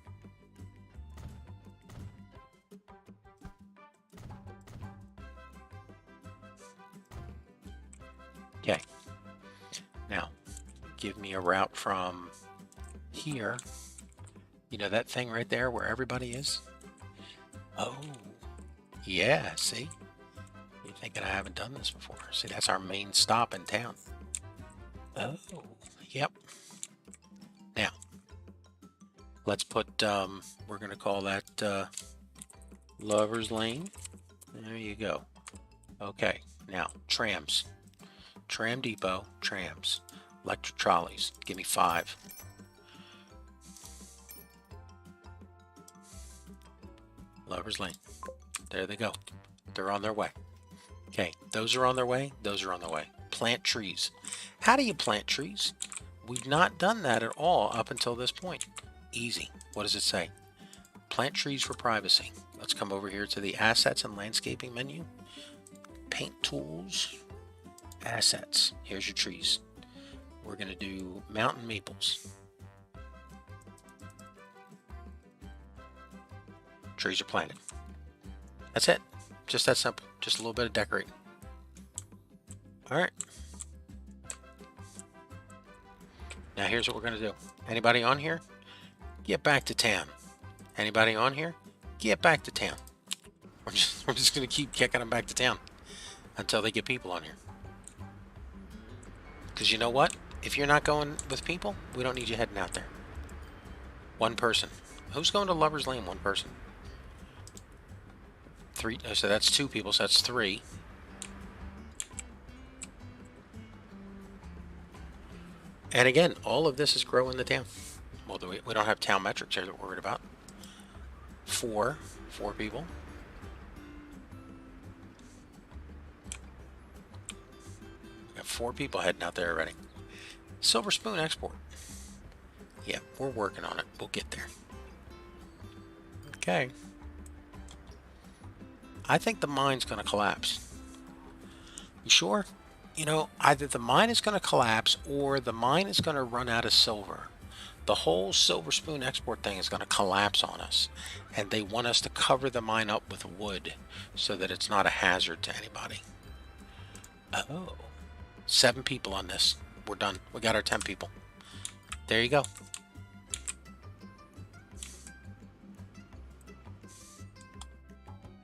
Okay. Now, give me a route from here. You know that thing right there where everybody is? Oh, yeah, see? You're thinking I haven't done this before. See, that's our main stop in town. Oh, yep. Now, let's put, we're going to call that Lover's Lane. There you go. Okay, now, trams. Tram depot, trams. Electric trolleys, give me 5. Lover's Lane. There they go. They're on their way. Okay, those are on their way. Those are on their way. Plant trees. How do you plant trees? We've not done that at all up until this point. Easy. What does it say? Plant trees for privacy. Let's come over here to the Assets and Landscaping menu. Paint tools. Assets. Here's your trees. We're going to do mountain maples. Trees are planted. That's it. Just that simple. Just a little bit of decorating. All right. Now here's what we're going to do. Anybody on here? Get back to town. Anybody on here? Get back to town. We're just going to keep kicking them back to town until they get people on here. Because you know what? If you're not going with people, we don't need you heading out there. One person. Who's going to Lover's Lane? One person. 3. So that's 2 people. So that's 3. And again, all of this is growing the town. Well, we don't have town metrics here that we're worried about. 4 people. We got 4 people heading out there already. Silver Spoon Export. Yeah, we're working on it. We'll get there. Okay. I think the mine's going to collapse. You sure? You know, either the mine is going to collapse or the mine is going to run out of silver. The whole Silver Spoon Export thing is going to collapse on us. And they want us to cover the mine up with wood so that it's not a hazard to anybody. Oh, 7 people on this. We're done. We got our 10 people. There you go.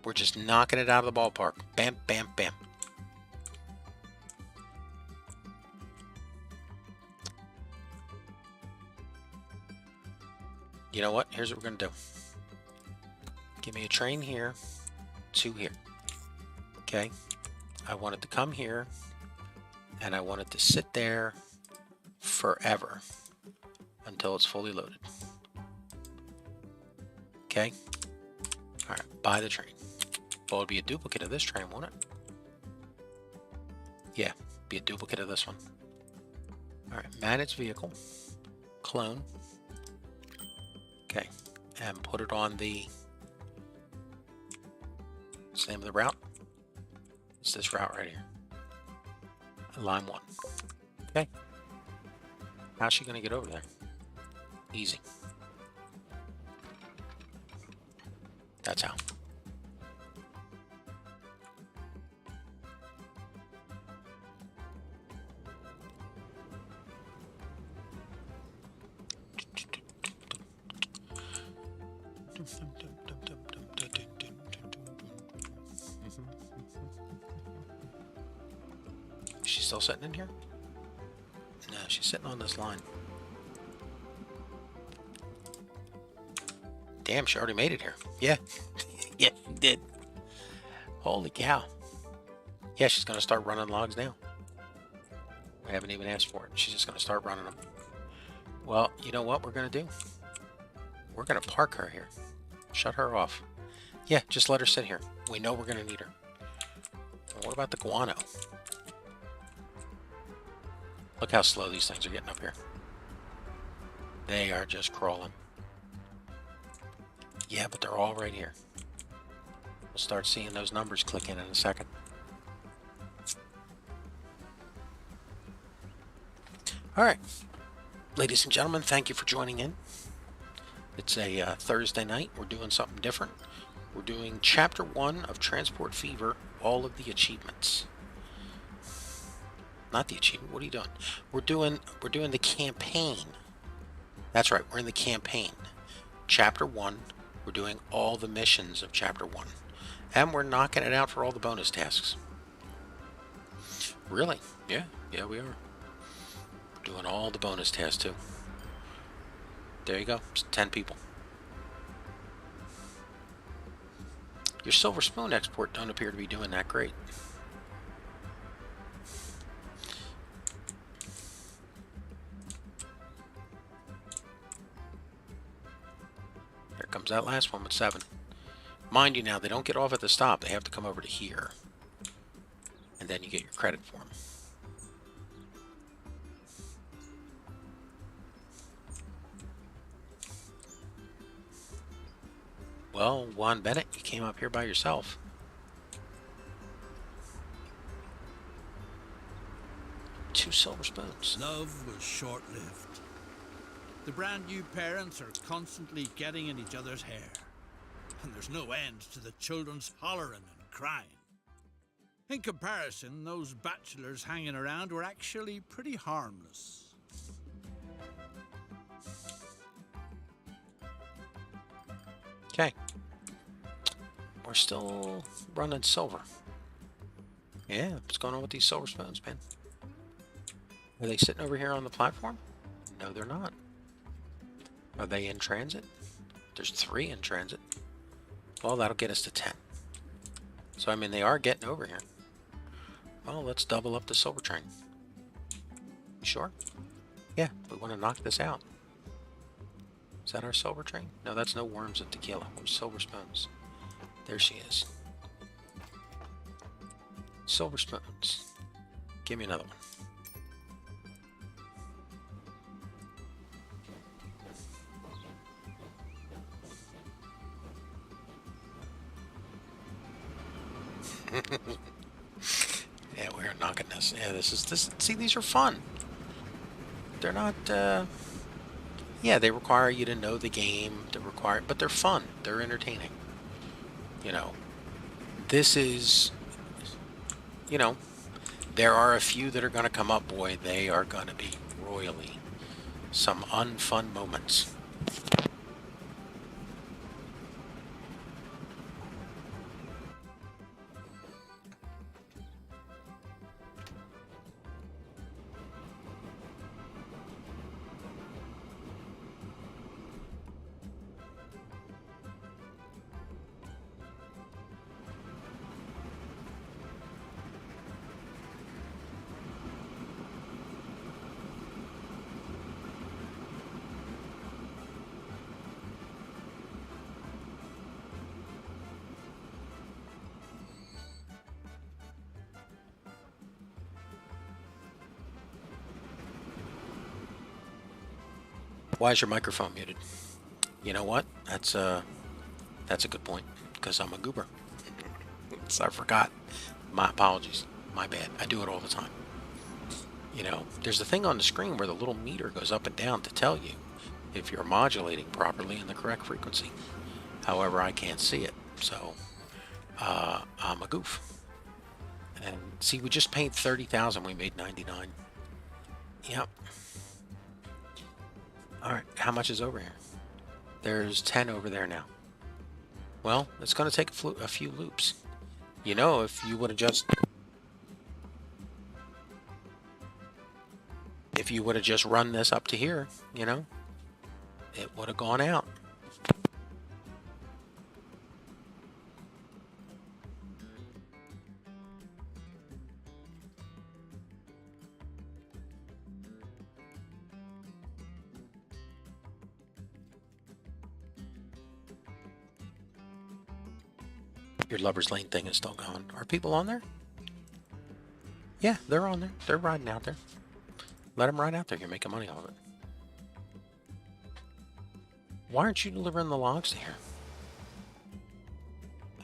We're just knocking it out of the ballpark. Bam, bam, bam. You know what? Here's what we're going to do. Give me a train here, 2 here. Okay? I want it to come here, and I want it to sit there forever until it's fully loaded. Okay? Alright, buy the train. Well, it'll be a duplicate of this train, won't it? Yeah, be a duplicate of this one. Alright, manage vehicle. Clone. Okay, and put it on the... What's the name of the route? It's this route right here. Line 1. Okay. How's she going to get over there? Easy. That's how. She's still sitting in here? No, she's sitting on this line. Damn, she already made it here. Yeah. Yeah, she did. Holy cow. Yeah, she's going to start running logs now. I haven't even asked for it. She's just going to start running them. Well, you know what we're going to do? We're going to park her here. Shut her off. Yeah, just let her sit here. We know we're going to need her. And what about the guano? Look how slow these things are getting up here. They are just crawling. Yeah, but they're all right here. We'll start seeing those numbers click in a second. All right. Ladies and gentlemen, thank you for joining in. It's a Thursday night. We're doing something different. We're doing Chapter 1 of Transport Fever, all of the achievements. Not the achievement. What are you doing? We're doing the campaign. That's right. We're in the campaign. Chapter 1. We're doing all the missions of Chapter 1. And we're knocking it out for all the bonus tasks. Really? Yeah. Yeah, we are. We're doing all the bonus tasks, too. There you go. It's 10 people. Your Silver Spoon export don't appear to be doing that great. Here comes that last one with 7. Mind you now, they don't get off at the stop. They have to come over to here. And then you get your credit for them. Well, Juan Bennett, you came up here by yourself. Two silver spoons. Love was short-lived. The brand new parents are constantly getting in each other's hair. And there's no end to the children's hollering and crying. In comparison, those bachelors hanging around were actually pretty harmless. Okay. We're still running silver. Yeah, what's going on with these silver spoons, man? Are they sitting over here on the platform? No, they're not. Are they in transit? There's 3 in transit. Well, that'll get us to 10. So, I mean, they are getting over here. Well, let's double up the silver train. You sure? Yeah, we want to knock this out. Is that our silver train? No, that's no worms and tequila. We're silver spoons. There she is. Silver spoons. Give me another one. Yeah, we're knocking this. Yeah, this. See, these are fun. They're not. Yeah, they require you to know the game. But they're fun. They're entertaining. You know, this is. You know, There are a few that are going to come up, boy. They are going to be royally some unfun moments. Why is your microphone muted? You know what? That's a good point, because I'm a goober. So I forgot. My apologies. My bad. I do it all the time. You know, there's a thing on the screen where the little meter goes up and down to tell you if you're modulating properly in the correct frequency. However, I can't see it, so I'm a goof. And see, we just paid 30,000. We made 99. Yep. All right. How much is over here? There's 10 over there now. Well, it's going to take a few loops. You know, if you would have just run this up to here, you know, it would have gone out. Your Lover's Lane thing is still going. Are people on there? Yeah, they're on there. They're riding out there. Let them ride out there. You're making money off of it. Why aren't you delivering the logs to here?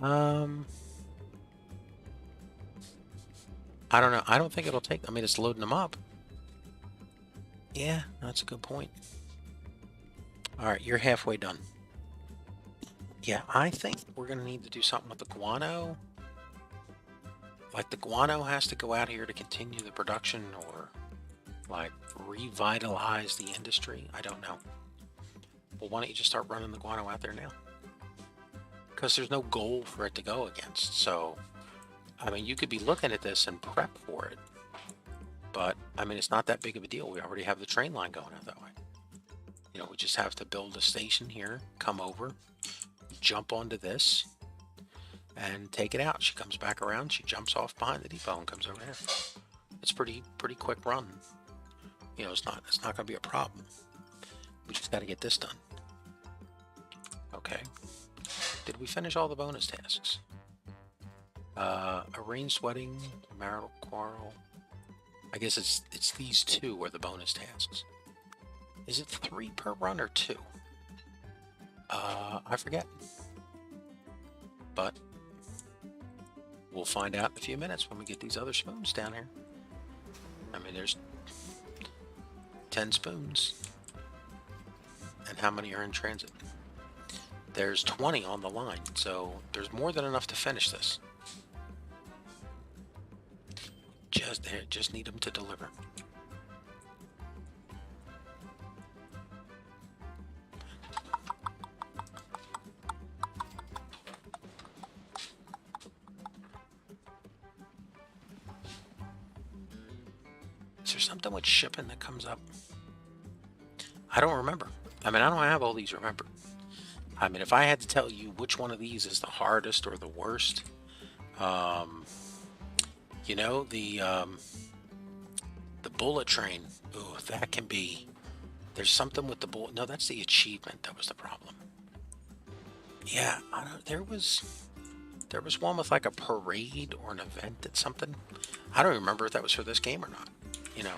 I don't know. I don't think it'll take... I mean, it's loading them up. Yeah, that's a good point. All right, you're halfway done. Yeah, I think we're going to need to do something with the guano. Like, the guano has to go out here to continue the production, or, like, revitalize the industry. I don't know. Well, why don't you just start running the guano out there now? Because there's no goal for it to go against. So, I mean, you could be looking at this and prep for it. But, I mean, it's not that big of a deal. We already have the train line going out that way. You know, we just have to build a station here, come over, jump onto this, and take it out. She comes back around, she jumps off behind the depot and comes over here. It's pretty quick run. You know, it's not going to be a problem. We just got to get this done. Okay. Did we finish all the bonus tasks? Arranged wedding, marital quarrel. I guess it's these two are the bonus tasks. Is it 3 per run or 2? I forget. But we'll find out in a few minutes when we get these other spoons down here. I mean, there's 10 spoons. And how many are in transit? There's 20 on the line, so there's more than enough to finish this. Just need them to deliver. Is there something with shipping that comes up? I don't remember. I mean, I don't have all these remembered. I mean, if I had to tell you which one of these is the hardest or the worst, you know, the bullet train. Ooh, that can be. There's something with the bullet. No, that's the achievement that was the problem. Yeah, I don't. There was one with like a parade or an event at something. I don't remember if that was for this game or not. You know,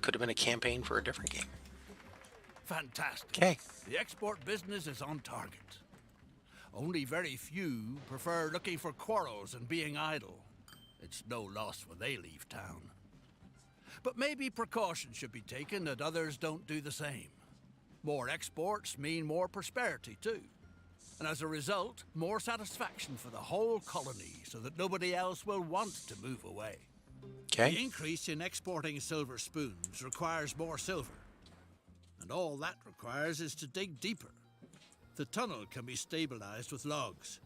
could have been a campaign for a different game. Fantastic. Okay. The export business is on target. Only very few prefer looking for quarrels and being idle. It's no loss when they leave town. But maybe precaution should be taken that others don't do the same. More exports mean more prosperity too. And as a result, more satisfaction for the whole colony so that nobody else will want to move away. Okay. The increase in exporting silver spoons requires more silver, and all that requires is to dig deeper. The tunnel can be stabilized with logs,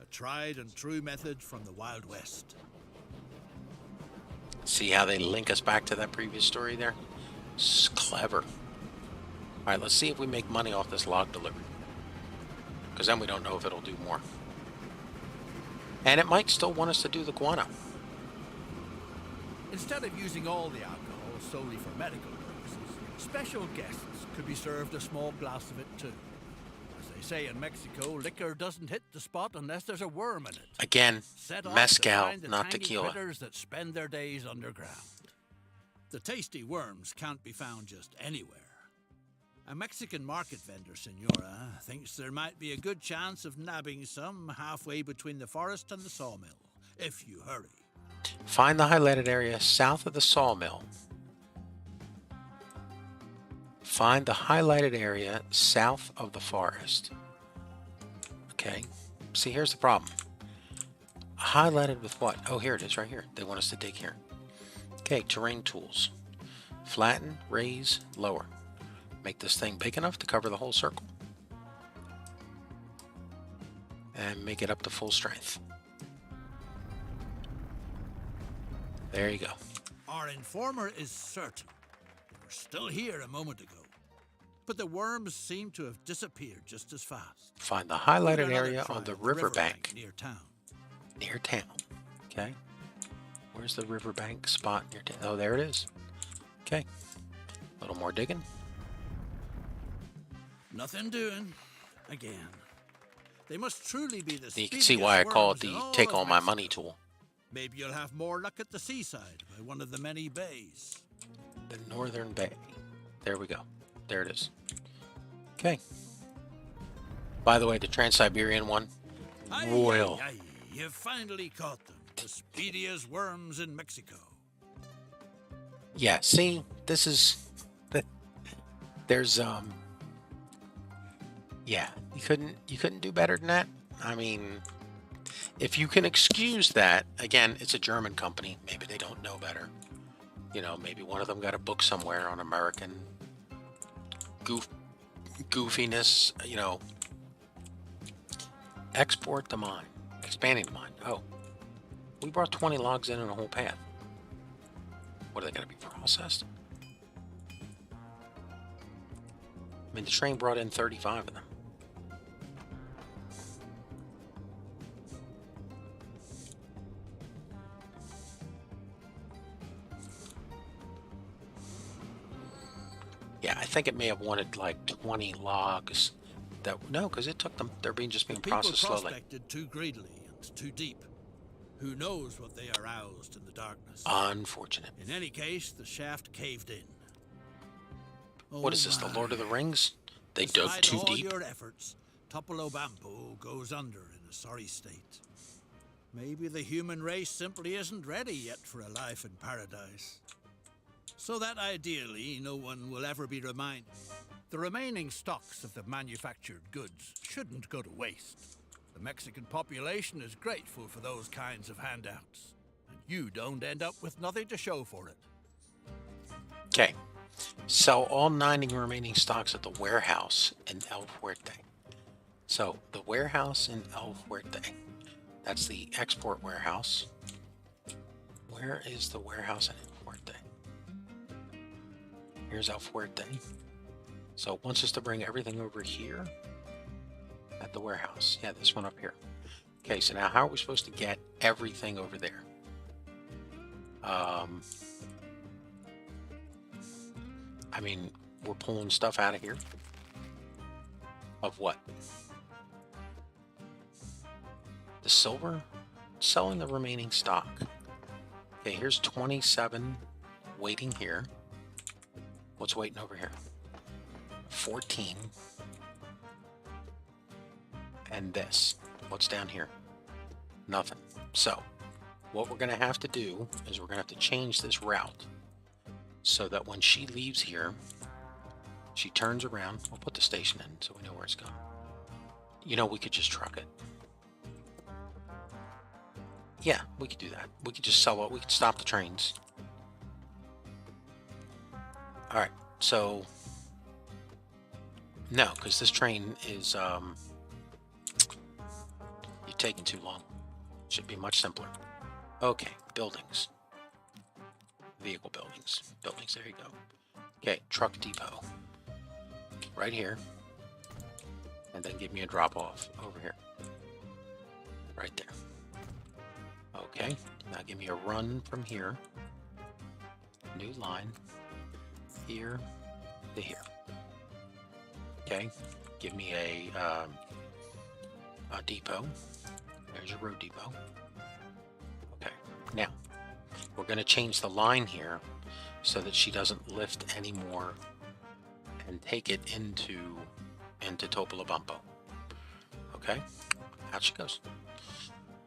a tried and true method from the Wild West. See how they link us back to that previous story there? It's clever. All right, let's see if we make money off this log delivery. Because then we don't know if it'll do more. And it might still want us to do the guano. Instead of using all the alcohol solely for medical purposes, special guests could be served a small glass of it too. As they say in Mexico, liquor doesn't hit the spot unless there's a worm in it. Again, Set off mezcal, to find the not tiny tequila. critters that spend their days underground. The tasty worms can't be found just anywhere. A Mexican market vendor, Senora, thinks there might be a good chance of nabbing some halfway between the forest and the sawmill, if you hurry. Find the highlighted area south of the sawmill. Find the highlighted area south of the forest. Okay. See, here's the problem. Highlighted with what? Oh, here it is right here. They want us to dig here. Okay, terrain tools. Flatten, raise, lower. Make this thing big enough to cover the whole circle. And make it up to full strength. There you go. Our informer is certain they were still here a moment ago, but the worms seem to have disappeared just as fast. Find the highlighted Another area try on the on riverbank near town. near town. Okay. Where's the riverbank spot near town? Oh, there it is. Okay. A little more digging. Nothing doing. Again. They must truly be the You can see why I call it speediest the worms in take all all my of money Mexico. tool. Maybe you'll have more luck at the seaside by one of the many bays. The Northern Bay. There we go. There it is. Okay. By the way, the Trans-Siberian one, royal. Aye, you've finally caught them. The speediest worms in Mexico. Yeah, see, this is there's yeah, you couldn't do better than that. I mean, if you can excuse that, again, it's a German company. Maybe they don't know better. You know, maybe one of them got a book somewhere on American goofiness, you know. Export the mine. Expanding the mine. Oh. We brought 20 logs in a whole path. What, are they going to be processed? I mean, the train brought in 35 of them. Yeah, I think it may have wanted like 20 logs. No, because it took them. They're just being processed slowly. People prospected too greedily and too deep. Who knows what they aroused in the darkness? Unfortunate. In any case, the shaft caved in. What is this, the Lord of the Rings? They dug Despite too all deep. your efforts, Topolobampo goes under in a sorry state. Maybe the human race simply isn't ready yet for a life in paradise. So that ideally, no one will ever be reminded. The remaining stocks of the manufactured goods shouldn't go to waste. The Mexican population is grateful for those kinds of handouts, and you don't end up with nothing to show for it. Okay. Sell all 90 remaining stocks at the warehouse in El Fuerte. So, the warehouse in El Fuerte. That's the export warehouse. Where is the warehouse in El Fuerte? Here's El Fuerte. So it wants us to bring everything over here at the warehouse. Yeah, this one up here. Okay, so now how are we supposed to get everything over there? I mean, we're pulling stuff out of here. Of what? The silver? Selling the remaining stock. Okay, here's 27 waiting here. What's waiting over here? 14. And this. What's down here? Nothing. So, what we're going to have to do is we're going to have to change this route so that when she leaves here, she turns around. We'll put the station in so we know where it's going. You know, we could just truck it. Yeah, we could do that. We could just sell it. We could stop the trains. All right. So no, because this train is you're taking too long. Should be much simpler. Okay, buildings. Vehicle buildings. Buildings, there you go. Okay, truck depot. Right here. And then give me a drop off over here. Right there. Okay, now give me a run from here. New line. Here to here. Okay, give me a depot. There's your road depot. Okay, now we're going to change the line here so that she doesn't lift anymore and take it into Topolobampo. Okay, out she goes.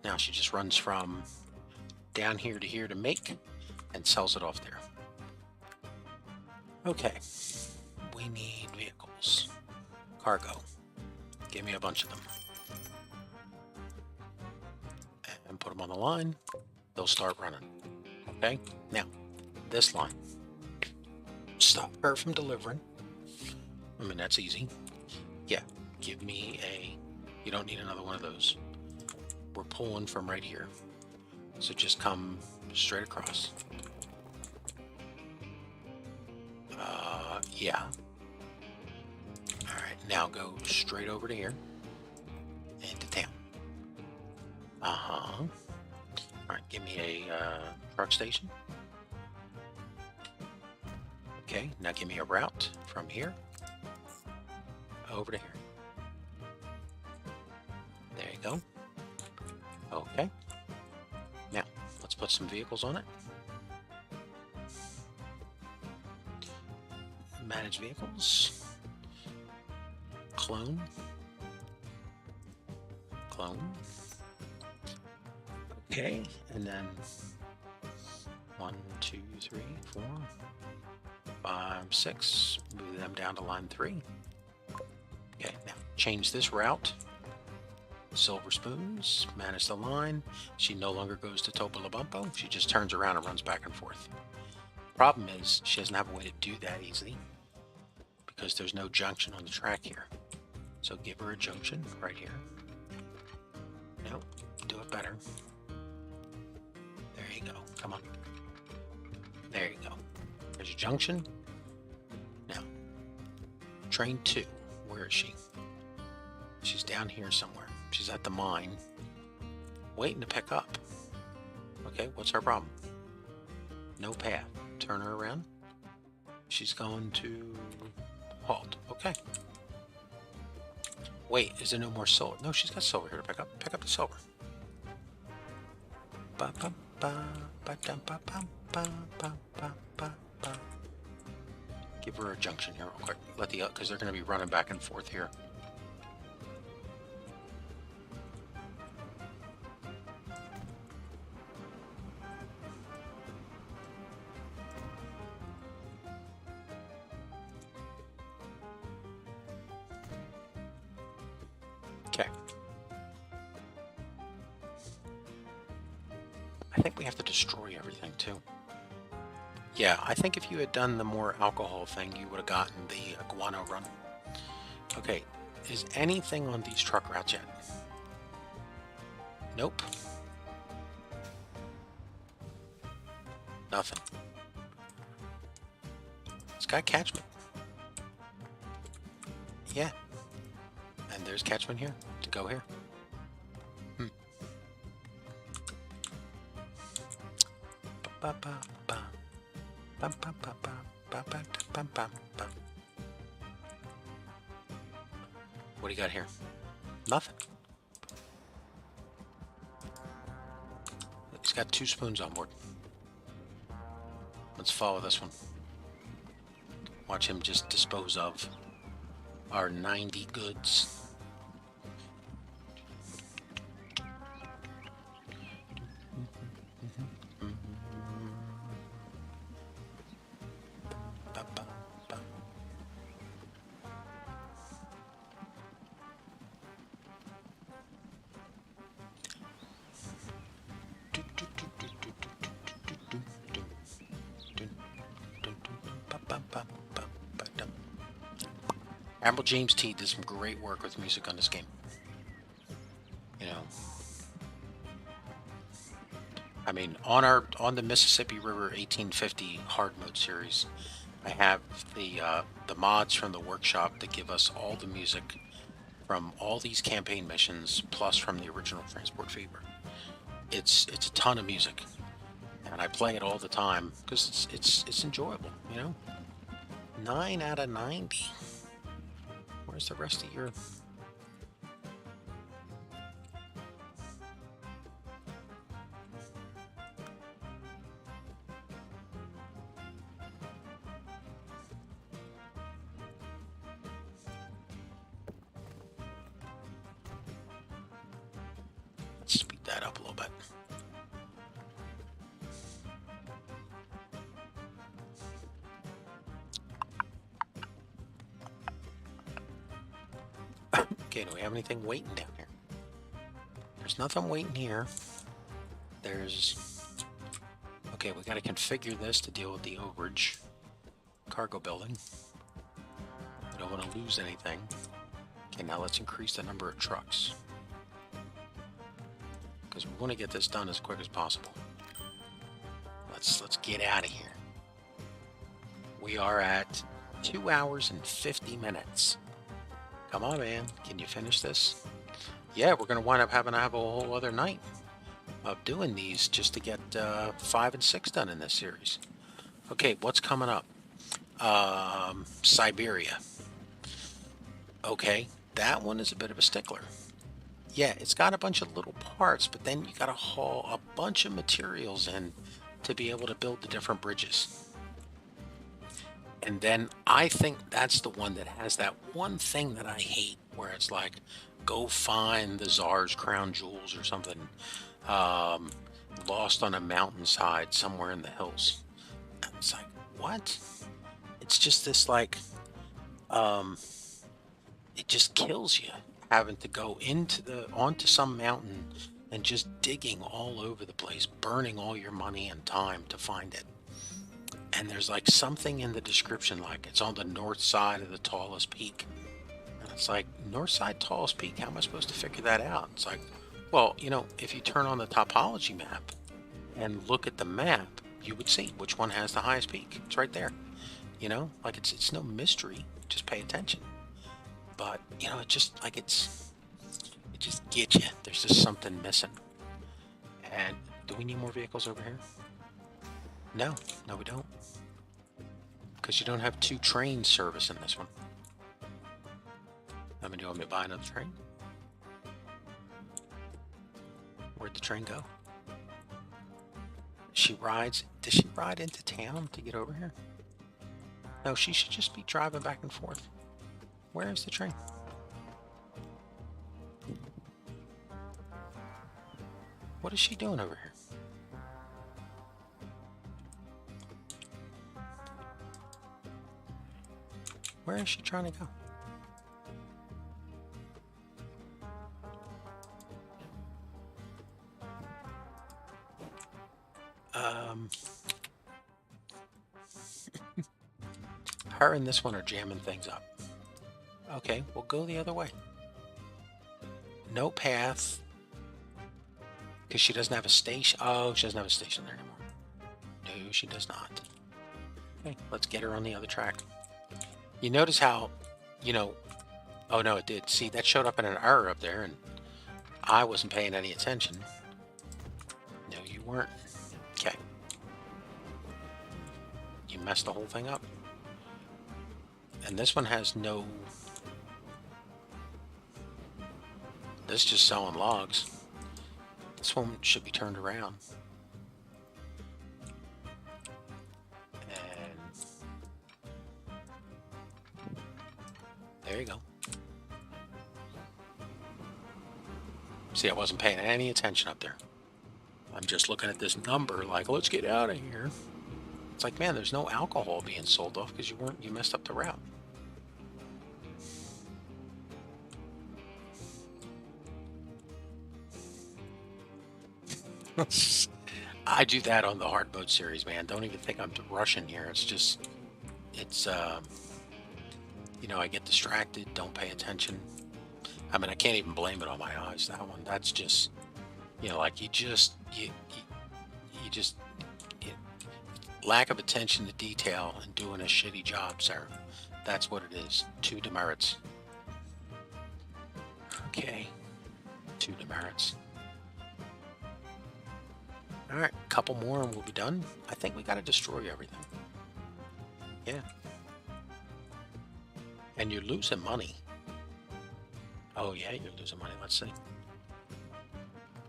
Now she just runs from down here to make and sells it off there. Okay, we need vehicles. Cargo. Give me a bunch of them. And put them on the line. They'll start running. Okay, now this line. Stop her from delivering. I mean, that's easy. Yeah, give me a... You don't need another one of those. We're pulling from right here. So just come straight across. Yeah. Alright, now go straight over to here. Into town. Uh-huh. Alright, give me a truck station. Okay, now give me a route from here over to here. There you go. Okay. Now, let's put some vehicles on it. Manage vehicles. Clone. Clone. Okay, and then 1, 2, 3, 4, 5, 6. Move them down to line 3. Okay, now change this route. Silver spoons, manage the line. She no longer goes to Topolobampo. She just turns around and runs back and forth. Problem is, she doesn't have a way to do that easily because there's no junction on the track here. So give her a junction right here. Nope, do it better. There you go. Come on. There you go. There's a junction. Now, train 2. Where is she? She's down here somewhere. She's at the mine, waiting to pick up. Okay, what's her problem? No path. Turn her around. She's going to halt. Okay. Wait, is there no more silver? No, she's got silver here to pick up. Pick up the silver. Ba ba ba ba da ba ba ba ba ba ba ba. Give her a junction here real quick. Let the because they're going to be running back and forth here. Okay. I think we have to destroy everything too. Yeah, I think if you had done the more alcohol thing, you would have gotten the guano run. Okay, is anything on these truck routes yet? Nope. Nothing. It's got catchment. Yeah. And there's catchment here to go here. Ba ba ba. Ba ba ba ba ba ba ba ba ba. What do you got here? Nothing. He's got 2 spoons on board. Let's follow this one. Watch him just dispose of our 90 goods. Admiral James T did some great work with music on this game. You know, I mean, on the Mississippi River 1850 hard mode series, I have the mods from the workshop that give us all the music from all these campaign missions, plus from the original Transport Fever. It's a ton of music, and I play it all the time because it's enjoyable. You know, 9 out of 90. Where's the rest of your? Let's speed that up a little bit. Okay, do we have anything waiting down here? There's nothing waiting here. Okay, we got to configure this to deal with the overage cargo building. We don't want to lose anything. Okay, now let's increase the number of trucks, because we want to get this done as quick as possible. Let's get out of here. We are at 2 hours and 50 minutes. Come on, man. Can you finish this? Yeah, we're going to wind up having to have a whole other night of doing these just to get 5 and 6 done in this series. Okay, what's coming up? Siberia. Okay, that one is a bit of a stickler. Yeah, it's got a bunch of little parts, but then you got to haul a bunch of materials in to be able to build the different bridges. And then I think that's the one that has that one thing that I hate, where it's like, go find the Tsar's crown jewels or something, lost on a mountainside somewhere in the hills. And it's like, what? It's just this like, it just kills you having to go onto some mountain and just digging all over the place, burning all your money and time to find it. And there's like something in the description, like it's on the north side of the tallest peak. And it's like, north side tallest peak, how am I supposed to figure that out? It's like, well, you know, if you turn on the topology map and look at the map, you would see which one has the highest peak. It's right there. You know, like it's no mystery, just pay attention. But, you know, it just like it just gets you. There's just something missing. And do we need more vehicles over here? No, we don't. Because you don't have 2 train service in this one. I mean, do you want me to buy another train? Where'd the train go? Does she ride into town to get over here? No, she should just be driving back and forth. Where is the train? What is she doing over here? Where is she trying to go? Her and this one are jamming things up. Okay, we'll go the other way. No path. Because she doesn't have a station. Oh, she doesn't have a station there anymore. No, she does not. Okay, let's get her on the other track. You notice how, you know, oh no, it did. See, that showed up in an error up there, and I wasn't paying any attention. No, you weren't. Okay. You messed the whole thing up. And this one has no... This is just selling logs. This one should be turned around. And there you go. See, I wasn't paying any attention up there. I'm just looking at this number like, let's get out of here. It's like, man, there's no alcohol being sold off because you messed up the route. I do that on the hard mode series, man. Don't even think I'm rushing here. It's just, You know, I get distracted, don't pay attention. I mean, I can't even blame it on my eyes, that one. That's just, you know, like you just, you, lack of attention to detail and doing a shitty job, sir. That's what it is. 2 demerits. Okay. 2 demerits. Alright, a couple more and we'll be done. I think we gotta destroy everything. Yeah. And you're losing money. Oh yeah, you're losing money. Let's see.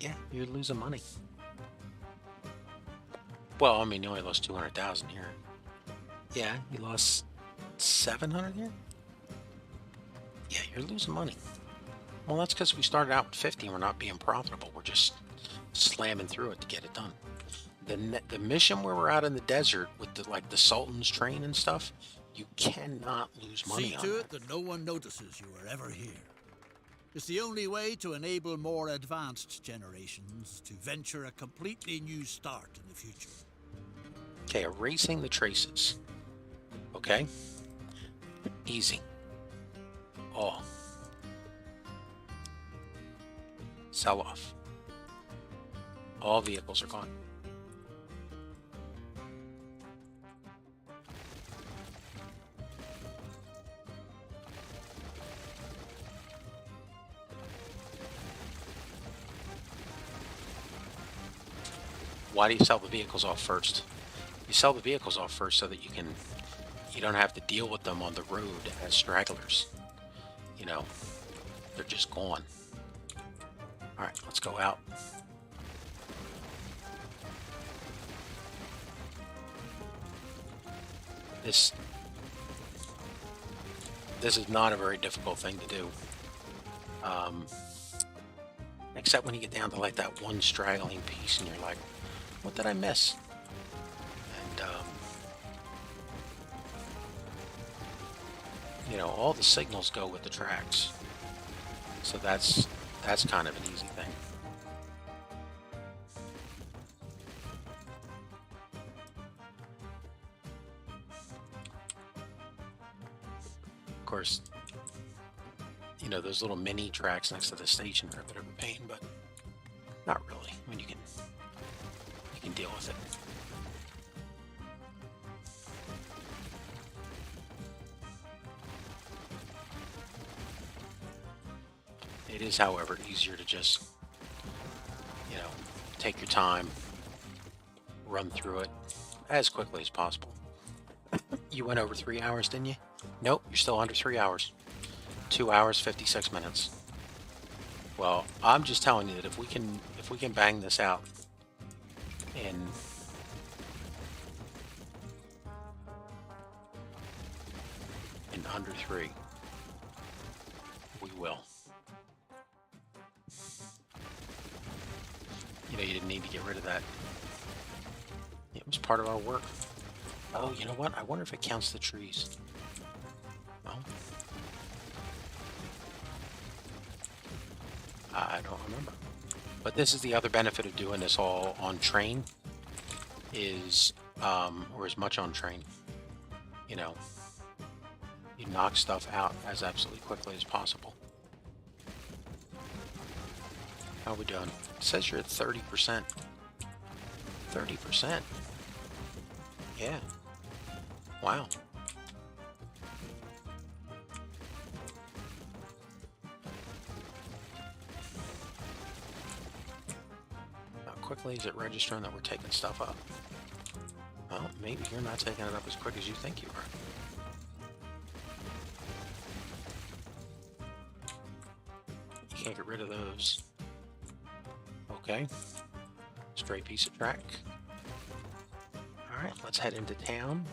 Yeah, you're losing money. Well, I mean, you only lost 200,000 here. Yeah, you lost 700 here? Yeah, you're losing money. Well, that's because we started out with 50 and we're not being profitable. We're just slamming through it to get it done. The mission where we're out in the desert with the Sultan's train and stuff, you cannot lose money See on to that. it that no one notices you are ever here. It's the only way to enable more advanced generations to venture a completely new start in the future. Okay, erasing the traces. Okay? Easy. Oh. Sell off. All vehicles are gone. Why do you sell the vehicles off first? You sell the vehicles off first so that you don't have to deal with them on the road as stragglers. You know, they're just gone. All right, let's go out. This is not a very difficult thing to do. Except when you get down to like that one straggling piece and you're like, what did I miss? And, you know, all the signals go with the tracks. So that's kind of an easy thing. Of course, you know, those little mini tracks next to the station are a bit of a pain, but not really. I mean, you can deal with it. It is, however, easier to just, you know, take your time, run through it as quickly as possible. You went over 3 hours, didn't you? Nope, you're still under 3 hours. 2 hours, 56 minutes. Well, I'm just telling you that if we can bang this out in under 3, we will. You know, you didn't need to get rid of that. It was part of our work. Oh, you know what? I wonder if it counts the trees. Well, I don't remember. But this is the other benefit of doing this all on train is, or as much on train, you know, you knock stuff out as absolutely quickly as possible. How are we doing? It says you're at 30%. 30%? Yeah. Wow. How quickly is it registering that we're taking stuff up? Well, maybe you're not taking it up as quick as you think you are. You can't get rid of those. Okay. Straight piece of track. Alright, let's head into town.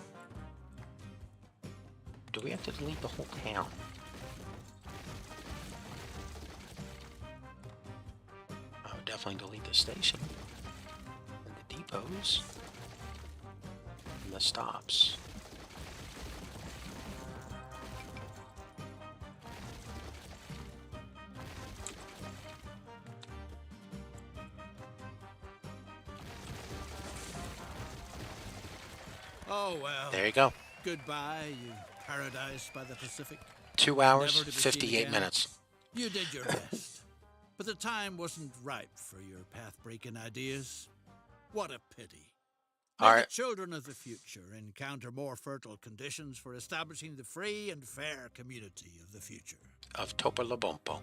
Do we have to delete the whole town? I would definitely delete the station. And the depots. And the stops. Oh, well. There you go. Goodbye, you paradise by the Pacific, 2 hours, never to be seen 58 again? minutes. You did your best, but the time wasn't ripe for your path-breaking ideas. What a pity. May All the right. children of the future encounter more fertile conditions for establishing the free and fair community of the future. Of Topolobompo.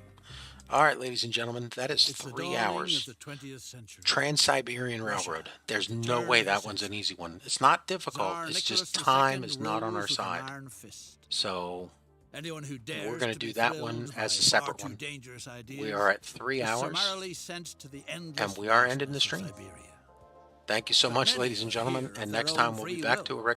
All right, ladies and gentlemen, that is It's the 3 dawning hours. of the 20th century. Trans-Siberian Russia, Railroad. There's at the no turn way of the that one's an century. easy one. It's not difficult. Tsar It's Nicholas just time II is not on our rules with an side. iron fist. So Anyone who dares we're going to to be do that one thrilled as a by separate far too one. dangerous ideas We are at 3 is hours, summarily sent to the endless and we are ending vastness the of stream. Siberia. Thank you so But much, many ladies and are gentlemen. here of And their next own time we'll free be back will. to a